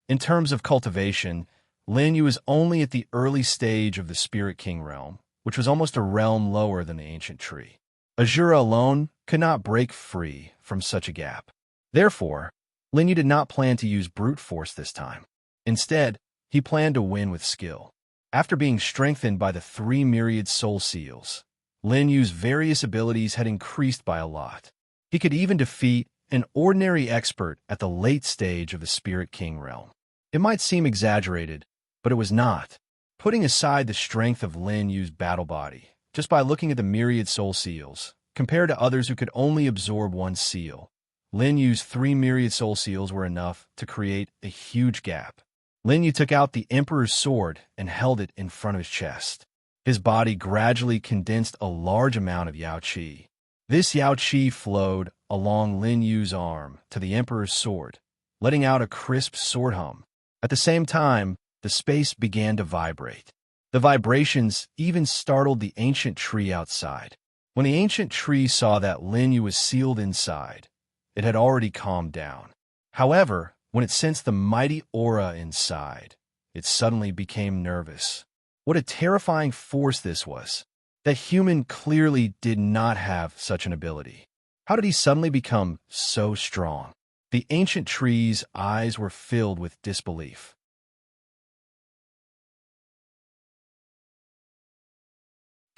In terms of cultivation, Lin Yu was only at the early stage of the Spirit King realm, which was almost a realm lower than the ancient tree. Azura alone could not break free from such a gap. Therefore, Lin Yu did not plan to use brute force this time. Instead, he planned to win with skill. After being strengthened by the 3 myriad soul seals, Lin Yu's various abilities had increased by a lot. He could even defeat an ordinary expert at the late stage of the Spirit King realm. It might seem exaggerated, but it was not. Putting aside the strength of Lin Yu's battle body, just by looking at the myriad soul seals, compared to others who could only absorb 1 seal, Lin Yu's 3 myriad soul seals were enough to create a huge gap. Lin Yu took out the Emperor's sword and held it in front of his chest. His body gradually condensed a large amount of Yao Qi. This Yao Qi flowed along Lin Yu's arm to the Emperor's sword, letting out a crisp sword hum. At the same time, the space began to vibrate. The vibrations even startled the ancient tree outside. When the ancient tree saw that Lin Yu was sealed inside, it had already calmed down. However, when it sensed the mighty aura inside, it suddenly became nervous. What a terrifying force this was. That human clearly did not have such an ability. How did he suddenly become so strong? The ancient tree's eyes were filled with disbelief.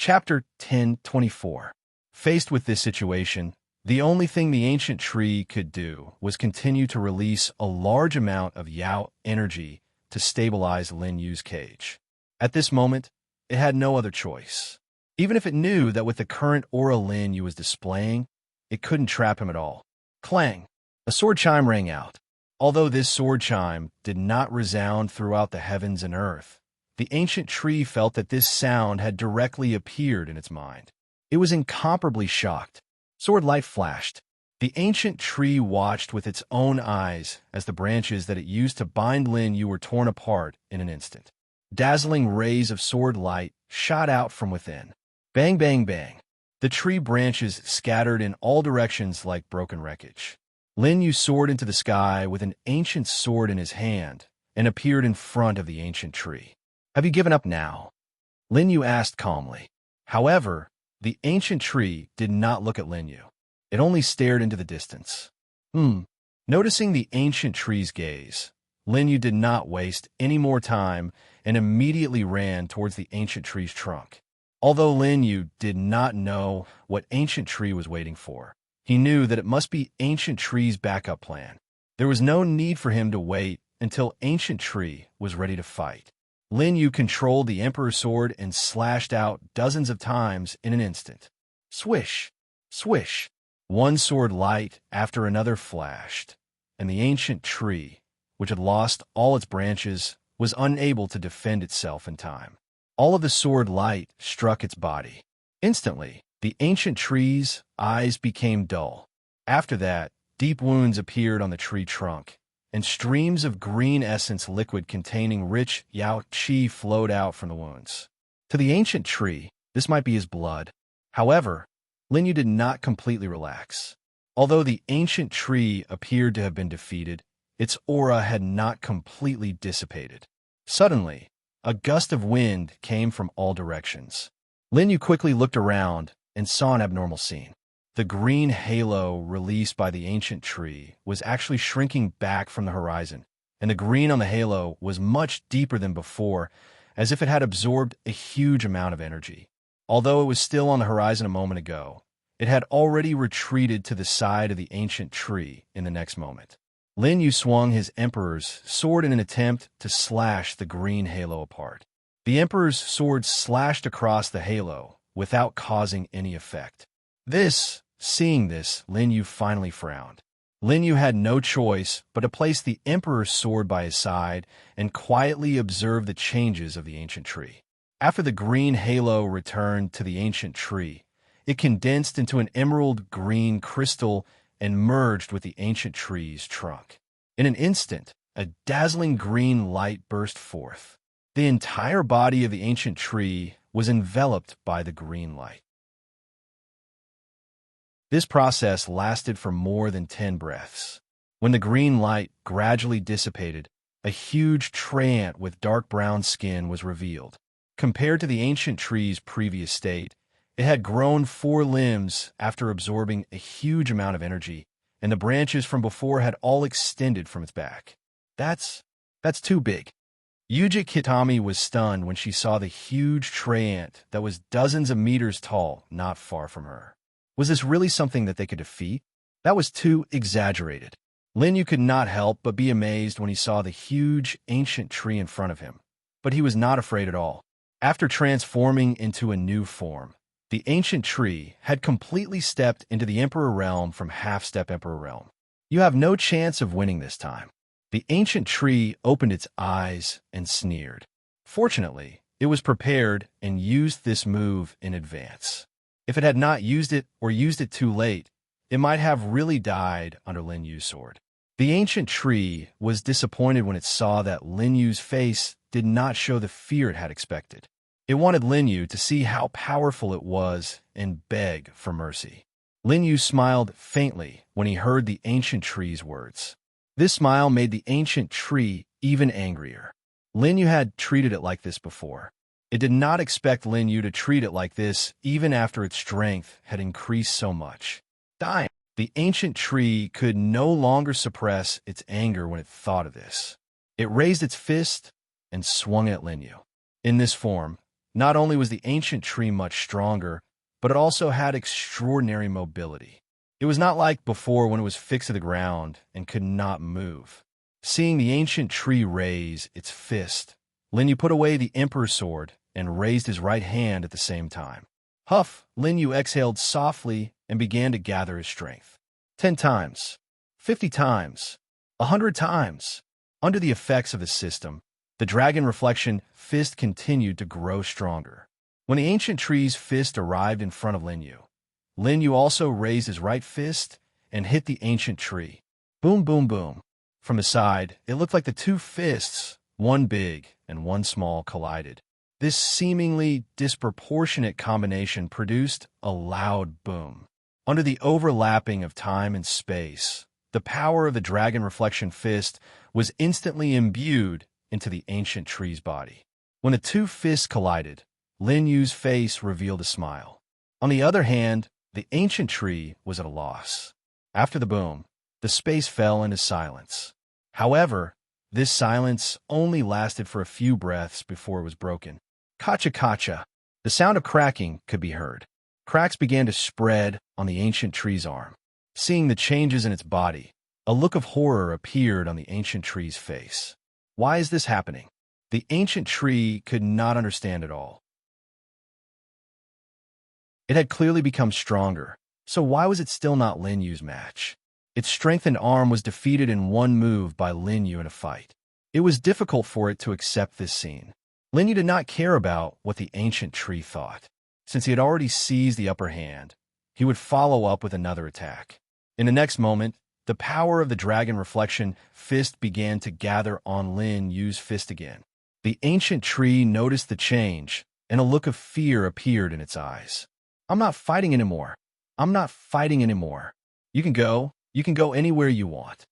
Chapter 10:24. Faced with this situation, the only thing the ancient tree could do was continue to release a large amount of Yao energy to stabilize Lin Yu's cage. At this moment, it had no other choice. Even if it knew that with the current aura Lin Yu was displaying, it couldn't trap him at all. Clang! A sword chime rang out. Although this sword chime did not resound throughout the heavens and earth, the ancient tree felt that this sound had directly appeared in its mind. It was incomparably shocked. Sword light flashed. The ancient tree watched with its own eyes as the branches that it used to bind Lin Yu were torn apart in an instant. Dazzling rays of sword light shot out from within. Bang, bang, bang. The tree branches scattered in all directions like broken wreckage. Lin Yu soared into the sky with an ancient sword in his hand and appeared in front of the ancient tree. "Have you given up now?" Lin Yu asked calmly. However, the ancient tree did not look at Lin Yu. It only stared into the distance. Noticing the ancient tree's gaze, Lin Yu did not waste any more time and immediately ran towards the ancient tree's trunk. Although Lin Yu did not know what ancient tree was waiting for, he knew that it must be ancient tree's backup plan. There was no need for him to wait until ancient tree was ready to fight. Lin Yu controlled the Emperor's sword and slashed out dozens of times in an instant. Swish! Swish! One sword light after another flashed, and the ancient tree, which had lost all its branches, was unable to defend itself in time. All of the sword light struck its body. Instantly, the ancient tree's eyes became dull. After that, deep wounds appeared on the tree trunk, and streams of green essence liquid containing rich Yao Qi flowed out from the wounds. To the ancient tree, this might be his blood. However, Lin Yu did not completely relax. Although the ancient tree appeared to have been defeated, its aura had not completely dissipated. Suddenly, a gust of wind came from all directions. Lin Yu quickly looked around and saw an abnormal scene. The green halo released by the ancient tree was actually shrinking back from the horizon, and the green on the halo was much deeper than before, as if it had absorbed a huge amount of energy. Although it was still on the horizon a moment ago, it had already retreated to the side of the ancient tree in the next moment. Lin Yu swung his Emperor's sword in an attempt to slash the green halo apart. The Emperor's sword slashed across the halo without causing any effect. Seeing this, Lin Yu finally frowned. Lin Yu had no choice but to place the Emperor's sword by his side and quietly observe the changes of the ancient tree. After the green halo returned to the ancient tree, it condensed into an emerald green crystal and merged with the ancient tree's trunk. In an instant, a dazzling green light burst forth. The entire body of the ancient tree was enveloped by the green light. This process lasted for more than 10 breaths. When the green light gradually dissipated, a huge tree with dark brown skin was revealed. Compared to the ancient tree's previous state, it had grown 4 limbs after absorbing a huge amount of energy, and the branches from before had all extended from its back. That's too big. Yuji Kitami was stunned when she saw the huge tree ant that was dozens of meters tall not far from her. Was this really something that they could defeat? That was too exaggerated. Lin Yu could not help but be amazed when he saw the huge ancient tree in front of him, but he was not afraid at all. After transforming into a new form, the ancient tree had completely stepped into the Emperor Realm from Half-Step Emperor Realm. You have no chance of winning this time. The ancient tree opened its eyes and sneered. Fortunately, it was prepared and used this move in advance. If it had not used it or used it too late, it might have really died under Lin Yu's sword. The ancient tree was disappointed when it saw that Lin Yu's face did not show the fear it had expected. It wanted Lin Yu to see how powerful it was and beg for mercy. Lin Yu smiled faintly when he heard the ancient tree's words. This smile made the ancient tree even angrier. Lin Yu had treated it like this before. It did not expect Lin Yu to treat it like this even after its strength had increased so much. Dying. The ancient tree could no longer suppress its anger when it thought of this. It raised its fist and swung at Lin Yu. In this form, Not only was the ancient tree much stronger, but it also had extraordinary mobility. It was not like before when it was fixed to the ground and could not move. Seeing the ancient tree raise its fist, Linyu put away the emperor's sword and raised his right hand at the same time. Huff, Linyu exhaled softly and began to gather his strength. 10 times, 50 times, 100 times. Under the effects of the system, the dragon reflection fist continued to grow stronger. When the ancient tree's fist arrived in front of Linyu, Linyu also raised his right fist and hit the ancient tree. Boom, boom, boom. From the side, it looked like the two fists, one big and one small, collided. This seemingly disproportionate combination produced a loud boom. Under the overlapping of time and space, the power of the dragon reflection fist was instantly imbued into the ancient tree's body. When the two fists collided, Linyu's face revealed a smile. On the other hand, the ancient tree was at a loss. After the boom, the space fell into silence. However, this silence only lasted for a few breaths before it was broken. Kacha-kacha. The sound of cracking could be heard. Cracks began to spread on the ancient tree's arm. Seeing the changes in its body, a look of horror appeared on the ancient tree's face. Why is this happening? The ancient tree could not understand it all. It had clearly become stronger, so why was it still not Linyu's match? Its strengthened arm was defeated in one move by Linyu in a fight. It was difficult for it to accept this scene. Linyu did not care about what the ancient tree thought. Since he had already seized the upper hand, he would follow up with another attack. In the next moment, the power of the dragon reflection fist began to gather on Linyu's fist again. The ancient tree noticed the change, and a look of fear appeared in its eyes. I'm not fighting anymore. I'm not fighting anymore. You can go anywhere you want.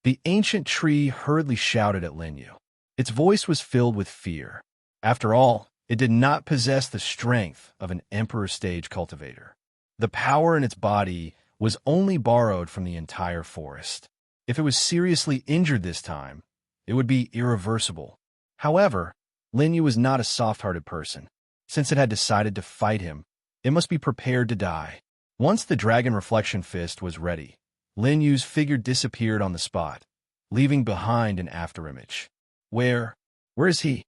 The ancient tree hurriedly shouted at Linyu. Its voice was filled with fear. After all, it did not possess the strength of an emperor stage cultivator. The power in its body was only borrowed from the entire forest. If it was seriously injured this time, it would be irreversible. However, Linyu was not a soft-hearted person. Since it had decided to fight him, it must be prepared to die. Once the dragon reflection fist was ready, Linyu's figure disappeared on the spot, leaving behind an afterimage. Where is he?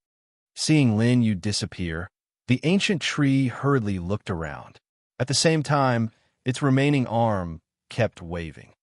Seeing Linyu disappear, the ancient tree hurriedly looked around. At the same time, its remaining arm kept waving.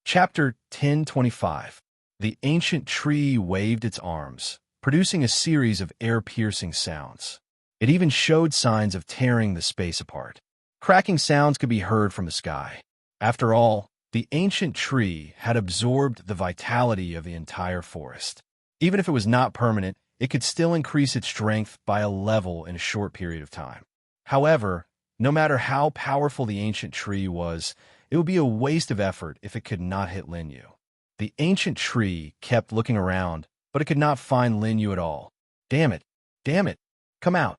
Chapter 1025. The ancient tree waved its arms, producing a series of air-piercing sounds. It even showed signs of tearing the space apart. Cracking sounds could be heard from the sky. After all, the ancient tree had absorbed the vitality of the entire forest. Even if it was not permanent, it could still increase its strength by a level in a short period of time. However, no matter how powerful the ancient tree was, it would be a waste of effort if it could not hit Linyu. The ancient tree kept looking around, but it could not find Linyu at all. Damn it! Damn it! Come out!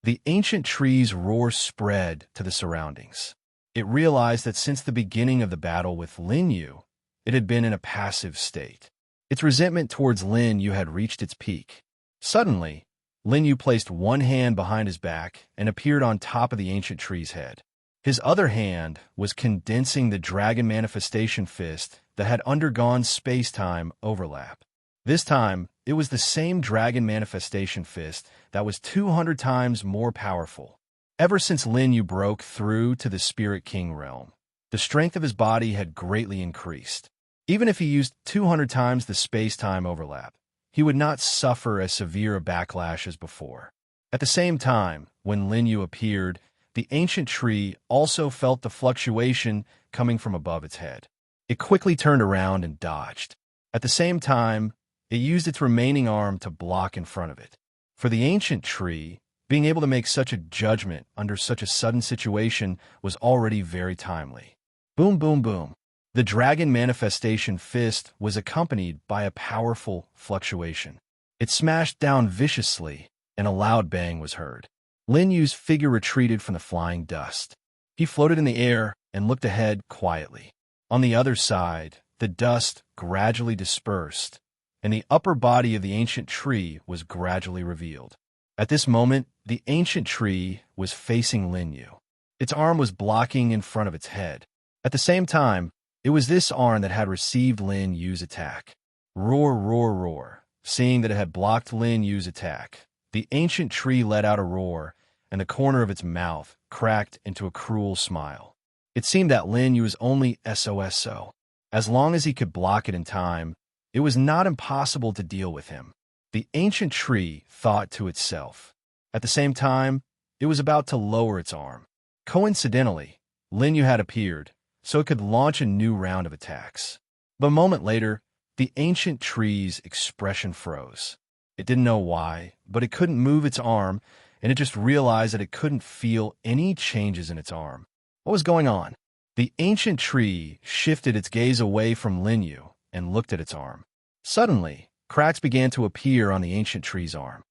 The ancient tree's roar spread to the surroundings. It realized that since the beginning of the battle with Linyu, it had been in a passive state. Its resentment towards Linyu had reached its peak. Suddenly, Linyu placed one hand behind his back and appeared on top of the ancient tree's head. His other hand was condensing the dragon manifestation fist that had undergone space-time overlap. This time, it was the same dragon manifestation fist that was 200 times more powerful. Ever since Linyu broke through to the Spirit King realm, the strength of his body had greatly increased. Even if he used 200 times the space-time overlap, he would not suffer as severe a backlash as before. At the same time, when Linyu appeared, the ancient tree also felt the fluctuation coming from above its head. It quickly turned around and dodged. At the same time, it used its remaining arm to block in front of it. For the ancient tree, being able to make such a judgment under such a sudden situation was already very timely. Boom, boom, boom. The dragon manifestation fist was accompanied by a powerful fluctuation. It smashed down viciously, and a loud bang was heard. Linyu's figure retreated from the flying dust. He floated in the air and looked ahead quietly. On the other side, the dust gradually dispersed, and the upper body of the ancient tree was gradually revealed. At this moment, the ancient tree was facing Lin Yu. Its arm was blocking in front of its head. At the same time, it was this arm that had received Lin Yu's attack. Roar, roar, roar. Seeing that it had blocked Lin Yu's attack, the ancient tree let out a roar, and the corner of its mouth cracked into a cruel smile. It seemed that Lin Yu was only SOSO. As long as he could block it in time, it was not impossible to deal with him. The ancient tree thought to itself. At the same time, it was about to lower its arm. Coincidentally, Lin Yu had appeared, so it could launch a new round of attacks. But a moment later, the ancient tree's expression froze. It didn't know why, but it couldn't move its arm, and it just realized that it couldn't feel any changes in its arm. What was going on? The ancient tree shifted its gaze away from Lin Yu and looked at its arm. Suddenly, cracks began to appear on the ancient tree's arm.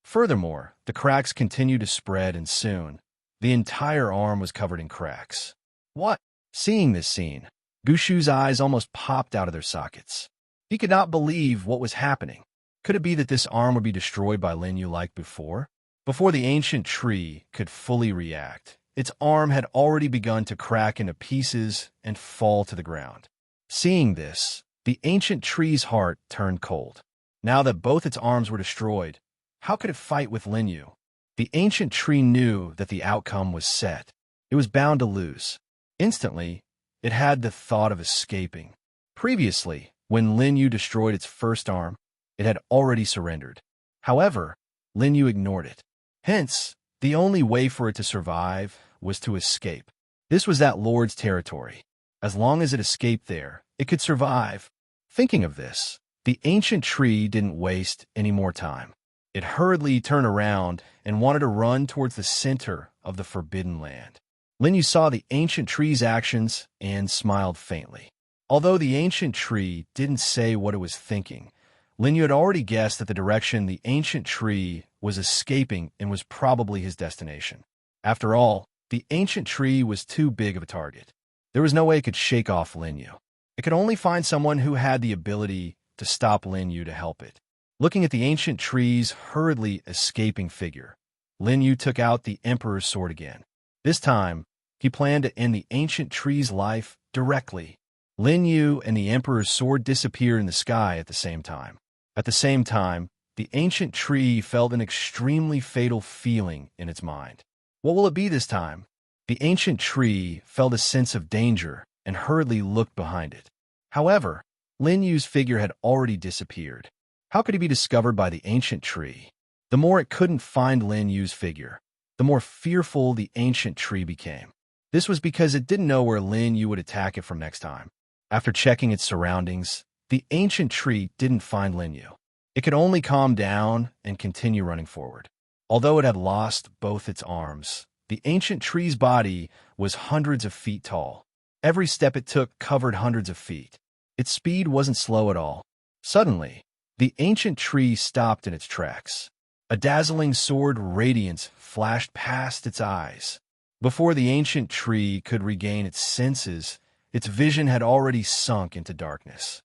Furthermore, the cracks continued to spread, and soon, the entire arm was covered in cracks. What? Seeing this scene, Gushu's eyes almost popped out of their sockets. He could not believe what was happening. Could it be that this arm would be destroyed by Lin Yu like before? Before the ancient tree could fully react, its arm had already begun to crack into pieces and fall to the ground. Seeing this, the ancient tree's heart turned cold. Now that both its arms were destroyed, how could it fight with Lin Yu? The ancient tree knew that the outcome was set. It was bound to lose. Instantly, it had the thought of escaping. Previously, when Lin Yu destroyed its first arm, it had already surrendered. However, Lin Yu ignored it. Hence, the only way for it to survive was to escape. This was that lord's territory. As long as it escaped there, it could survive. Thinking of this, the ancient tree didn't waste any more time. It hurriedly turned around and wanted to run towards the center of the forbidden land. Lin Yu saw the ancient tree's actions and smiled faintly. Although the ancient tree didn't say what it was thinking, Lin Yu had already guessed that the direction the ancient tree was escaping and was probably his destination. After all, the ancient tree was too big of a target. There was no way it could shake off Lin Yu. It could only find someone who had the ability to stop Lin Yu to help it. Looking at the ancient tree's hurriedly escaping figure, Lin Yu took out the Emperor's sword again. This time, he planned to end the ancient tree's life directly. Lin Yu and the Emperor's sword disappeared in the sky at the same time. At the same time, the ancient tree felt an extremely fatal feeling in its mind. What will it be this time? The ancient tree felt a sense of danger and hurriedly looked behind it. However, Lin Yu's figure had already disappeared. How could he be discovered by the ancient tree? The more it couldn't find Lin Yu's figure, the more fearful the ancient tree became. This was because it didn't know where Lin Yu would attack it from next time. After checking its surroundings, the ancient tree didn't find Lin Yu. It could only calm down and continue running forward. Although it had lost both its arms, the ancient tree's body was hundreds of feet tall. Every step it took covered hundreds of feet. Its speed wasn't slow at all. Suddenly, the ancient tree stopped in its tracks. A dazzling sword radiance flashed past its eyes. Before the ancient tree could regain its senses, its vision had already sunk into darkness.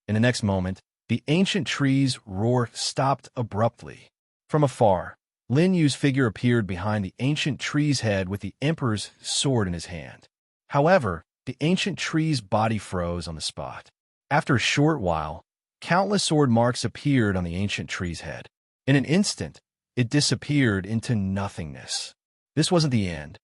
In the next moment, the ancient tree's roar stopped abruptly. From afar, Lin Yu's figure appeared behind the ancient tree's head with the Emperor's sword in his hand. However, the ancient tree's body froze on the spot. After a short while, countless sword marks appeared on the ancient tree's head. In an instant, it disappeared into nothingness. This wasn't the end.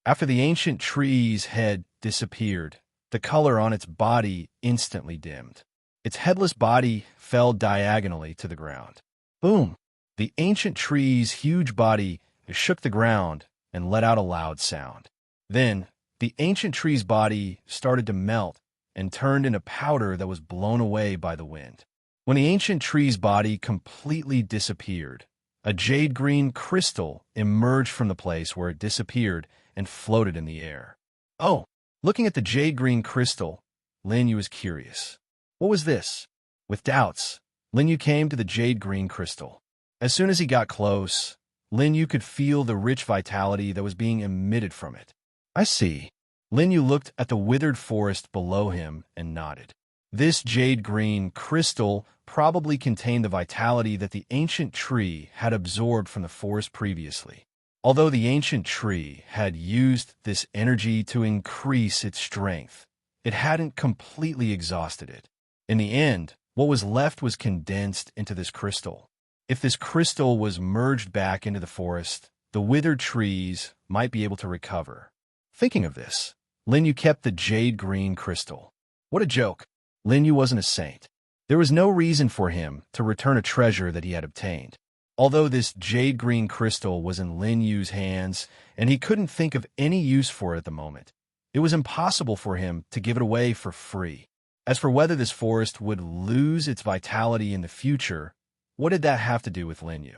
After the ancient tree's head disappeared, the color on its body instantly dimmed. Its headless body fell diagonally to the ground. Boom! The ancient tree's huge body shook the ground and let out a loud sound. Then, the ancient tree's body started to melt and turned into powder that was blown away by the wind. When the ancient tree's body completely disappeared, a jade-green crystal emerged from the place where it disappeared and floated in the air. Oh! Looking at the jade-green crystal, Lin Yu was curious. What was this? With doubts, Lin Yu came to the jade-green crystal. As soon as he got close, Lin Yu could feel the rich vitality that was being emitted from it. I see. Lin Yu looked at the withered forest below him and nodded. This jade-green crystal probably contained the vitality that the ancient tree had absorbed from the forest previously. Although the ancient tree had used this energy to increase its strength, it hadn't completely exhausted it. In the end, what was left was condensed into this crystal. If this crystal was merged back into the forest, the withered trees might be able to recover. Thinking of this, Lin Yu kept the jade-green crystal. What a joke! Lin Yu wasn't a saint. There was no reason for him to return a treasure that he had obtained. Although this jade-green crystal was in Lin Yu's hands and he couldn't think of any use for it at the moment, it was impossible for him to give it away for free. As for whether this forest would lose its vitality in the future, what did that have to do with Lin Yu?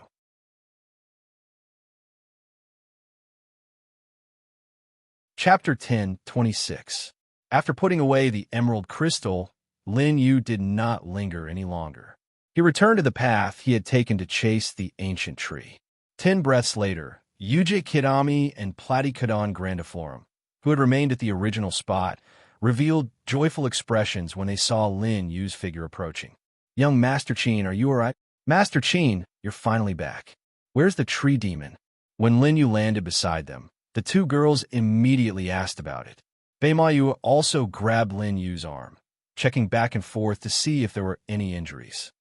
Chapter 10:26. After putting away the emerald crystal, Lin Yu did not linger any longer. He returned to the path he had taken to chase the ancient tree. 10 breaths later, Yuji Kitami and Platycodon grandiflorum, who had remained at the original spot, revealed joyful expressions when they saw Lin Yu's figure approaching. "Young Master Qin, are you all right?" "Master Qin, you're finally back. Where's the tree demon?" When Lin Yu landed beside them, the two girls immediately asked about it. Beimayu also grabbed Lin Yu's arm, checking back and forth to see if there were any injuries.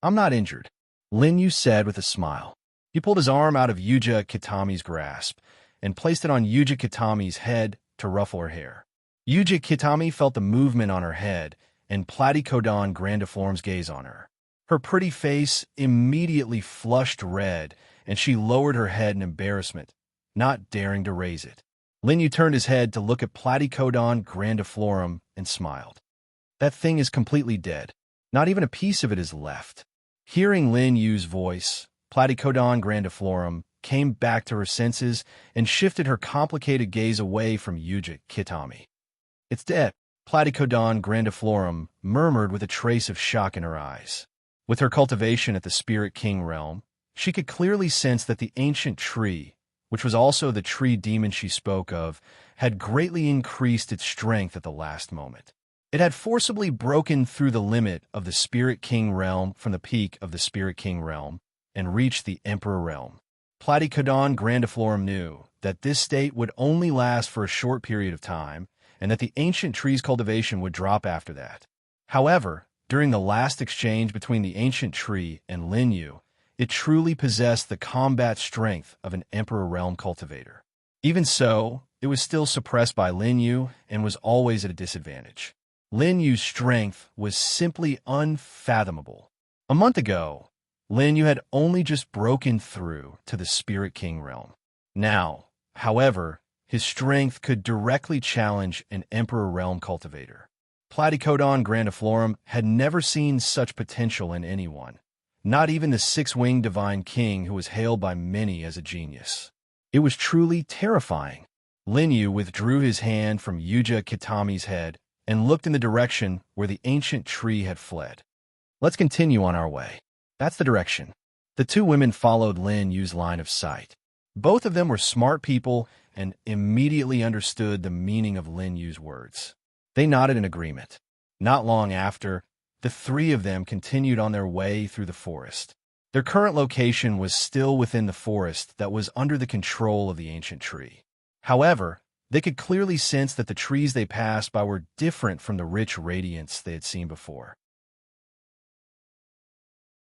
"I'm not injured," Lin Yu said with a smile. He pulled his arm out of Yuji Kitami's grasp and placed it on Yuji Kitami's head to ruffle her hair. Yuji Kitami felt the movement on her head and Platycodon grandiflorum's gaze on her. Her pretty face immediately flushed red, and she lowered her head in embarrassment, not daring to raise it. Lin Yu turned his head to look at Platycodon grandiflorum and smiled. "That thing is completely dead. Not even a piece of it is left." Hearing Lin Yu's voice, Platycodon grandiflorum came back to her senses and shifted her complicated gaze away from Yuji Kitami. "It's dead," Platycodon grandiflorum murmured with a trace of shock in her eyes. With her cultivation at the Spirit King realm, she could clearly sense that the ancient tree, which was also the tree demon she spoke of, had greatly increased its strength at the last moment. It had forcibly broken through the limit of the Spirit King realm from the peak of the Spirit King realm and reached the Emperor realm. Platycodon grandiflorum knew that this state would only last for a short period of time and that the ancient tree's cultivation would drop after that. However, during the last exchange between the ancient tree and Lin Yu, it truly possessed the combat strength of an Emperor realm cultivator. Even so, it was still suppressed by Lin Yu and was always at a disadvantage. Lin Yu's strength was simply unfathomable. A month ago, Lin Yu had only just broken through to the Spirit King realm. Now, however, his strength could directly challenge an Emperor realm cultivator. Platycodon grandiflorum had never seen such potential in anyone, not even the six-winged divine king who was hailed by many as a genius. It was truly terrifying. Lin Yu withdrew his hand from Yuji Kitami's head and looked in the direction where the ancient tree had fled. "Let's continue on our way. That's the direction." The two women followed Lin Yu's line of sight. Both of them were smart people and immediately understood the meaning of Lin Yu's words. They nodded in agreement. Not long after, the three of them continued on their way through the forest. Their current location was still within the forest that was under the control of the ancient tree. However, they could clearly sense that the trees they passed by were different from the rich radiance they had seen before.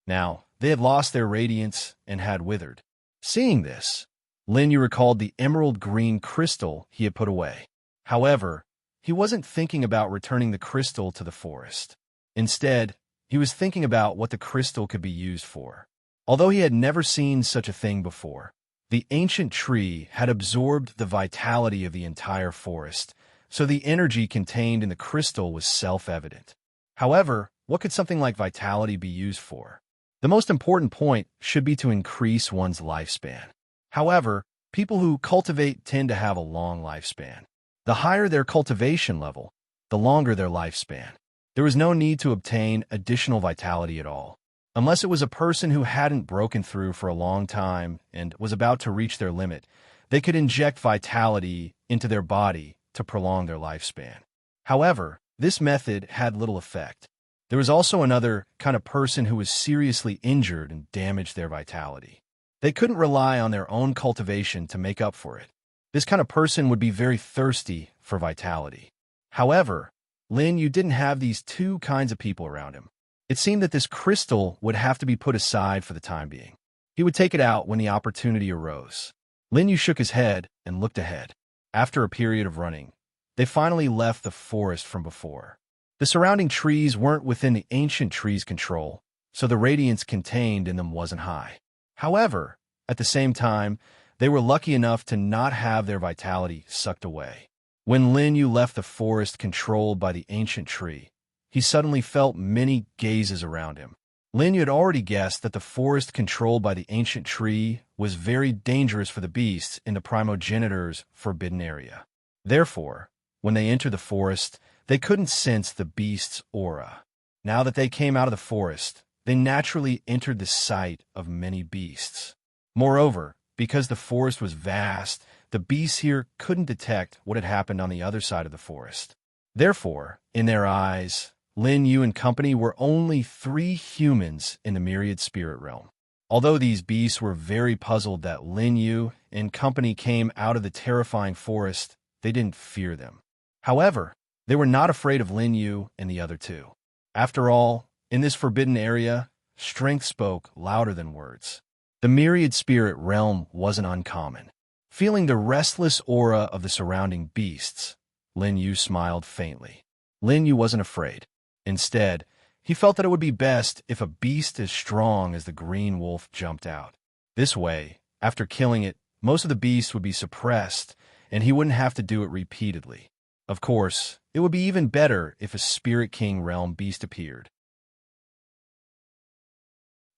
Now, they had lost their radiance and had withered. Seeing this, Lin Yu recalled the emerald green crystal he had put away. However, he wasn't thinking about returning the crystal to the forest. Instead, he was thinking about what the crystal could be used for. Although he had never seen such a thing before, the ancient tree had absorbed the vitality of the entire forest, so the energy contained in the crystal was self-evident. However, what could something like vitality be used for? The most important point should be to increase one's lifespan. However, people who cultivate tend to have a long lifespan. The higher their cultivation level, the longer their lifespan. There was no need to obtain additional vitality at all. Unless it was a person who hadn't broken through for a long time and was about to reach their limit, they could inject vitality into their body to to prolong their lifespan. However, this method had little effect. There was also another kind of person who was seriously injured and damaged their vitality. They couldn't rely on their own cultivation to make up for it. This kind of person would be very thirsty for vitality. However, Lin Yu didn't have these two kinds of people around him. It seemed that this crystal would have to be put aside for the time being. He would take it out when the opportunity arose. Lin Yu shook his head and looked ahead. After a period of running, they finally left the forest from before. The surrounding trees weren't within the ancient tree's control, so the radiance contained in them wasn't high. However, at the same time, they were lucky enough to not have their vitality sucked away. When Lin Yu left the forest controlled by the ancient tree, he suddenly felt many gazes around him. Lin Yu had already guessed that the forest controlled by the ancient tree was very dangerous for the beasts in the primogenitor's forbidden area. Therefore, when they entered the forest, they couldn't sense the beast's aura. Now that they came out of the forest, they naturally entered the sight of many beasts. Moreover, because the forest was vast, the beasts here couldn't detect what had happened on the other side of the forest. Therefore, in their eyes, Lin Yu and company were only 3 humans in the myriad spirit realm. Although these beasts were very puzzled that Lin Yu and company came out of the terrifying forest, they didn't fear them. However, they were not afraid of Lin Yu and the other 2. After all, in this forbidden area, strength spoke louder than words. The myriad spirit realm wasn't uncommon. Feeling the restless aura of the surrounding beasts, Lin Yu smiled faintly. Lin Yu wasn't afraid. Instead, he felt that it would be best if a beast as strong as the green wolf jumped out. This way, after killing it, most of the beasts would be suppressed, and he wouldn't have to do it repeatedly. Of course, it would be even better if a Spirit King realm beast appeared.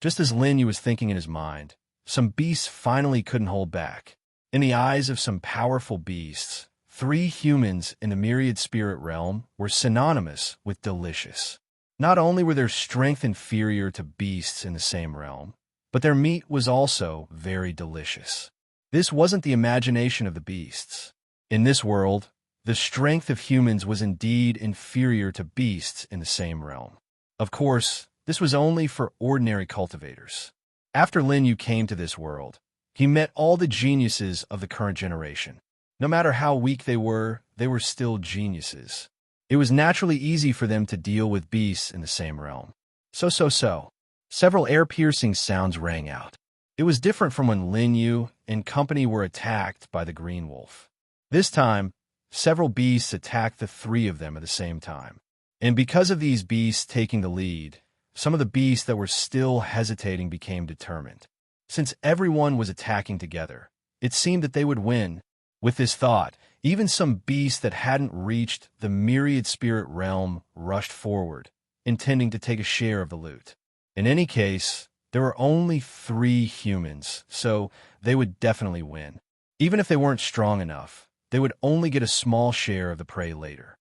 Just as Lin Yu was thinking in his mind, some beasts finally couldn't hold back. In the eyes of some powerful beasts, 3 humans in the myriad spirit realm were synonymous with delicious. Not only were their strength inferior to beasts in the same realm, but their meat was also very delicious. This wasn't the imagination of the beasts. In this world, the strength of humans was indeed inferior to beasts in the same realm. Of course, this was only for ordinary cultivators. After Lin Yu came to this world, he met all the geniuses of the current generation. No matter how weak they were still geniuses. It was naturally easy for them to deal with beasts in the same realm. So. Several ear-piercing sounds rang out. It was different from when Lin Yu and company were attacked by the green wolf. This time, several beasts attacked the 3 of them at the same time. And because of these beasts taking the lead, some of the beasts that were still hesitating became determined. Since everyone was attacking together, it seemed that they would win. With this thought, even some beasts that hadn't reached the myriad spirit realm rushed forward, intending to take a share of the loot. In any case, there were only 3 humans, so they would definitely win. Even if they weren't strong enough, they would only get a small share of the prey later.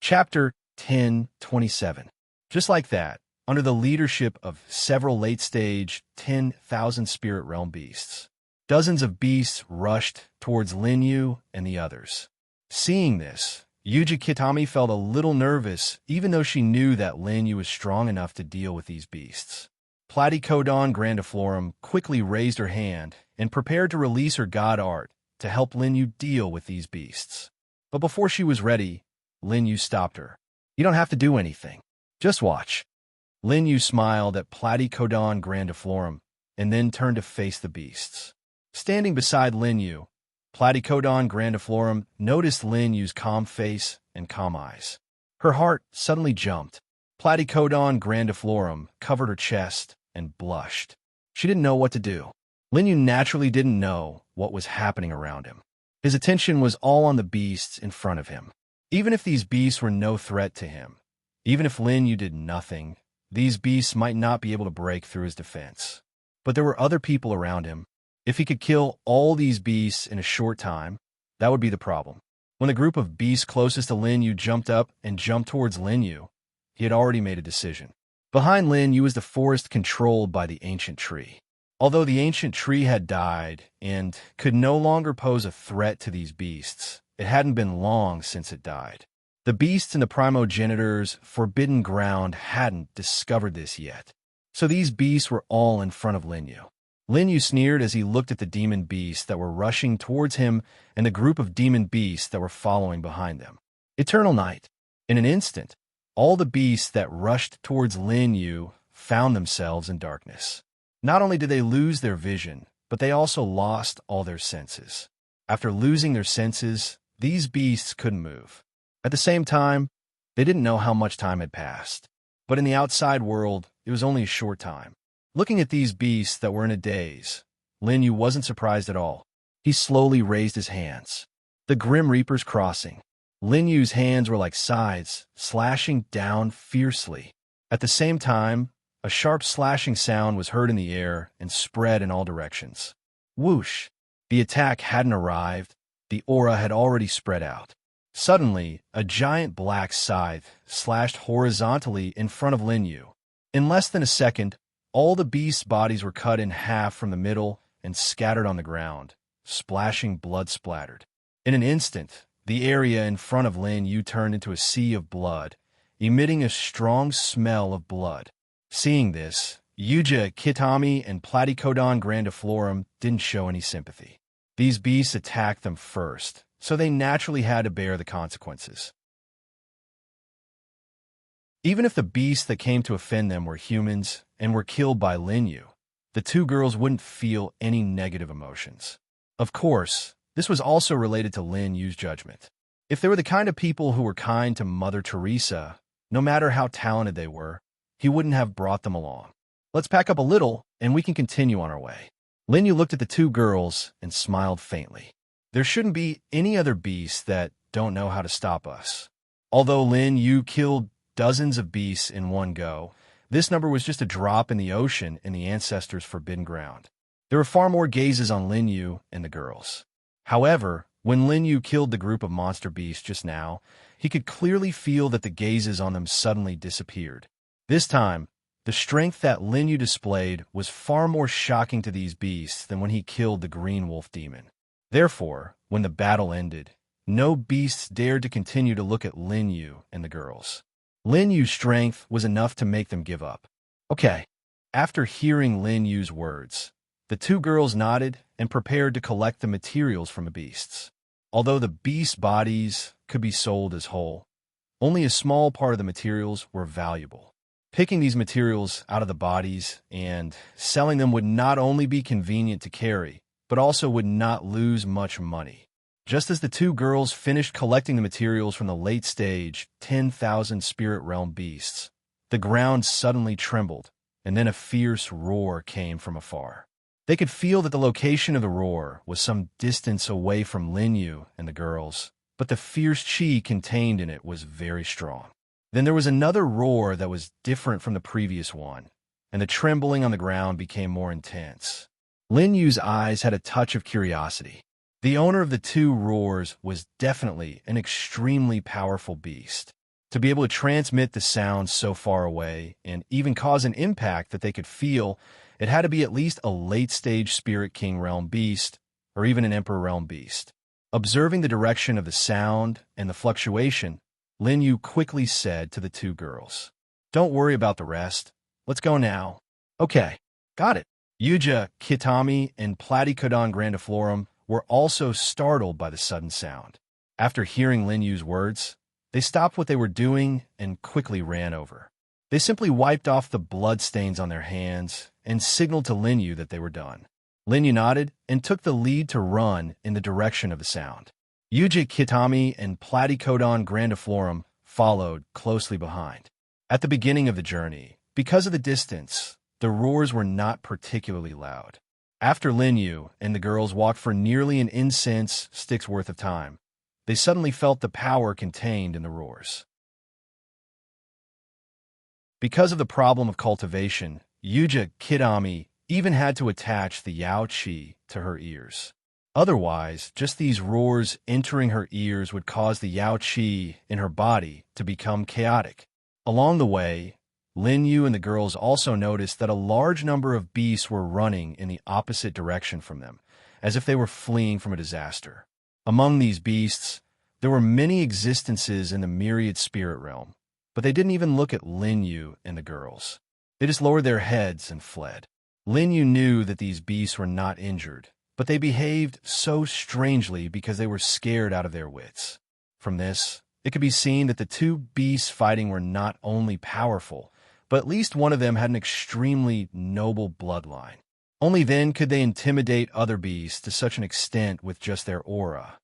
Chapter 10:27. Just like that, under the leadership of several late-stage 10,000 spirit realm beasts, dozens of beasts rushed towards Lin Yu and the others. Seeing this, Yuji Kitami felt a little nervous, even though she knew that Lin Yu was strong enough to deal with these beasts. Platycodon grandiflorum quickly raised her hand and prepared to release her god art to help Lin Yu deal with these beasts. But before she was ready, Lin Yu stopped her. "You don't have to do anything. Just watch." Lin Yu smiled at Platycodon grandiflorum and then turned to face the beasts. Standing beside Lin Yu, Platycodon grandiflorum noticed Lin Yu's calm face and calm eyes. Her heart suddenly jumped. Platycodon grandiflorum covered her chest and blushed. She didn't know what to do. Lin Yu naturally didn't know what was happening around him. His attention was all on the beasts in front of him. Even if these beasts were no threat to him, even if Lin Yu did nothing, these beasts might not be able to break through his defense. But there were other people around him. If he could kill all these beasts in a short time, that would be the problem. When the group of beasts closest to Lin Yu jumped up and jumped towards Lin Yu, he had already made a decision. Behind Lin Yu was the forest controlled by the ancient tree. Although the ancient tree had died and could no longer pose a threat to these beasts, it hadn't been long since it died. The beasts in the primogenitor's forbidden ground hadn't discovered this yet. So these beasts were all in front of Linyu. Linyu sneered as he looked at the demon beasts that were rushing towards him and the group of demon beasts that were following behind them. Eternal night. In an instant, all the beasts that rushed towards Linyu found themselves in darkness. Not only did they lose their vision, but they also lost all their senses. After losing their senses, these beasts couldn't move. At the same time, they didn't know how much time had passed. But in the outside world, it was only a short time. Looking at these beasts that were in a daze, Linyu wasn't surprised at all. He slowly raised his hands. The Grim Reapers crossing. Linyu's hands were like scythes, slashing down fiercely. At the same time, a sharp slashing sound was heard in the air and spread in all directions. Whoosh! The attack hadn't arrived. The aura had already spread out. Suddenly, a giant black scythe slashed horizontally in front of Linyu. In less than a second, all the beasts' bodies were cut in half from the middle and scattered on the ground, splashing blood splattered. In an instant, the area in front of Linyu turned into a sea of blood, emitting a strong smell of blood. Seeing this, Yuja Kitami and Platycodon grandiflorum didn't show any sympathy. These beasts attacked them first, so they naturally had to bear the consequences. Even if the beasts that came to offend them were humans and were killed by Linyu, the two girls wouldn't feel any negative emotions. Of course, this was also related to Linyu's judgment. If they were the kind of people who were kind to Mother Teresa, no matter how talented they were, he wouldn't have brought them along. Let's pack up a little, and we can continue on our way. Linyu looked at the two girls and smiled faintly. There shouldn't be any other beasts that don't know how to stop us. Although Linyu killed dozens of beasts in one go, this number was just a drop in the ocean in the ancestors' forbidden ground. There were far more gazes on Linyu and the girls. However, when Linyu killed the group of monster beasts just now, he could clearly feel that the gazes on them suddenly disappeared. This time, the strength that Linyu displayed was far more shocking to these beasts than when he killed the green wolf demon. Therefore, when the battle ended, no beasts dared to continue to look at Linyu and the girls. Linyu's strength was enough to make them give up. Okay. After hearing Linyu's words, the two girls nodded and prepared to collect the materials from the beasts. Although the beast bodies could be sold as whole, only a small part of the materials were valuable. Picking these materials out of the bodies and selling them would not only be convenient to carry, but also would not lose much money. Just as the two girls finished collecting the materials from the late-stage 10,000 spirit realm beasts, the ground suddenly trembled, and then a fierce roar came from afar. They could feel that the location of the roar was some distance away from Linyu and the girls, but the fierce chi contained in it was very strong. Then there was another roar that was different from the previous one, and the trembling on the ground became more intense. Linyu's eyes had a touch of curiosity. The owner of the two roars was definitely an extremely powerful beast. To be able to transmit the sound so far away and even cause an impact that they could feel, it had to be at least a late-stage Spirit King realm beast, or even an Emperor realm beast. Observing the direction of the sound and the fluctuation, Linyu quickly said to the two girls, "Don't worry about the rest. Let's go now." "Okay, got it." Yuja, Kitami, and Platycodon grandiflorum were also startled by the sudden sound. After hearing Linyu's words, they stopped what they were doing and quickly ran over. They simply wiped off the blood stains on their hands and signaled to Linyu that they were done. Linyu nodded and took the lead to run in the direction of the sound. Yuja Kitami and Platycodon grandiflorum followed closely behind. At the beginning of the journey, because of the distance, the roars were not particularly loud. After Linyu and the girls walked for nearly an incense stick's worth of time, they suddenly felt the power contained in the roars. Because of the problem of cultivation, Yuja Kitami even had to attach the Yao Qi to her ears. Otherwise, just these roars entering her ears would cause the Yao Qi in her body to become chaotic. Along the way, Lin Yu and the girls also noticed that a large number of beasts were running in the opposite direction from them, as if they were fleeing from a disaster. Among these beasts, there were many existences in the myriad spirit realm, but they didn't even look at Lin Yu and the girls. They just lowered their heads and fled. Lin Yu knew that these beasts were not injured, but they behaved so strangely because they were scared out of their wits. From this, it could be seen that the two beasts fighting were not only powerful, but at least one of them had an extremely noble bloodline. Only then could they intimidate other beasts to such an extent with just their aura.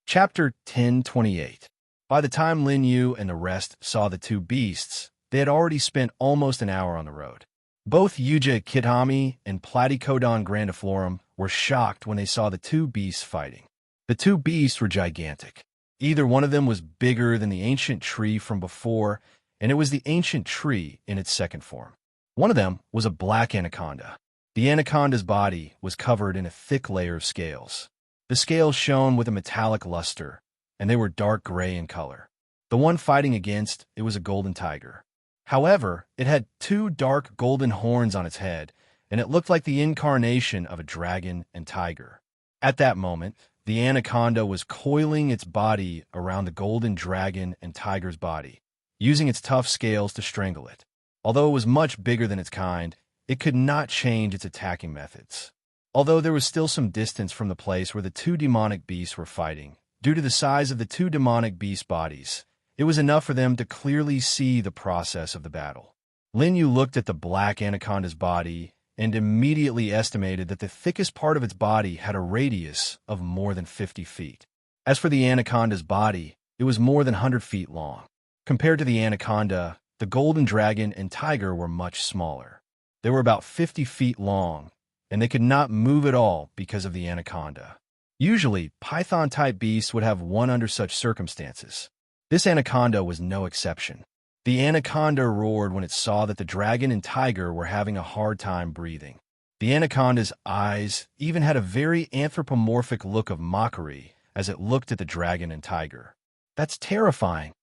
Chapter 1028. By the time Lin Yu and the rest saw the two beasts, they had already spent almost an hour on the road. Both Yuja Kitami and Platycodon grandiflorum were shocked when they saw the two beasts fighting. The two beasts were gigantic. Either one of them was bigger than the ancient tree from before, and it was the ancient tree in its second form. One of them was a black anaconda. The anaconda's body was covered in a thick layer of scales. The scales shone with a metallic luster, and they were dark gray in color. The one fighting against it was a golden tiger. However, it had two dark golden horns on its head, and it looked like the incarnation of a dragon and tiger. At that moment, the anaconda was coiling its body around the golden dragon and tiger's body, using its tough scales to strangle it. Although it was much bigger than its kind, it could not change its attacking methods. Although there was still some distance from the place where the two demonic beasts were fighting, due to the size of the two demonic beast bodies, it was enough for them to clearly see the process of the battle. Lin Yu looked at the black anaconda's body and immediately estimated that the thickest part of its body had a radius of more than 50 feet. As for the anaconda's body, it was more than 100 feet long. Compared to the anaconda, the golden dragon and tiger were much smaller. They were about 50 feet long, and they could not move at all because of the anaconda. Usually, python-type beasts would have won under such circumstances. This anaconda was no exception. The anaconda roared when it saw that the dragon and tiger were having a hard time breathing. The anaconda's eyes even had a very anthropomorphic look of mockery as it looked at the dragon and tiger. "That's terrifying,"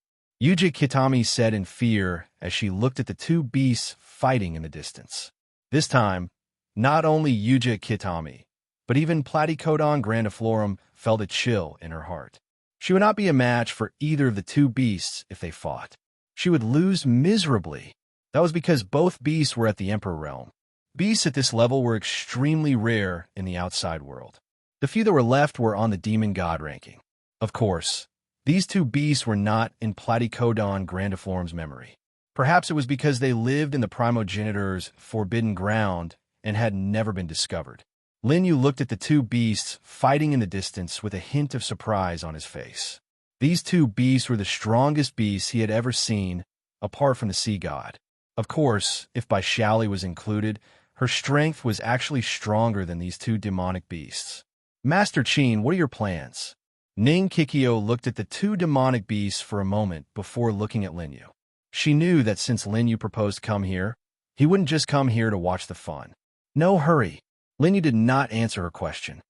Yuji Kitami said in fear as she looked at the two beasts fighting in the distance. This time, not only Yuja Kitami, but even Platycodon grandiflorum felt a chill in her heart. She would not be a match for either of the two beasts if they fought. She would lose miserably. That was because both beasts were at the Emperor realm. Beasts at this level were extremely rare in the outside world. The few that were left were on the demon god ranking. Of course, these two beasts were not in Platycodon grandiflorum's memory. Perhaps it was because they lived in the primogenitor's forbidden ground and had never been discovered. Lin Yu looked at the two beasts fighting in the distance with a hint of surprise on his face. These two beasts were the strongest beasts he had ever seen, apart from the sea god. Of course, if Baishali was included, her strength was actually stronger than these two demonic beasts. "Master Qin, what are your plans?" Ning Kikyo looked at the two demonic beasts for a moment before looking at Lin Yu. She knew that since Lin Yu proposed to come here, he wouldn't just come here to watch the fun. "No hurry." Lin Yu did not answer her question.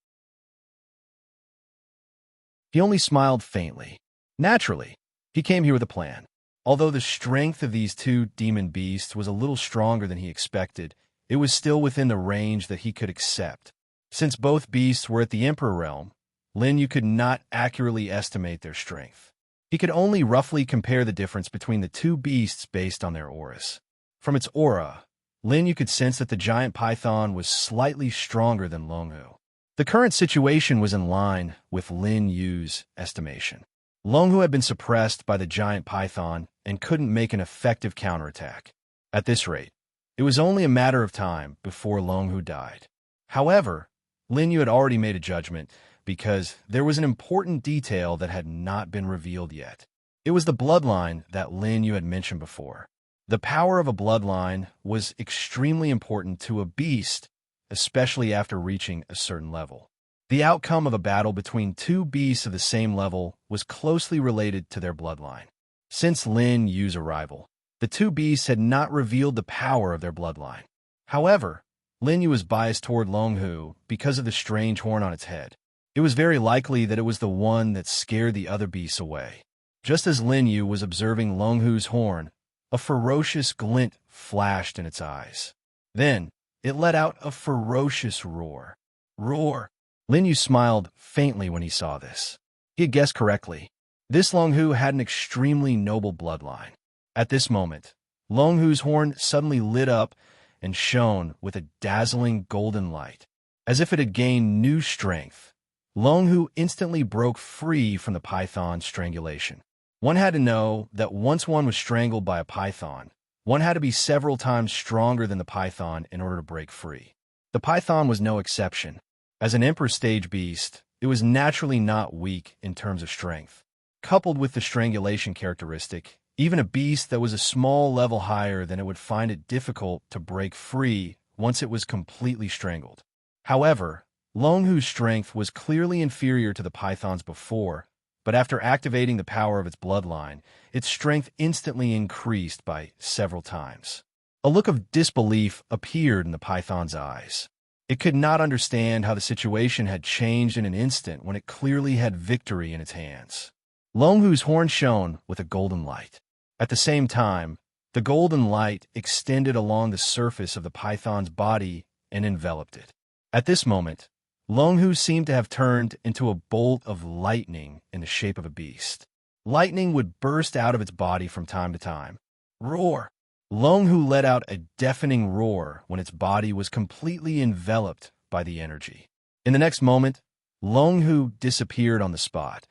He only smiled faintly. Naturally, he came here with a plan. Although the strength of these two demon beasts was a little stronger than he expected, it was still within the range that he could accept. Since both beasts were at the Emperor realm, Lin Yu could not accurately estimate their strength. He could only roughly compare the difference between the two beasts based on their auras. From its aura, Lin Yu could sense that the giant python was slightly stronger than Longhu. The current situation was in line with Lin Yu's estimation. Longhu had been suppressed by the giant python and couldn't make an effective counterattack. At this rate, it was only a matter of time before Longhu died. However, Lin Yu had already made a judgment because there was an important detail that had not been revealed yet. It was the bloodline that Lin Yu had mentioned before. The power of a bloodline was extremely important to a beast, especially after reaching a certain level. The outcome of a battle between two beasts of the same level was closely related to their bloodline. Since Lin Yu's arrival, the two beasts had not revealed the power of their bloodline. However, Lin Yu was biased toward Longhu because of the strange horn on its head. It was very likely that it was the one that scared the other beasts away. Just as Lin Yu was observing Long Hu's horn, a ferocious glint flashed in its eyes. Then, it let out a ferocious roar. Roar! Lin Yu smiled faintly when he saw this. He had guessed correctly. This Long Hu had an extremely noble bloodline. At this moment, Long Hu's horn suddenly lit up and shone with a dazzling golden light. As if it had gained new strength, Long Hu instantly broke free from the python's strangulation. One had to know that once one was strangled by a python, one had to be several times stronger than the python in order to break free. The python was no exception. As an emperor stage beast, it was naturally not weak in terms of strength. Coupled with the strangulation characteristic, even a beast that was a small level higher than it would find it difficult to break free once it was completely strangled. However, Long Hu's strength was clearly inferior to the python's before, but after activating the power of its bloodline, its strength instantly increased by several times. A look of disbelief appeared in the python's eyes. It could not understand how the situation had changed in an instant when it clearly had victory in its hands. Long Hu's horn shone with a golden light. At the same time, the golden light extended along the surface of the python's body and enveloped it. At this moment, Long Hu seemed to have turned into a bolt of lightning in the shape of a beast. Lightning would burst out of its body from time to time. Roar! Long Hu let out a deafening roar when its body was completely enveloped by the energy. In the next moment, Long Hu disappeared on the spot,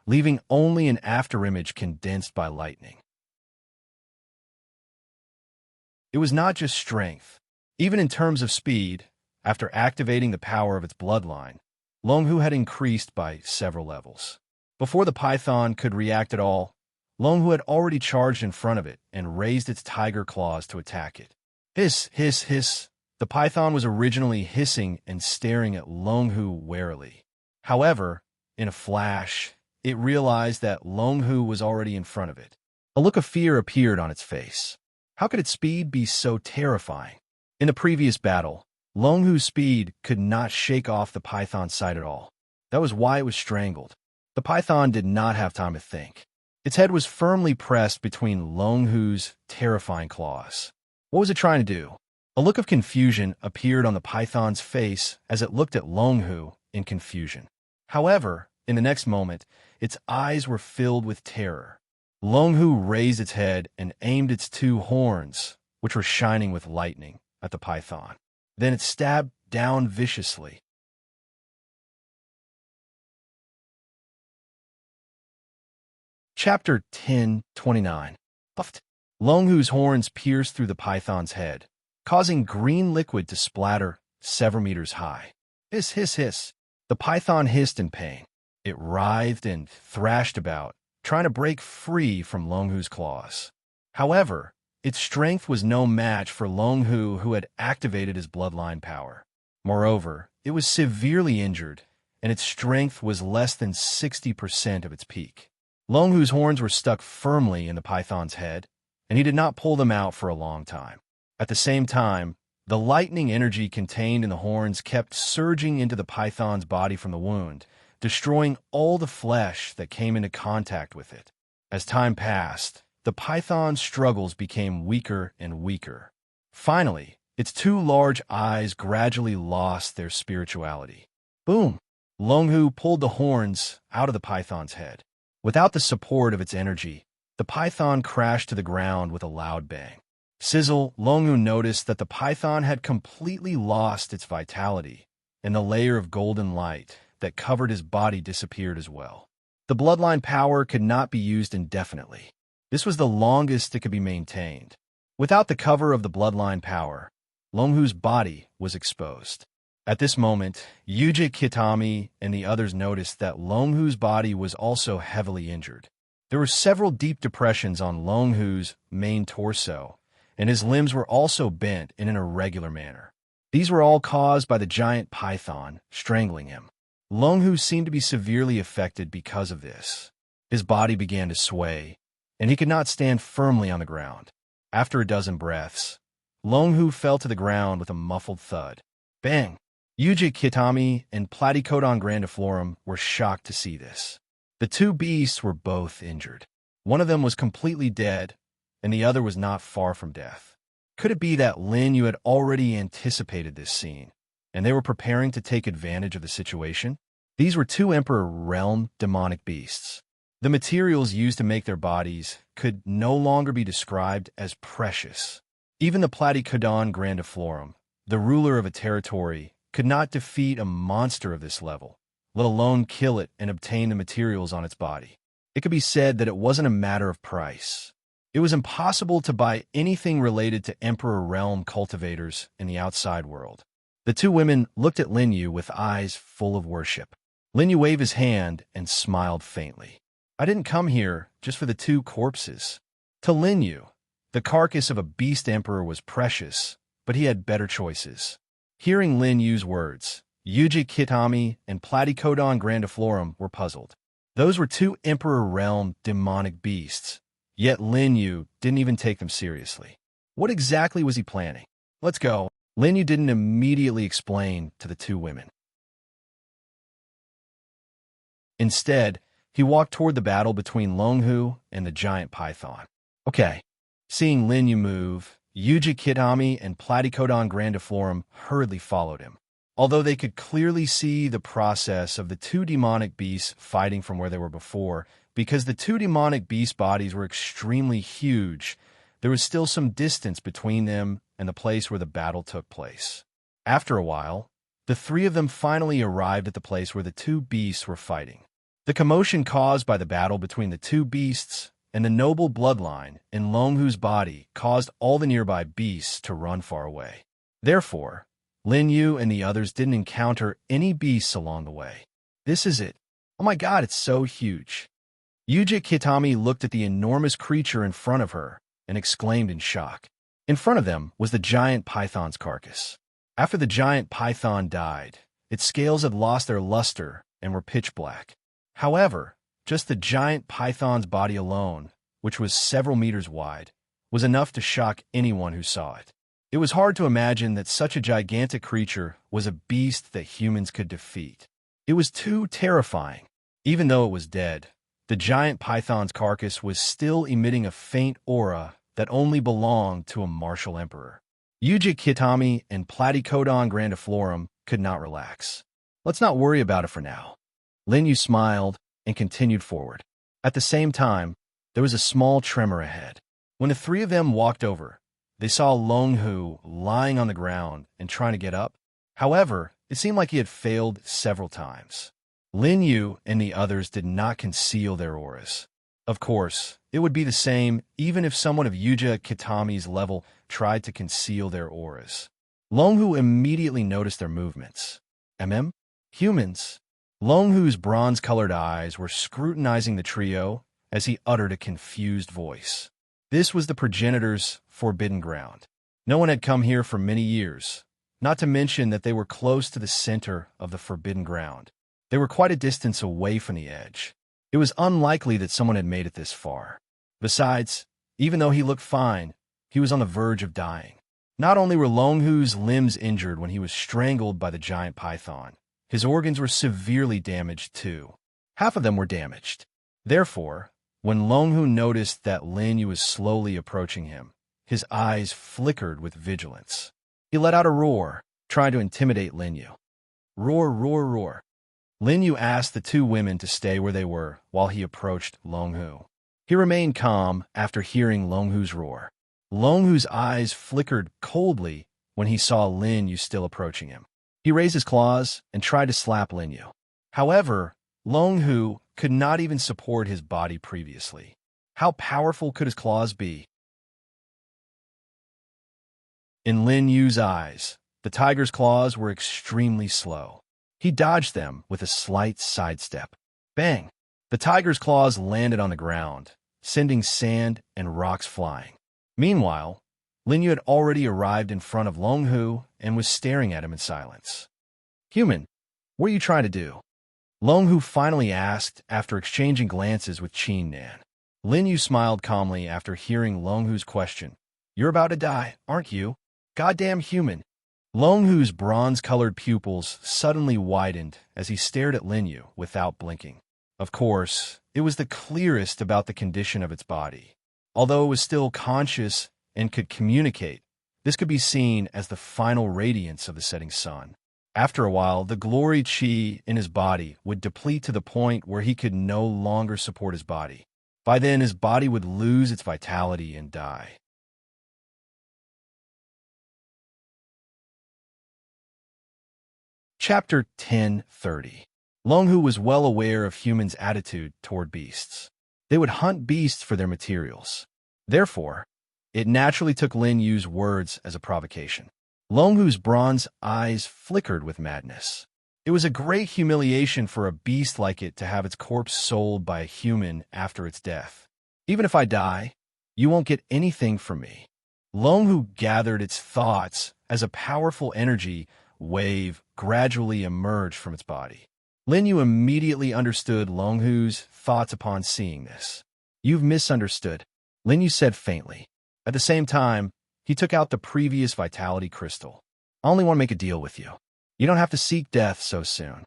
leaving only an afterimage condensed by lightning. It was not just strength. Even in terms of speed, after activating the power of its bloodline, Long Hu had increased by several levels. Before the python could react at all, Long Hu had already charged in front of it and raised its tiger claws to attack it. Hiss, hiss, hiss. The python was originally hissing and staring at Long Hu warily. However, in a flash, it realized that Long Hu was already in front of it. A look of fear appeared on its face. How could its speed be so terrifying? In the previous battle, Long Hu's speed could not shake off the python's sight at all. That was why it was strangled. The python did not have time to think. Its head was firmly pressed between Long Hu's terrifying claws. What was it trying to do? A look of confusion appeared on the python's face as it looked at Long Hu in confusion. However, in the next moment, its eyes were filled with terror. Long Hu raised its head and aimed its two horns, which were shining with lightning, at the python. Then it stabbed down viciously. Chapter 10:29. Puffed. Long Hu's horns pierced through the python's head, causing green liquid to splatter several meters high. Hiss, hiss, hiss. The python hissed in pain. It writhed and thrashed about, trying to break free from Long Hu's claws. However, its strength was no match for Long Hu, who had activated his bloodline power. Moreover, it was severely injured, and its strength was less than 60% of its peak. Long Hu's horns were stuck firmly in the python's head, and he did not pull them out for a long time. At the same time, the lightning energy contained in the horns kept surging into the python's body from the wound, destroying all the flesh that came into contact with it. As time passed, the python's struggles became weaker and weaker. Finally, its two large eyes gradually lost their spirituality. Boom! Long Hu pulled the horns out of the python's head. Without the support of its energy, the python crashed to the ground with a loud bang. Sizzle, Long Hu noticed that the python had completely lost its vitality, and the layer of golden light that covered his body disappeared as well. The bloodline power could not be used indefinitely. This was the longest it could be maintained. Without the cover of the bloodline power, Long Hu's body was exposed. At this moment, Yuji Kitami and the others noticed that Long Hu's body was also heavily injured. There were several deep depressions on Long Hu's main torso, and his limbs were also bent in an irregular manner. These were all caused by the giant python strangling him. Long Hu seemed to be severely affected because of this. His body began to sway, and he could not stand firmly on the ground. After a dozen breaths, Long Hu fell to the ground with a muffled thud. Bang! Yuji Kitami and Platycodon grandiflorum were shocked to see this. The two beasts were both injured. One of them was completely dead, and the other was not far from death. Could it be that Lin Yu had already anticipated this scene, and they were preparing to take advantage of the situation? These were two Emperor Realm demonic beasts. The materials used to make their bodies could no longer be described as precious. Even the Platycodon grandiflorum, the ruler of a territory, could not defeat a monster of this level, let alone kill it and obtain the materials on its body. It could be said that it wasn't a matter of price. It was impossible to buy anything related to Emperor Realm cultivators in the outside world. The two women looked at Lin Yu with eyes full of worship. Lin Yu waved his hand and smiled faintly. I didn't come here just for the two corpses. To Lin Yu, the carcass of a beast emperor was precious, but he had better choices. Hearing Lin Yu's words, Yuji Kitami and Platycodon grandiflorum were puzzled. Those were two Emperor Realm demonic beasts, yet Lin Yu didn't even take them seriously. What exactly was he planning? Let's go. Lin Yu didn't immediately explain to the two women. Instead, he walked toward the battle between Longhu and the giant python. Okay. Seeing Lin Yu move, Yuji Kitami and Platycodon grandiflorum hurriedly followed him. Although they could clearly see the process of the two demonic beasts fighting from where they were before, because the two demonic beast bodies were extremely huge, there was still some distance between them and the place where the battle took place. After a while, the three of them finally arrived at the place where the two beasts were fighting. The commotion caused by the battle between the two beasts and the noble bloodline in Longhu's body caused all the nearby beasts to run far away. Therefore, Lin Yu and the others didn't encounter any beasts along the way. This is it. Oh my god, it's so huge. Yuji Kitami looked at the enormous creature in front of her and exclaimed in shock. In front of them was the giant python's carcass. After the giant python died, its scales had lost their luster and were pitch black. However, just the giant python's body alone, which was several meters wide, was enough to shock anyone who saw it. It was hard to imagine that such a gigantic creature was a beast that humans could defeat. It was too terrifying. Even though it was dead, the giant python's carcass was still emitting a faint aura that only belonged to a martial emperor. Yuji Kitami and Platycodon grandiflorum could not relax. Let's not worry about it for now. Lin Yu smiled and continued forward. At the same time, there was a small tremor ahead. When the three of them walked over, they saw Longhu lying on the ground and trying to get up. However, it seemed like he had failed several times. Lin Yu and the others did not conceal their auras. Of course, it would be the same even if someone of Yuji Kitami's level tried to conceal their auras. Longhu immediately noticed their movements. Humans. Longhu's bronze-colored eyes were scrutinizing the trio as he uttered a confused voice. This was the progenitor's forbidden ground. No one had come here for many years, not to mention that they were close to the center of the forbidden ground. They were quite a distance away from the edge. It was unlikely that someone had made it this far. Besides, even though he looked fine, he was on the verge of dying. Not only were Longhu's limbs injured when he was strangled by the giant python, his organs were severely damaged too. Half of them were damaged. Therefore, when Longhu noticed that Lin Yu was slowly approaching him, his eyes flickered with vigilance. He let out a roar, trying to intimidate Lin Yu. Roar, roar, roar. Lin Yu asked the two women to stay where they were while he approached Longhu. He remained calm after hearing Longhu's roar. Longhu's eyes flickered coldly when he saw Lin Yu still approaching him. He raised his claws and tried to slap Lin Yu. However, Longhu could not even support his body previously. How powerful could his claws be? In Lin Yu's eyes, the tiger's claws were extremely slow. He dodged them with a slight sidestep. Bang! The tiger's claws landed on the ground, sending sand and rocks flying. Meanwhile, Lin Yu had already arrived in front of Longhu and was staring at him in silence. Human, what are you trying to do? Longhu finally asked after exchanging glances with Qin Nan. Lin Yu smiled calmly after hearing Longhu's question. You're about to die, aren't you? Goddamn human. Long Hu's bronze-colored pupils suddenly widened as he stared at Lin Yu without blinking. Of course, it was the clearest about the condition of its body. Although it was still conscious and could communicate, this could be seen as the final radiance of the setting sun. After a while, the glory chi in his body would deplete to the point where he could no longer support his body. By then, his body would lose its vitality and die. Chapter 10:30. Long Hu was well aware of humans' attitude toward beasts. They would hunt beasts for their materials. Therefore, it naturally took Lin Yu's words as a provocation. Long Hu's bronze eyes flickered with madness. It was a great humiliation for a beast like it to have its corpse sold by a human after its death. Even if I die, you won't get anything from me. Long Hu gathered its thoughts as a powerful energy wave gradually emerged from its body. Lin Yu immediately understood Long Hu's thoughts upon seeing this. You've misunderstood, Lin Yu said faintly. At the same time, he took out the previous vitality crystal. I only want to make a deal with you. You don't have to seek death so soon.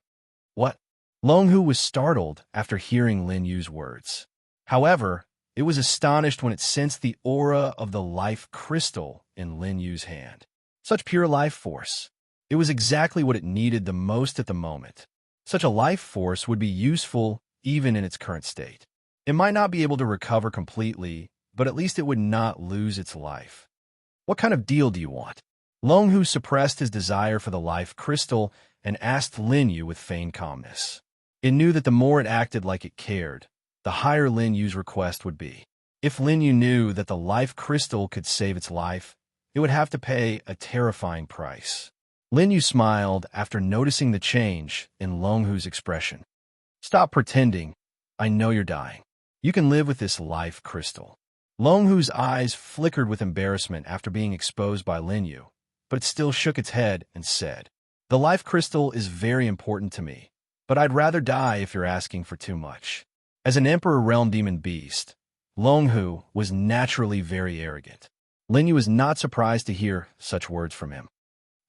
What? Long Hu was startled after hearing Lin Yu's words. However, it was astonished when it sensed the aura of the life crystal in Lin Yu's hand. Such pure life force. It was exactly what it needed the most at the moment. Such a life force would be useful even in its current state. It might not be able to recover completely, but at least it would not lose its life. What kind of deal do you want? Long Hu suppressed his desire for the life crystal and asked Lin Yu with feigned calmness. It knew that the more it acted like it cared, the higher Lin Yu's request would be. If Lin Yu knew that the life crystal could save its life, it would have to pay a terrifying price. Lin Yu smiled after noticing the change in Long Hu's expression. Stop pretending. I know you're dying. You can live with this life crystal. Long Hu's eyes flickered with embarrassment after being exposed by Lin Yu, but it still shook its head and said, The life crystal is very important to me, but I'd rather die if you're asking for too much. As an Emperor Realm Demon Beast, Long Hu was naturally very arrogant. Lin Yu was not surprised to hear such words from him.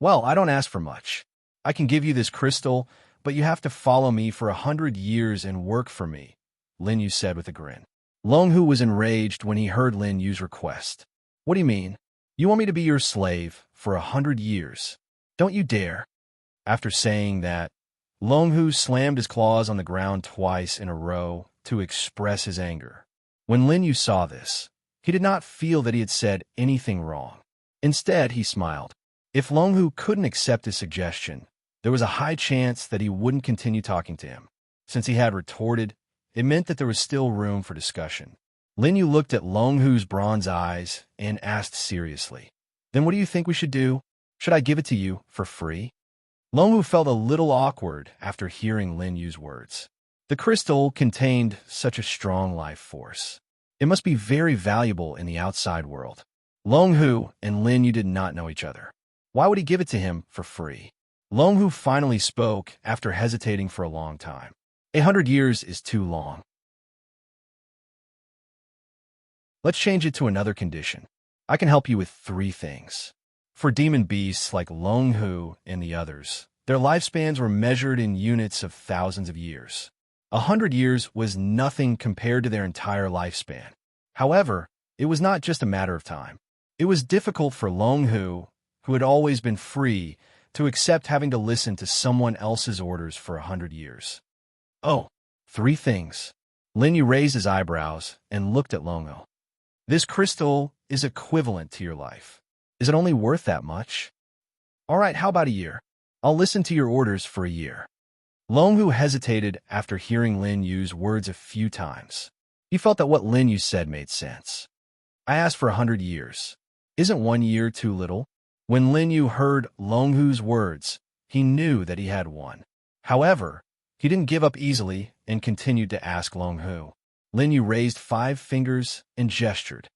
Well, I don't ask for much. I can give you this crystal, but you have to follow me for 100 years and work for me, Lin Yu said with a grin. Long Hu was enraged when he heard Lin Yu's request. What do you mean? You want me to be your slave for 100 years? Don't you dare. After saying that, Long Hu slammed his claws on the ground twice in a row to express his anger. When Lin Yu saw this, he did not feel that he had said anything wrong. Instead, he smiled. If Long Hu couldn't accept his suggestion, there was a high chance that he wouldn't continue talking to him. Since he had retorted, it meant that there was still room for discussion. Lin Yu looked at Long Hu's bronze eyes and asked seriously, Then what do you think we should do? Should I give it to you for free? Long Hu felt a little awkward after hearing Lin Yu's words. The crystal contained such a strong life force. It must be very valuable in the outside world. Long Hu and Lin Yu did not know each other. Why would he give it to him for free? Long Hu finally spoke after hesitating for a long time. 100 years is too long. Let's change it to another condition. I can help you with 3 things. For demon beasts like Long Hu and the others, their lifespans were measured in units of thousands of years. 100 years was nothing compared to their entire lifespan. However, it was not just a matter of time. It was difficult for Long Hu, who had always been free, to accept having to listen to someone else's orders for 100 years. Oh, 3 things. Lin Yu raised his eyebrows and looked at Long Hu. This crystal is equivalent to your life. Is it only worth that much? All right, how about a year? I'll listen to your orders for a year. Long Hu hesitated after hearing Lin Yu's words a few times. He felt that what Lin Yu said made sense. I asked for 100 years. Isn't 1 year too little? When Lin Yu heard Long Hu's words, he knew that he had won. However, he didn't give up easily and continued to ask Long Hu. Lin Yu raised 5 fingers and gestured.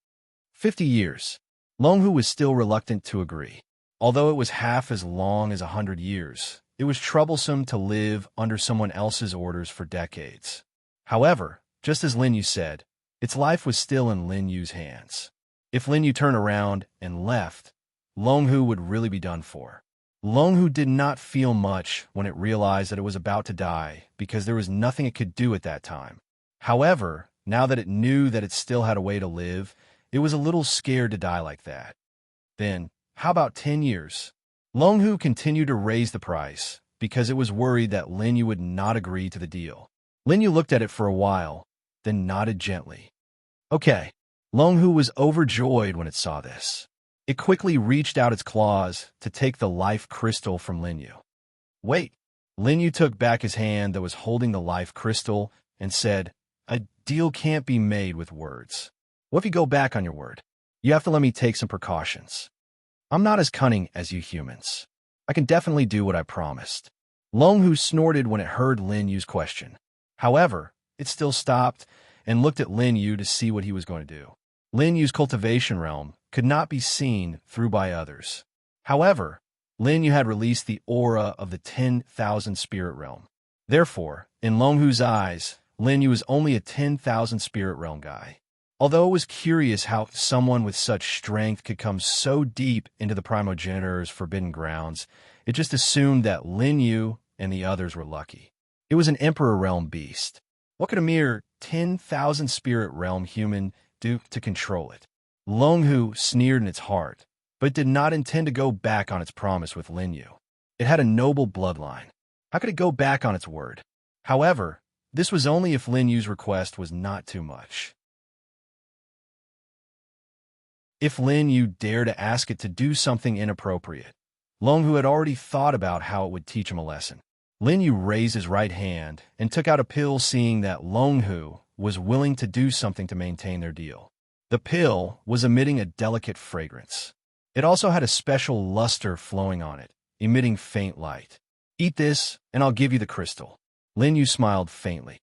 50 years. Long Hu was still reluctant to agree. Although it was half as long as 100 years, it was troublesome to live under someone else's orders for decades. However, just as Lin Yu said, its life was still in Lin Yu's hands. If Lin Yu turned around and left, Long Hu would really be done for. Longhu did not feel much when it realized that it was about to die because there was nothing it could do at that time. However, now that it knew that it still had a way to live, it was a little scared to die like that. Then, how about 10 years? Longhu continued to raise the price because it was worried that Linyu would not agree to the deal. Linyu looked at it for a while, then nodded gently. Okay. Longhu was overjoyed when it saw this. It quickly reached out its claws to take the life crystal from Linyu. Wait. Linyu took back his hand that was holding the life crystal and said, "A deal can't be made with words. What if you go back on your word? You have to let me take some precautions. I'm not as cunning as you humans. I can definitely do what I promised." Longhu snorted when it heard Lin Yu's question. However, it still stopped and looked at Lin Yu to see what he was going to do. Lin Yu's cultivation realm could not be seen through by others. However, Lin Yu had released the aura of the 10,000 spirit realm. Therefore, in Longhu's eyes, Lin Yu was only a 10,000 spirit realm guy. Although it was curious how someone with such strength could come so deep into the primogenitor's forbidden grounds, it just assumed that Lin Yu and the others were lucky. It was an Emperor Realm beast. What could a mere 10,000 spirit realm human do to control it? Longhu sneered in its heart, but did not intend to go back on its promise with Lin Yu. It had a noble bloodline. How could it go back on its word? However, this was only if Lin Yu's request was not too much. If Lin Yu dared to ask it to do something inappropriate, Longhu had already thought about how it would teach him a lesson. Lin Yu raised his right hand and took out a pill, seeing that Longhu was willing to do something to maintain their deal. The pill was emitting a delicate fragrance. It also had a special luster flowing on it, emitting faint light. "Eat this, and I'll give you the crystal." Lin Yu smiled faintly.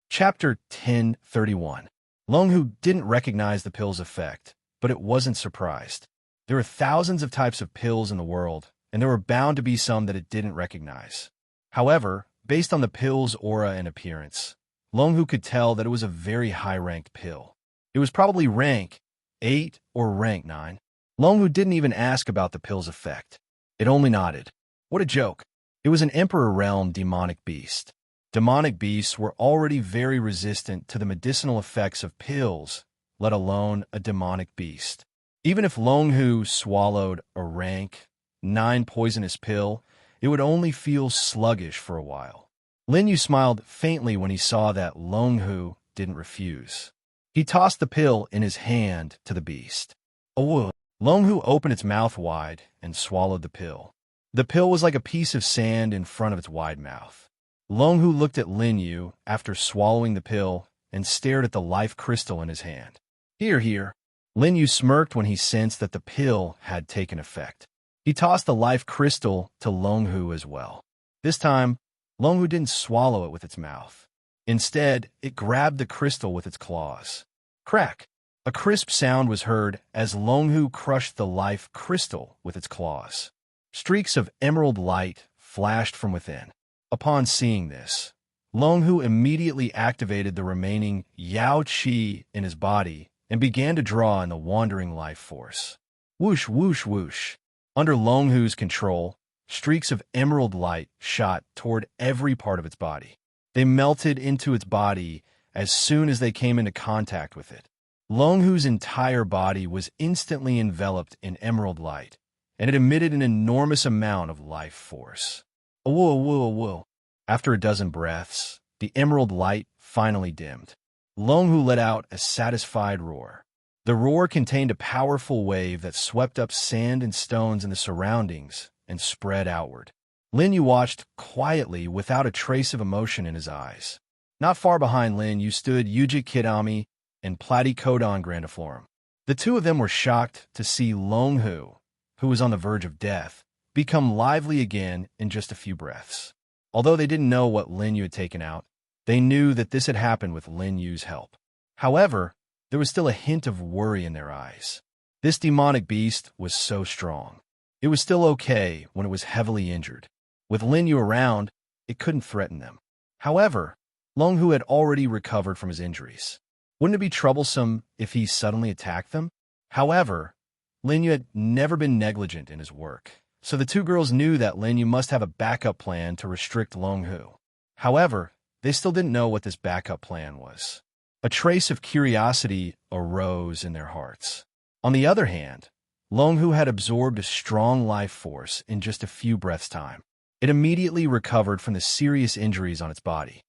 Chapter 1031. Longhu didn't recognize the pill's effect, but it wasn't surprised. There were thousands of types of pills in the world, and there were bound to be some that it didn't recognize. However, based on the pill's aura and appearance, Longhu could tell that it was a very high-ranked pill. It was probably rank 8 or rank 9. Longhu didn't even ask about the pill's effect. It only nodded. What a joke. It was an Emperor Realm demonic beast. Demonic beasts were already very resistant to the medicinal effects of pills, let alone a demonic beast. Even if Longhu swallowed a rank 9 poisonous pill, it would only feel sluggish for a while. Lin Yu smiled faintly when he saw that Longhu didn't refuse. He tossed the pill in his hand to the beast. Oh! Longhu opened its mouth wide and swallowed the pill. The pill was like a piece of sand in front of its wide mouth. Longhu looked at Lin Yu after swallowing the pill and stared at the life crystal in his hand. Here, here. Lin Yu smirked when he sensed that the pill had taken effect. He tossed the life crystal to Longhu as well. This time, Longhu didn't swallow it with its mouth. Instead, it grabbed the crystal with its claws. Crack! A crisp sound was heard as Longhu crushed the life crystal with its claws. Streaks of emerald light flashed from within. Upon seeing this, Longhu immediately activated the remaining Yao Qi in his body and began to draw in the wandering life force. Whoosh, whoosh, whoosh. Under Longhu's control, streaks of emerald light shot toward every part of its body. They melted into its body as soon as they came into contact with it. Longhu's entire body was instantly enveloped in emerald light, and it emitted an enormous amount of life force. Whoa, whoa, whoa. After a dozen breaths, the emerald light finally dimmed. Longhu let out a satisfied roar. The roar contained a powerful wave that swept up sand and stones in the surroundings and spread outward. Lin Yu watched quietly without a trace of emotion in his eyes. Not far behind Lin Yu stood Yuji Kidami and Platycodon grandiflorum. The two of them were shocked to see Longhu, who was on the verge of death, become lively again in just a few breaths. Although they didn't know what Lin Yu had taken out, they knew that this had happened with Lin Yu's help. However, there was still a hint of worry in their eyes. This demonic beast was so strong. It was still okay when it was heavily injured. With Lin Yu around, it couldn't threaten them. However, Longhu had already recovered from his injuries. Wouldn't it be troublesome if he suddenly attacked them? However, Lin Yu had never been negligent in his work, so the two girls knew that Lin Yu must have a backup plan to restrict Long Hu. However, they still didn't know what this backup plan was. A trace of curiosity arose in their hearts. On the other hand, Long Hu had absorbed a strong life force in just a few breaths' time. It immediately recovered from the serious injuries on its body.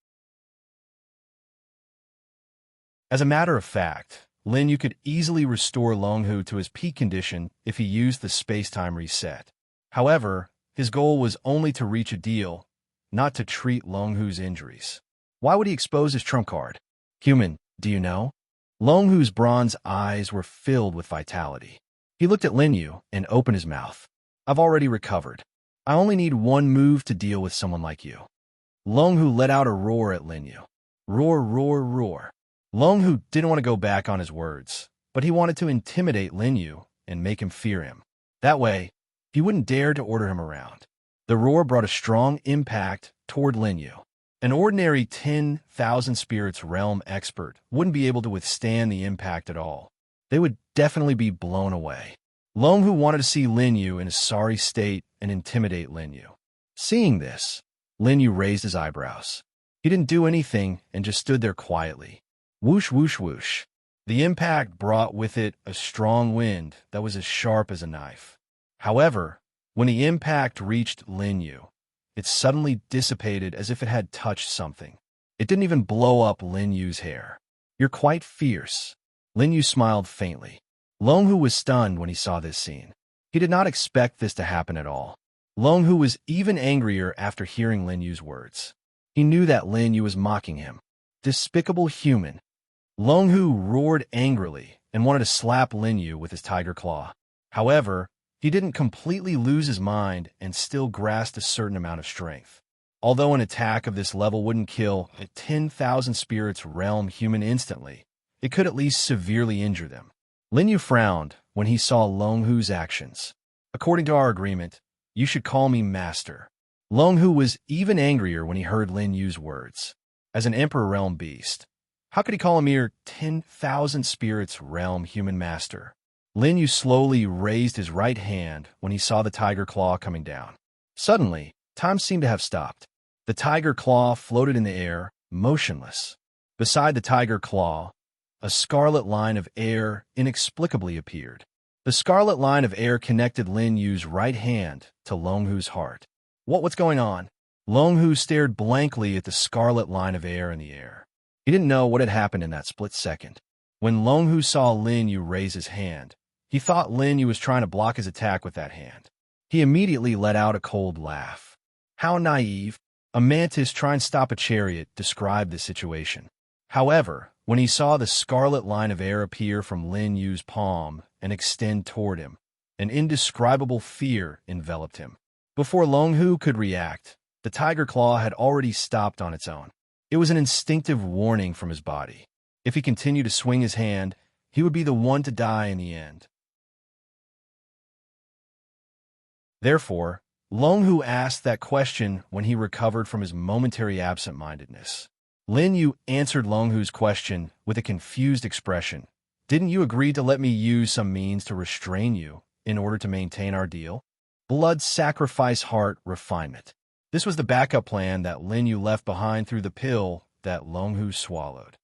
As a matter of fact, Lin Yu could easily restore Long Hu to his peak condition if he used the space-time reset. However, his goal was only to reach a deal, not to treat Long Hu's injuries. Why would he expose his trump card? Human, do you know? Long Hu's bronze eyes were filled with vitality. He looked at Lin Yu and opened his mouth. I've already recovered. I only need one move to deal with someone like you. Long Hu let out a roar at Lin Yu. Roar, roar, roar. Long Hu didn't want to go back on his words, but he wanted to intimidate Lin Yu and make him fear him. That way, he wouldn't dare to order him around. The roar brought a strong impact toward Lin Yu. An ordinary 10,000 spirits realm expert wouldn't be able to withstand the impact at all. They would definitely be blown away. Long Hu wanted to see Lin Yu in a sorry state and intimidate Lin Yu. Seeing this, Lin Yu raised his eyebrows. He didn't do anything and just stood there quietly. Whoosh, whoosh, whoosh. The impact brought with it a strong wind that was as sharp as a knife. However, when the impact reached Lin Yu, it suddenly dissipated as if it had touched something. It didn't even blow up Lin Yu's hair. You're quite fierce. Lin Yu smiled faintly. Long Hu was stunned when he saw this scene. He did not expect this to happen at all. Long Hu was even angrier after hearing Lin Yu's words. He knew that Lin Yu was mocking him. Despicable human. Long Hu roared angrily and wanted to slap Lin Yu with his tiger claw. However, he didn't completely lose his mind and still grasped a certain amount of strength. Although an attack of this level wouldn't kill a 10,000 spirits realm human instantly, it could at least severely injure them. Lin Yu frowned when he saw Long Hu's actions. According to our agreement, you should call me master. Long Hu was even angrier when he heard Lin Yu's words. As an Emperor realm beast, how could he call a mere 10,000 spirits realm human master? Lin Yu slowly raised his right hand when he saw the tiger claw coming down. Suddenly, time seemed to have stopped. The tiger claw floated in the air, motionless. Beside the tiger claw, a scarlet line of air inexplicably appeared. The scarlet line of air connected Lin Yu's right hand to Long Hu's heart. What's going on? Long Hu stared blankly at the scarlet line of air in the air. He didn't know what had happened in that split second. When Long Hu saw Lin Yu raise his hand, he thought Lin Yu was trying to block his attack with that hand. He immediately let out a cold laugh. How naive. A mantis trying to stop a chariot described the situation. However, when he saw the scarlet line of air appear from Lin Yu's palm and extend toward him, an indescribable fear enveloped him. Before Long Hu could react, the tiger claw had already stopped on its own. It was an instinctive warning from his body. If he continued to swing his hand, he would be the one to die in the end. Therefore, Long Hu asked that question when he recovered from his momentary absent-mindedness. Lin Yu answered Long Hu's question with a confused expression. Didn't you agree to let me use some means to restrain you in order to maintain our deal? Blood, sacrifice, heart, refinement. This was the backup plan that Lin Yu left behind through the pill that Long Hu swallowed.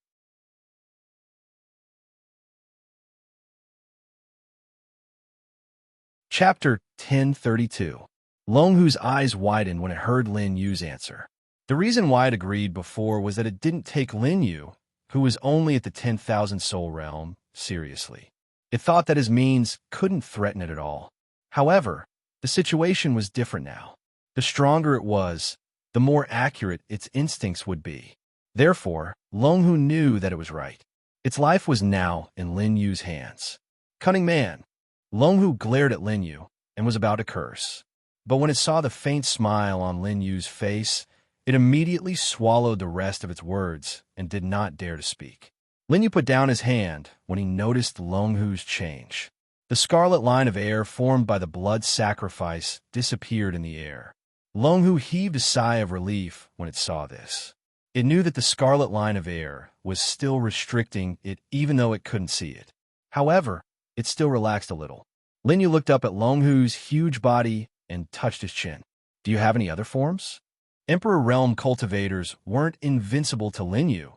Chapter 1032. Long Hu's eyes widened when it heard Lin Yu's answer. The reason why it agreed before was that it didn't take Lin Yu, who was only at the 10,000 soul realm, seriously. It thought that his means couldn't threaten it at all. However, the situation was different now. The stronger it was, the more accurate its instincts would be. Therefore, Long Hu knew that it was right. Its life was now in Lin Yu's hands. Cunning man. Long Hu glared at Lin Yu and was about to curse. But when it saw the faint smile on Lin Yu's face, it immediately swallowed the rest of its words and did not dare to speak. Lin Yu put down his hand when he noticed Long Hu's change. The scarlet line of air formed by the blood sacrifice disappeared in the air. Long Hu heaved a sigh of relief when it saw this. It knew that the scarlet line of air was still restricting it even though it couldn't see it. However, it still relaxed a little. Lin Yu looked up at Long Hu's huge body and touched his chin. Do you have any other forms? Emperor Realm cultivators weren't invincible to Lin Yu,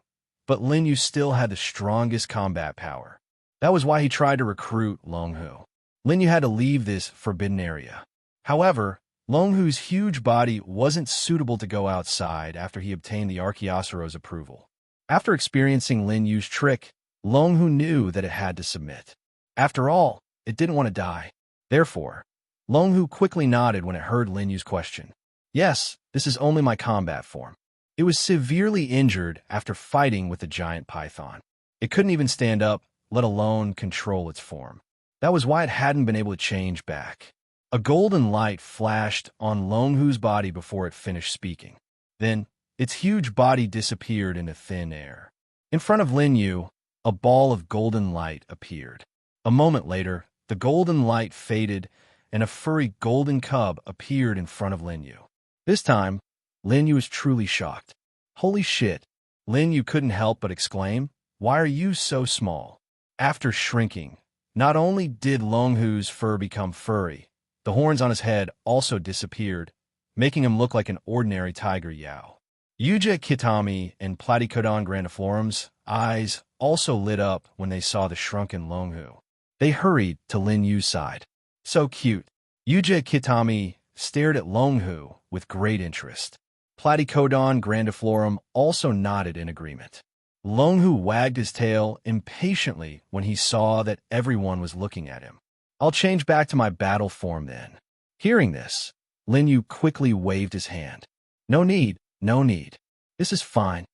but Lin Yu still had the strongest combat power. That was why he tried to recruit Long Hu. Lin Yu had to leave this forbidden area. However, Long Hu's huge body wasn't suitable to go outside after he obtained the Archaeosaur's approval. After experiencing Lin Yu's trick, Long Hu knew that it had to submit. After all, it didn't want to die. Therefore, Long Hu quickly nodded when it heard Lin Yu's question. Yes, this is only my combat form. It was severely injured after fighting with the giant python. It couldn't even stand up, let alone control its form. That was why it hadn't been able to change back. A golden light flashed on Long Hu's body before it finished speaking. Then, its huge body disappeared into thin air. In front of Lin Yu, a ball of golden light appeared. A moment later, the golden light faded, and a furry golden cub appeared in front of Lin Yu. This time, Lin Yu was truly shocked. Holy shit! Lin Yu couldn't help but exclaim, "Why are you so small?" After shrinking, not only did Long Hu's fur become furry, the horns on his head also disappeared, making him look like an ordinary tiger Yao. Yuja Kitami and Platycodon grandiflorum's eyes also lit up when they saw the shrunken Long Hu. They hurried to Lin Yu's side. So cute. Yuja Kitami stared at Long Hu with great interest. Platycodon grandiflorum also nodded in agreement. Long Hu wagged his tail impatiently when he saw that everyone was looking at him. I'll change back to my battle form then. Hearing this, Lin Yu quickly waved his hand. No need, no need. This is fine.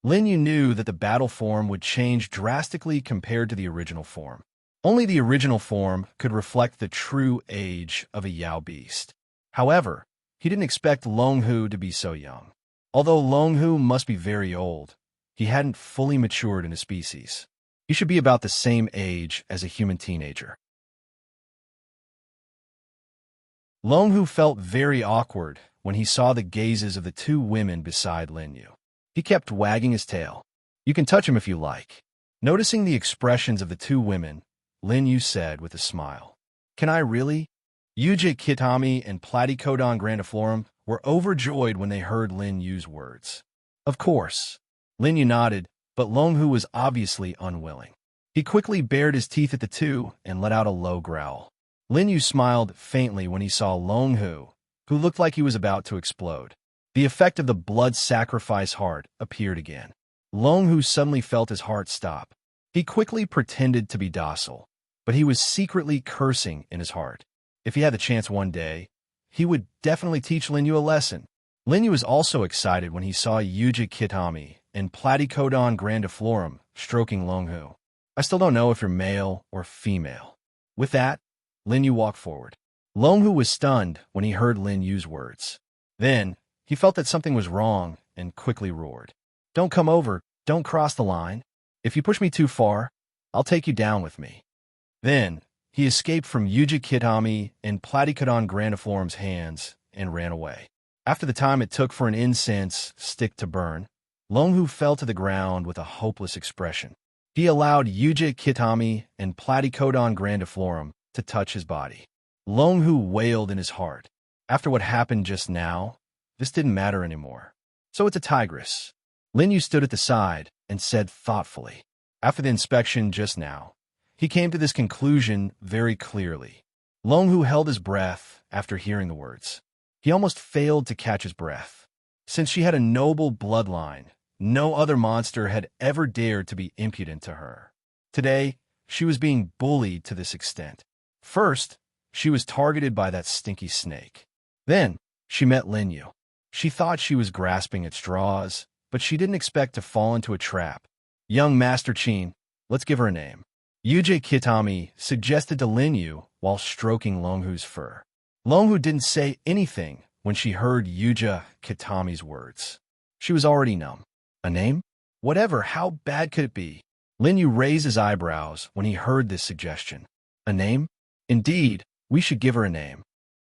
Lin Yu knew that the battle form would change drastically compared to the original form. Only the original form could reflect the true age of a Yao beast. However, he didn't expect Long Hu to be so young. Although Long Hu must be very old, he hadn't fully matured in his species. He should be about the same age as a human teenager. Long Hu felt very awkward when he saw the gazes of the two women beside Lin Yu. He kept wagging his tail. You can touch him if you like. Noticing the expressions of the two women, Lin Yu said with a smile. Can I really? Yuja Kitami and Platycodon grandiflorum were overjoyed when they heard Lin Yu's words. Of course. Lin Yu nodded, but Long Hu was obviously unwilling. He quickly bared his teeth at the two and let out a low growl. Lin Yu smiled faintly when he saw Long Hu, who looked like he was about to explode. The effect of the blood sacrifice heart appeared again. Long Hu suddenly felt his heart stop. He quickly pretended to be docile, but he was secretly cursing in his heart. If he had the chance one day, he would definitely teach Lin Yu a lesson. Lin Yu was also excited when he saw Yuja Kitami and Platycodon grandiflorum stroking Long Hu. I still don't know if you're male or female. With that, Lin Yu walked forward. Long Hu was stunned when he heard Lin Yu's words. Then, he felt that something was wrong and quickly roared. Don't come over, don't cross the line. If you push me too far, I'll take you down with me. Then, he escaped from Yuja Kitami and Platycodon grandiflorum's hands and ran away. After the time it took for an incense stick to burn, Long Hu fell to the ground with a hopeless expression. He allowed Yuja Kitami and Platycodon grandiflorum to touch his body. Long Hu wailed in his heart. After what happened just now, this didn't matter anymore. So it's a tigress. Lin Yu stood at the side and said thoughtfully. After the inspection just now, he came to this conclusion very clearly. Long Hu held his breath after hearing the words. He almost failed to catch his breath. Since she had a noble bloodline, no other monster had ever dared to be impudent to her. Today, she was being bullied to this extent. First, she was targeted by that stinky snake. Then, she met Lin Yu. She thought she was grasping at straws, but she didn't expect to fall into a trap. Young Master Qin, let's give her a name. Yuja Kitami suggested to Lin Yu while stroking Long Hu's fur. Long Hu didn't say anything when she heard Yuja Kitami's words. She was already numb. A name? Whatever, how bad could it be? Lin Yu raised his eyebrows when he heard this suggestion. A name? Indeed, we should give her a name.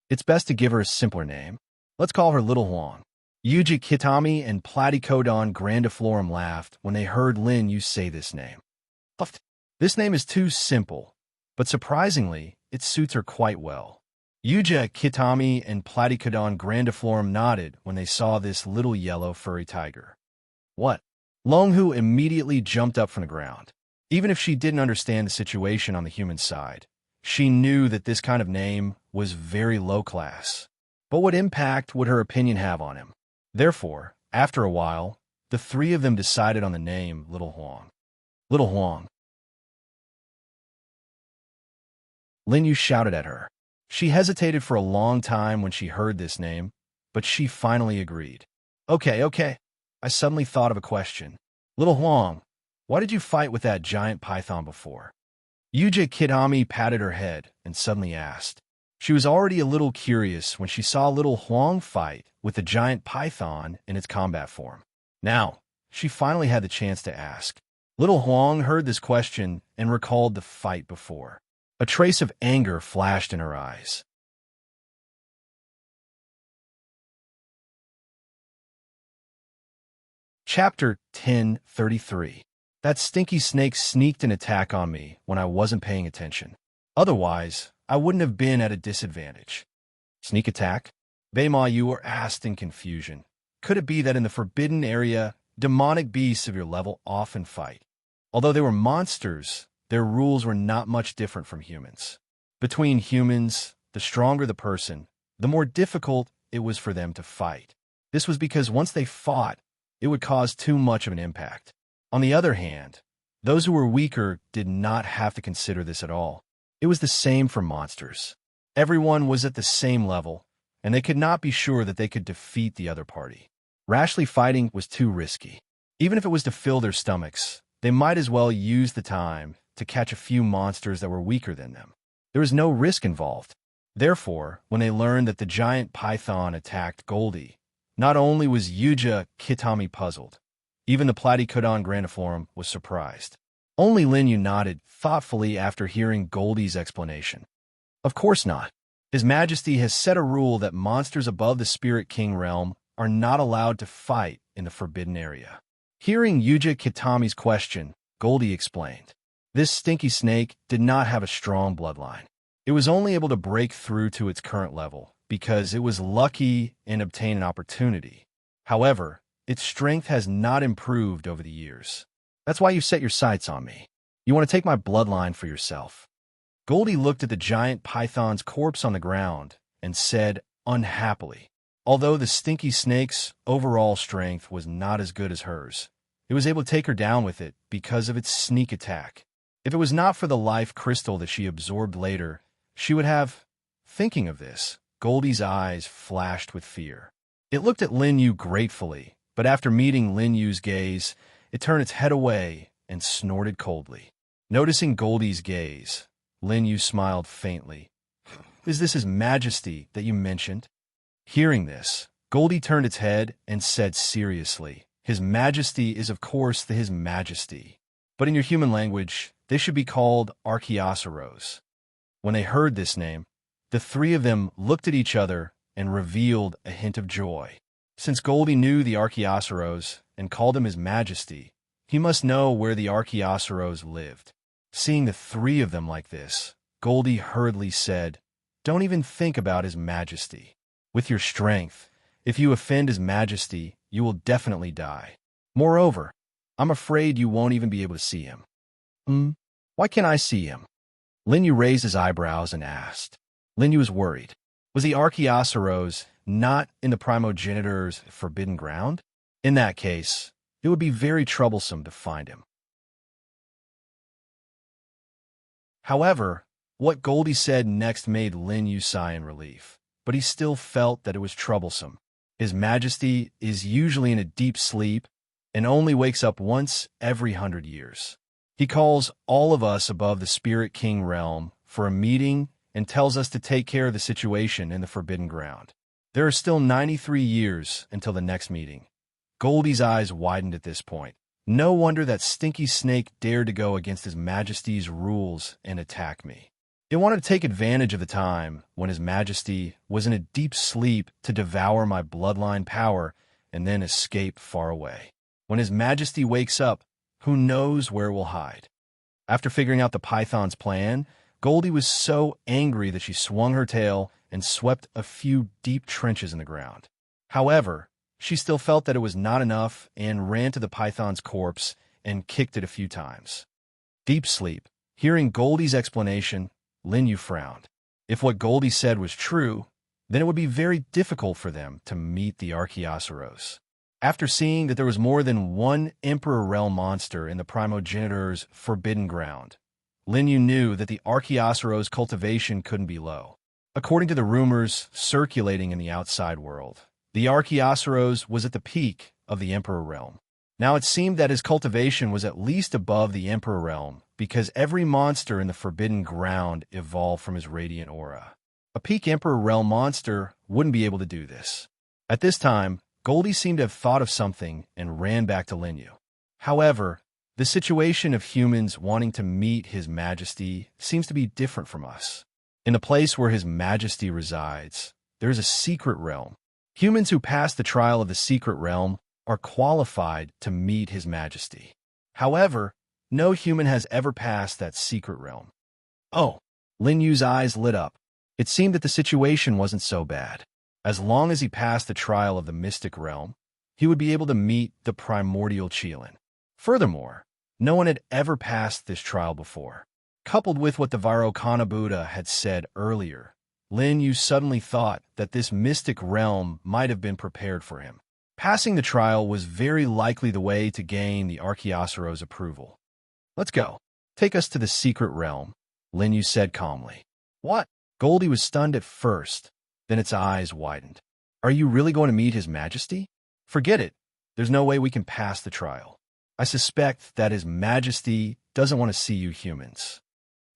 It's best to give her a simpler name. Let's call her Little Huang. Yuji Kitami and Platycodon grandiflorum laughed when they heard Lin Yu say this name. This name is too simple, but surprisingly, it suits her quite well. Yuji Kitami and Platycodon grandiflorum nodded when they saw this little yellow furry tiger. What? Longhu immediately jumped up from the ground. Even if she didn't understand the situation on the human side, she knew that this kind of name was very low class. But what impact would her opinion have on him? Therefore, after a while, the three of them decided on the name Little Huang. Little Huang. Lin Yu shouted at her. She hesitated for a long time when she heard this name, but she finally agreed. Okay. I suddenly thought of a question. Little Huang, why did you fight with that giant python before? Yuji Kitami patted her head and suddenly asked. She was already a little curious when she saw Little Huang fight with the giant python in its combat form. Now, she finally had the chance to ask. Little Huang heard this question and recalled the fight before. A trace of anger flashed in her eyes. Chapter 10:33. That stinky snake sneaked an attack on me when I wasn't paying attention. Otherwise, I wouldn't have been at a disadvantage. Sneak attack? Beima Yu were asked in confusion. Could it be that in the forbidden area, demonic beasts of your level often fight? Although they were monsters, their rules were not much different from humans. Between humans, the stronger the person, the more difficult it was for them to fight. This was because once they fought, it would cause too much of an impact. On the other hand, those who were weaker did not have to consider this at all. It was the same for monsters. Everyone was at the same level, and they could not be sure that they could defeat the other party. Rashly fighting was too risky. Even if it was to fill their stomachs, they might as well use the time to catch a few monsters that were weaker than them. There was no risk involved. Therefore, when they learned that the giant python attacked Goldie, not only was Yuji Kitami puzzled, even the Platycodon grandiflorum was surprised. Only Lin Yu nodded thoughtfully after hearing Goldie's explanation. Of course not. His Majesty has set a rule that monsters above the Spirit King realm are not allowed to fight in the forbidden area. Hearing Yuji Kitami's question, Goldie explained. This stinky snake did not have a strong bloodline. It was only able to break through to its current level because it was lucky and obtained an opportunity. However, its strength has not improved over the years. That's why you set your sights on me. You want to take my bloodline for yourself. Goldie looked at the giant python's corpse on the ground and said unhappily. Although the stinky snake's overall strength was not as good as hers, it was able to take her down with it because of its sneak attack. If it was not for the life crystal that she absorbed later, she would have... Thinking of this, Goldie's eyes flashed with fear. It looked at Lin Yu gratefully, but after meeting Lin Yu's gaze, it turned its head away and snorted coldly. Noticing Goldie's gaze, Lin Yu smiled faintly. Is this His Majesty that you mentioned? Hearing this, Goldie turned its head and said seriously, His Majesty is of course His Majesty, but in your human language, they should be called Archaeosaurus. When they heard this name, the three of them looked at each other and revealed a hint of joy. Since Goldie knew the Archaeosaurus and called him His Majesty, he must know where the Archaeosaurus lived. Seeing the three of them like this, Goldie hurriedly said, Don't even think about His Majesty. With your strength, if you offend His Majesty, you will definitely die. Moreover, I'm afraid you won't even be able to see him. Why can't I see him? Lin Yu raised his eyebrows and asked. Lin Yu was worried. Was the Archaeosaurus not in the primogenitor's forbidden ground? In that case, it would be very troublesome to find him. However, what Goldie said next made Lin Yu sigh in relief, but he still felt that it was troublesome. His Majesty is usually in a deep sleep and only wakes up once every 100 years. He calls all of us above the Spirit King realm for a meeting and tells us to take care of the situation in the Forbidden Ground. There are still 93 years until the next meeting. Goldie's eyes widened at this point. No wonder that stinky snake dared to go against His Majesty's rules and attack me. It wanted to take advantage of the time when His Majesty was in a deep sleep to devour my bloodline power and then escape far away. When His Majesty wakes up, who knows where we'll hide? After figuring out the python's plan, Goldie was so angry that she swung her tail and swept a few deep trenches in the ground. However, she still felt that it was not enough and ran to the python's corpse and kicked it a few times. Deep sleep. Hearing Goldie's explanation, Lin Yu frowned. If what Goldie said was true, then it would be very difficult for them to meet the Archaeosaurus. After seeing that there was more than one Emperor Realm monster in the primogenitor's forbidden ground, Lin Yu knew that the Archaeosaurus' cultivation couldn't be low. According to the rumors circulating in the outside world, the Archaeosaurus was at the peak of the Emperor Realm. Now it seemed that his cultivation was at least above the Emperor Realm because every monster in the forbidden ground evolved from his radiant aura. A peak Emperor Realm monster wouldn't be able to do this. At this time, Goldie seemed to have thought of something and ran back to Lin Yu. However, the situation of humans wanting to meet His Majesty seems to be different from us. In the place where His Majesty resides, there is a secret realm. Humans who pass the trial of the secret realm are qualified to meet His Majesty. However, no human has ever passed that secret realm. Oh, Lin Yu's eyes lit up. It seemed that the situation wasn't so bad. As long as he passed the trial of the mystic realm, he would be able to meet the primordial Qilin. Furthermore, no one had ever passed this trial before. Coupled with what the Vairocana Buddha had said earlier, Lin Yu suddenly thought that this mystic realm might have been prepared for him. Passing the trial was very likely the way to gain the Archaeosaurus' approval. Let's go. Take us to the secret realm, Lin Yu said calmly. What? Goldie was stunned at first, then its eyes widened. Are you really going to meet His Majesty? Forget it. There's no way we can pass the trial. I suspect that His Majesty doesn't want to see you humans.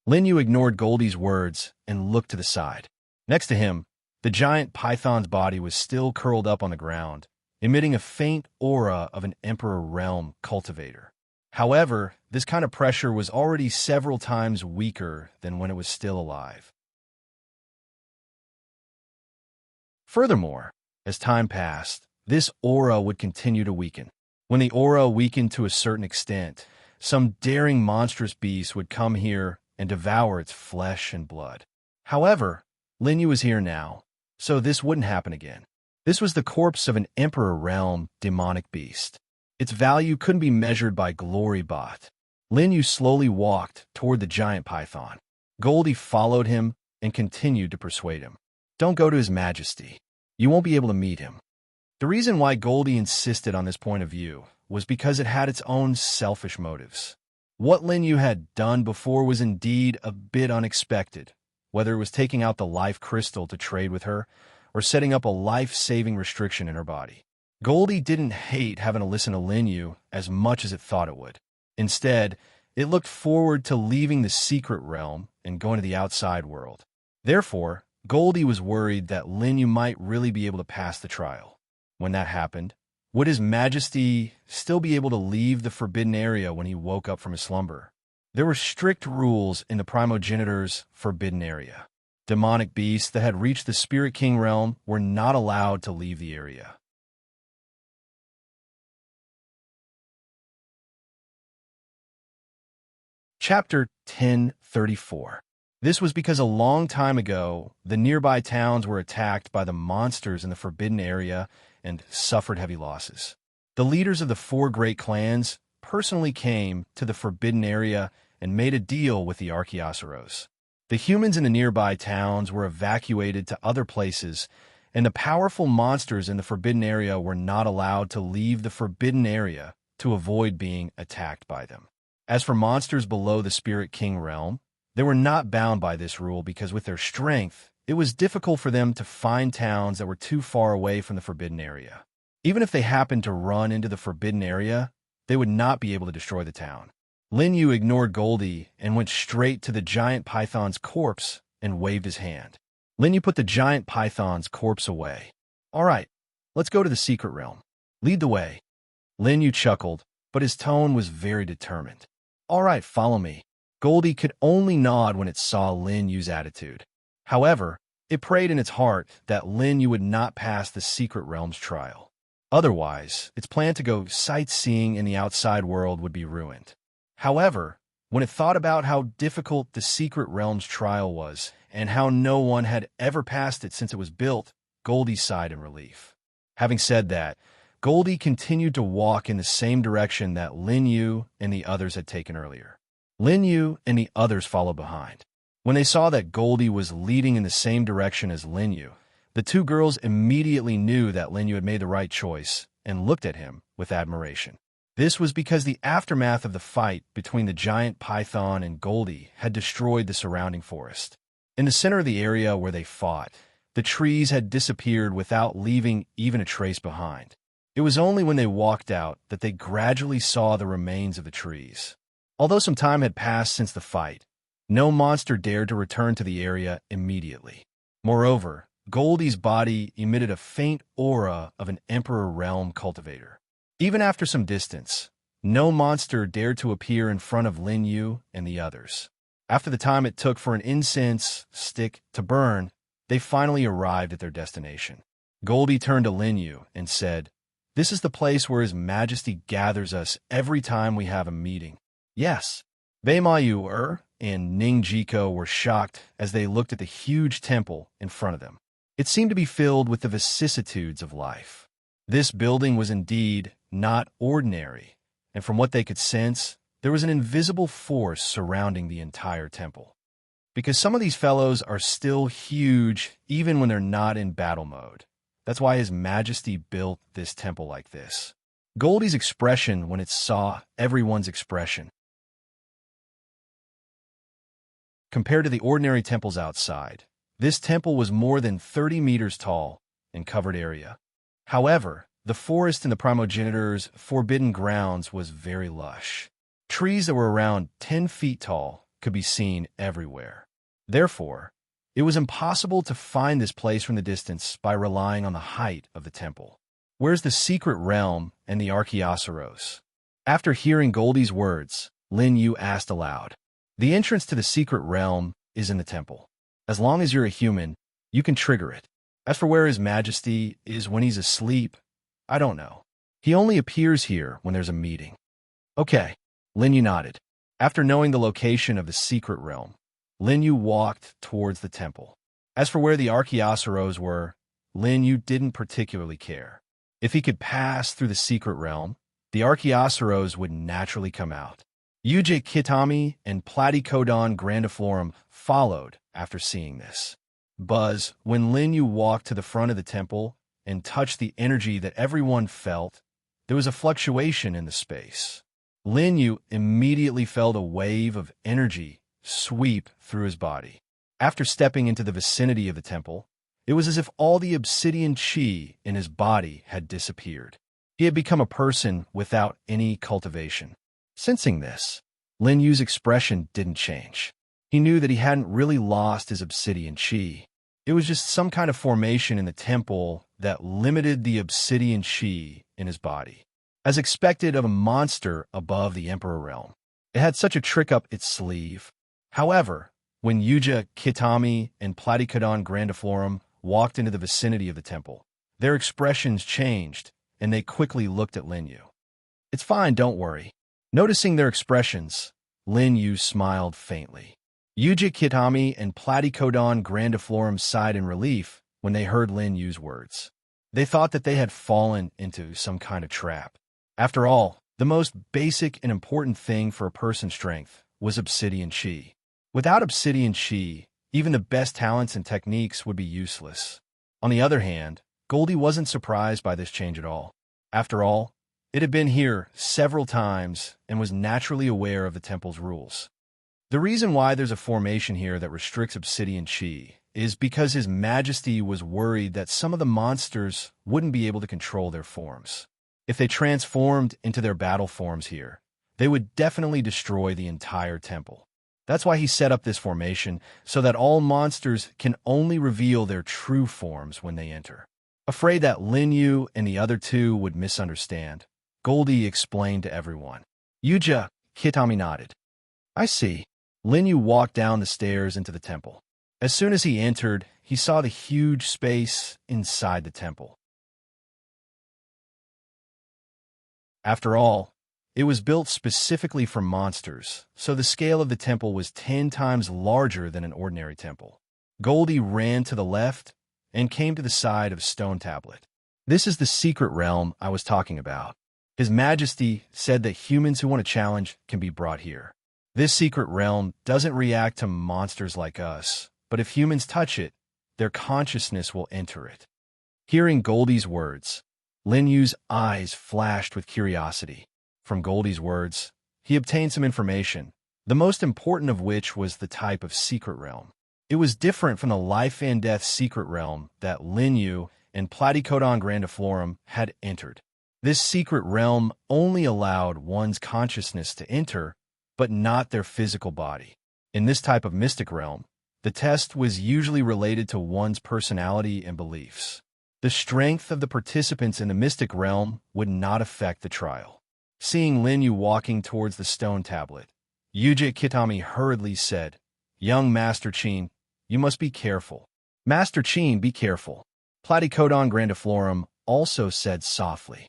Lin Yu ignored Goldie's words and looked to the side. Next to him, the giant python's body was still curled up on the ground, emitting a faint aura of an Emperor Realm cultivator. However, this kind of pressure was already several times weaker than when it was still alive. Furthermore, as time passed, this aura would continue to weaken. When the aura weakened to a certain extent, some daring monstrous beast would come here and devour its flesh and blood. However, Lin Yu was here now, so this wouldn't happen again. This was the corpse of an Emperor Realm demonic beast. Its value couldn't be measured by glory bought. Lin Yu slowly walked toward the giant python. Goldie followed him and continued to persuade him. Don't go to His Majesty. You won't be able to meet him. The reason why Goldie insisted on this point of view was because it had its own selfish motives. What Lin Yu had done before was indeed a bit unexpected, whether it was taking out the life crystal to trade with her or setting up a life-saving restriction in her body. Goldie didn't hate having to listen to Lin Yu as much as it thought it would. Instead, it looked forward to leaving the secret realm and going to the outside world. Therefore, Goldie was worried that Lin Yu might really be able to pass the trial. When that happened, would His Majesty still be able to leave the forbidden area when he woke up from his slumber? There were strict rules in the primogenitor's forbidden area. Demonic beasts that had reached the Spirit King realm were not allowed to leave the area. Chapter 1034. This was because a long time ago, the nearby towns were attacked by the monsters in the forbidden area and suffered heavy losses. The leaders of the 4 great clans personally came to the forbidden area and made a deal with the Archaeosaurus. The humans in the nearby towns were evacuated to other places, and the powerful monsters in the forbidden area were not allowed to leave the forbidden area to avoid being attacked by them. As for monsters below the Spirit King realm, they were not bound by this rule because with their strength, it was difficult for them to find towns that were too far away from the forbidden area. Even if they happened to run into the forbidden area, they would not be able to destroy the town. Lin Yu ignored Goldie and went straight to the giant python's corpse and waved his hand. Lin Yu put the giant python's corpse away. All right, let's go to the secret realm. Lead the way. Lin Yu chuckled, but his tone was very determined. All right, follow me. Goldie could only nod when it saw Lin Yu's attitude. However, it prayed in its heart that Lin Yu would not pass the secret realm's trial. Otherwise, its plan to go sightseeing in the outside world would be ruined. However, when it thought about how difficult the Secret Realm's trial was and how no one had ever passed it since it was built, Goldie sighed in relief. Having said that, Goldie continued to walk in the same direction that Lin Yu and the others had taken earlier. Lin Yu and the others followed behind. When they saw that Goldie was leading in the same direction as Lin Yu, the two girls immediately knew that Lin Yu had made the right choice and looked at him with admiration. This was because the aftermath of the fight between the giant python and Goldie had destroyed the surrounding forest. In the center of the area where they fought, the trees had disappeared without leaving even a trace behind. It was only when they walked out that they gradually saw the remains of the trees. Although some time had passed since the fight, no monster dared to return to the area immediately. Moreover, Goldie's body emitted a faint aura of an Emperor Realm cultivator. Even after some distance, no monster dared to appear in front of Lin Yu and the others. After the time it took for an incense stick to burn, they finally arrived at their destination. Goldie turned to Lin Yu and said, "This is the place where His Majesty gathers us every time we have a meeting." Yes. Wei Ma Yu and Ning Jiko were shocked as they looked at the huge temple in front of them. It seemed to be filled with the vicissitudes of life. This building was indeed not ordinary, and from what they could sense, there was an invisible force surrounding the entire temple. Because some of these fellows are still huge even when they're not in battle mode. That's why His Majesty built this temple like this. Goldie's expression when it saw everyone's expression. Compared to the ordinary temples outside, this temple was more than 30 meters tall and covered area. However, the forest in the primogenitor's forbidden grounds was very lush. Trees that were around 10 feet tall could be seen everywhere. Therefore, it was impossible to find this place from the distance by relying on the height of the temple. Where's the secret realm and the Archaeosaurus? After hearing Goldie's words, Lin Yu asked aloud. The entrance to the secret realm is in the temple. As long as you're a human, you can trigger it. As for where His Majesty is when he's asleep, I don't know. He only appears here when there's a meeting. Okay, Lin Yu nodded. After knowing the location of the secret realm, Lin Yu walked towards the temple. As for where the Archaeosaurus were, Lin Yu didn't particularly care. If he could pass through the secret realm, the Archaeosaurus would naturally come out. Yuja Kitami and Platycodon grandiflorum followed after seeing this. Buzz, when Lin Yu walked to the front of the temple and touched the energy that everyone felt, there was a fluctuation in the space. Lin Yu immediately felt a wave of energy sweep through his body. After stepping into the vicinity of the temple, it was as if all the obsidian chi in his body had disappeared. He had become a person without any cultivation. Sensing this, Lin Yu's expression didn't change. He knew that he hadn't really lost his obsidian chi. It was just some kind of formation in the temple that limited the obsidian chi in his body. As expected of a monster above the Emperor Realm, it had such a trick up its sleeve. However, when Yuja Kitami and Platycodon grandiflorum walked into the vicinity of the temple, their expressions changed, and they quickly looked at Lin Yu. It's fine, don't worry. Noticing their expressions, Lin Yu smiled faintly. Yuja Kitami and Platycodon grandiflorum sighed in relief when they heard Lin Yu's words. They thought that they had fallen into some kind of trap. After all, the most basic and important thing for a person's strength was obsidian chi. Without obsidian chi, even the best talents and techniques would be useless. On the other hand, Goldie wasn't surprised by this change at all. After all, it had been here several times and was naturally aware of the temple's rules. The reason why there's a formation here that restricts obsidian chi is because His Majesty was worried that some of the monsters wouldn't be able to control their forms. If they transformed into their battle forms here, they would definitely destroy the entire temple. That's why he set up this formation, so that all monsters can only reveal their true forms when they enter. Afraid that Lin Yu and the other two would misunderstand, Goldie explained to everyone. Yuja Kitami nodded. I see. Lin Yu walked down the stairs into the temple. As soon as he entered, he saw the huge space inside the temple. After all, it was built specifically for monsters, so the scale of the temple was 10 times larger than an ordinary temple. Goldie ran to the left and came to the side of Stone Tablet. This is the secret realm I was talking about. His Majesty said that humans who want a challenge can be brought here. This secret realm doesn't react to monsters like us, but if humans touch it, their consciousness will enter it. Hearing Goldie's words, Lin Yu's eyes flashed with curiosity. From Goldie's words, he obtained some information, the most important of which was the type of secret realm. It was different from the life and death secret realm that Lin Yu and Platycodon grandiflorum had entered. This secret realm only allowed one's consciousness to enter, but not their physical body. In this type of mystic realm, the test was usually related to one's personality and beliefs. The strength of the participants in the mystic realm would not affect the trial. Seeing Lin Yu walking towards the stone tablet, Yuji Kitami hurriedly said, "Young Master Qin, you must be careful." "Master Qin, be careful," Platycodon grandiflorum also said softly.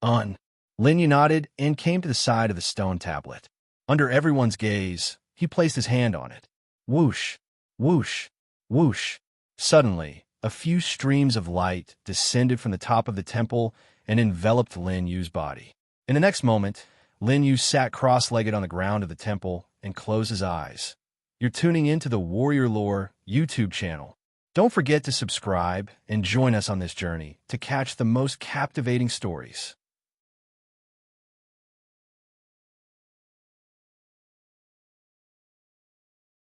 Lin Yu nodded and came to the side of the stone tablet. Under everyone's gaze, he placed his hand on it. Whoosh, whoosh, whoosh. Suddenly, a few streams of light descended from the top of the temple and enveloped Lin Yu's body. In the next moment, Lin Yu sat cross-legged on the ground of the temple and closed his eyes. You're tuning into the Warrior Lore YouTube channel. Don't forget to subscribe and join us on this journey to catch the most captivating stories.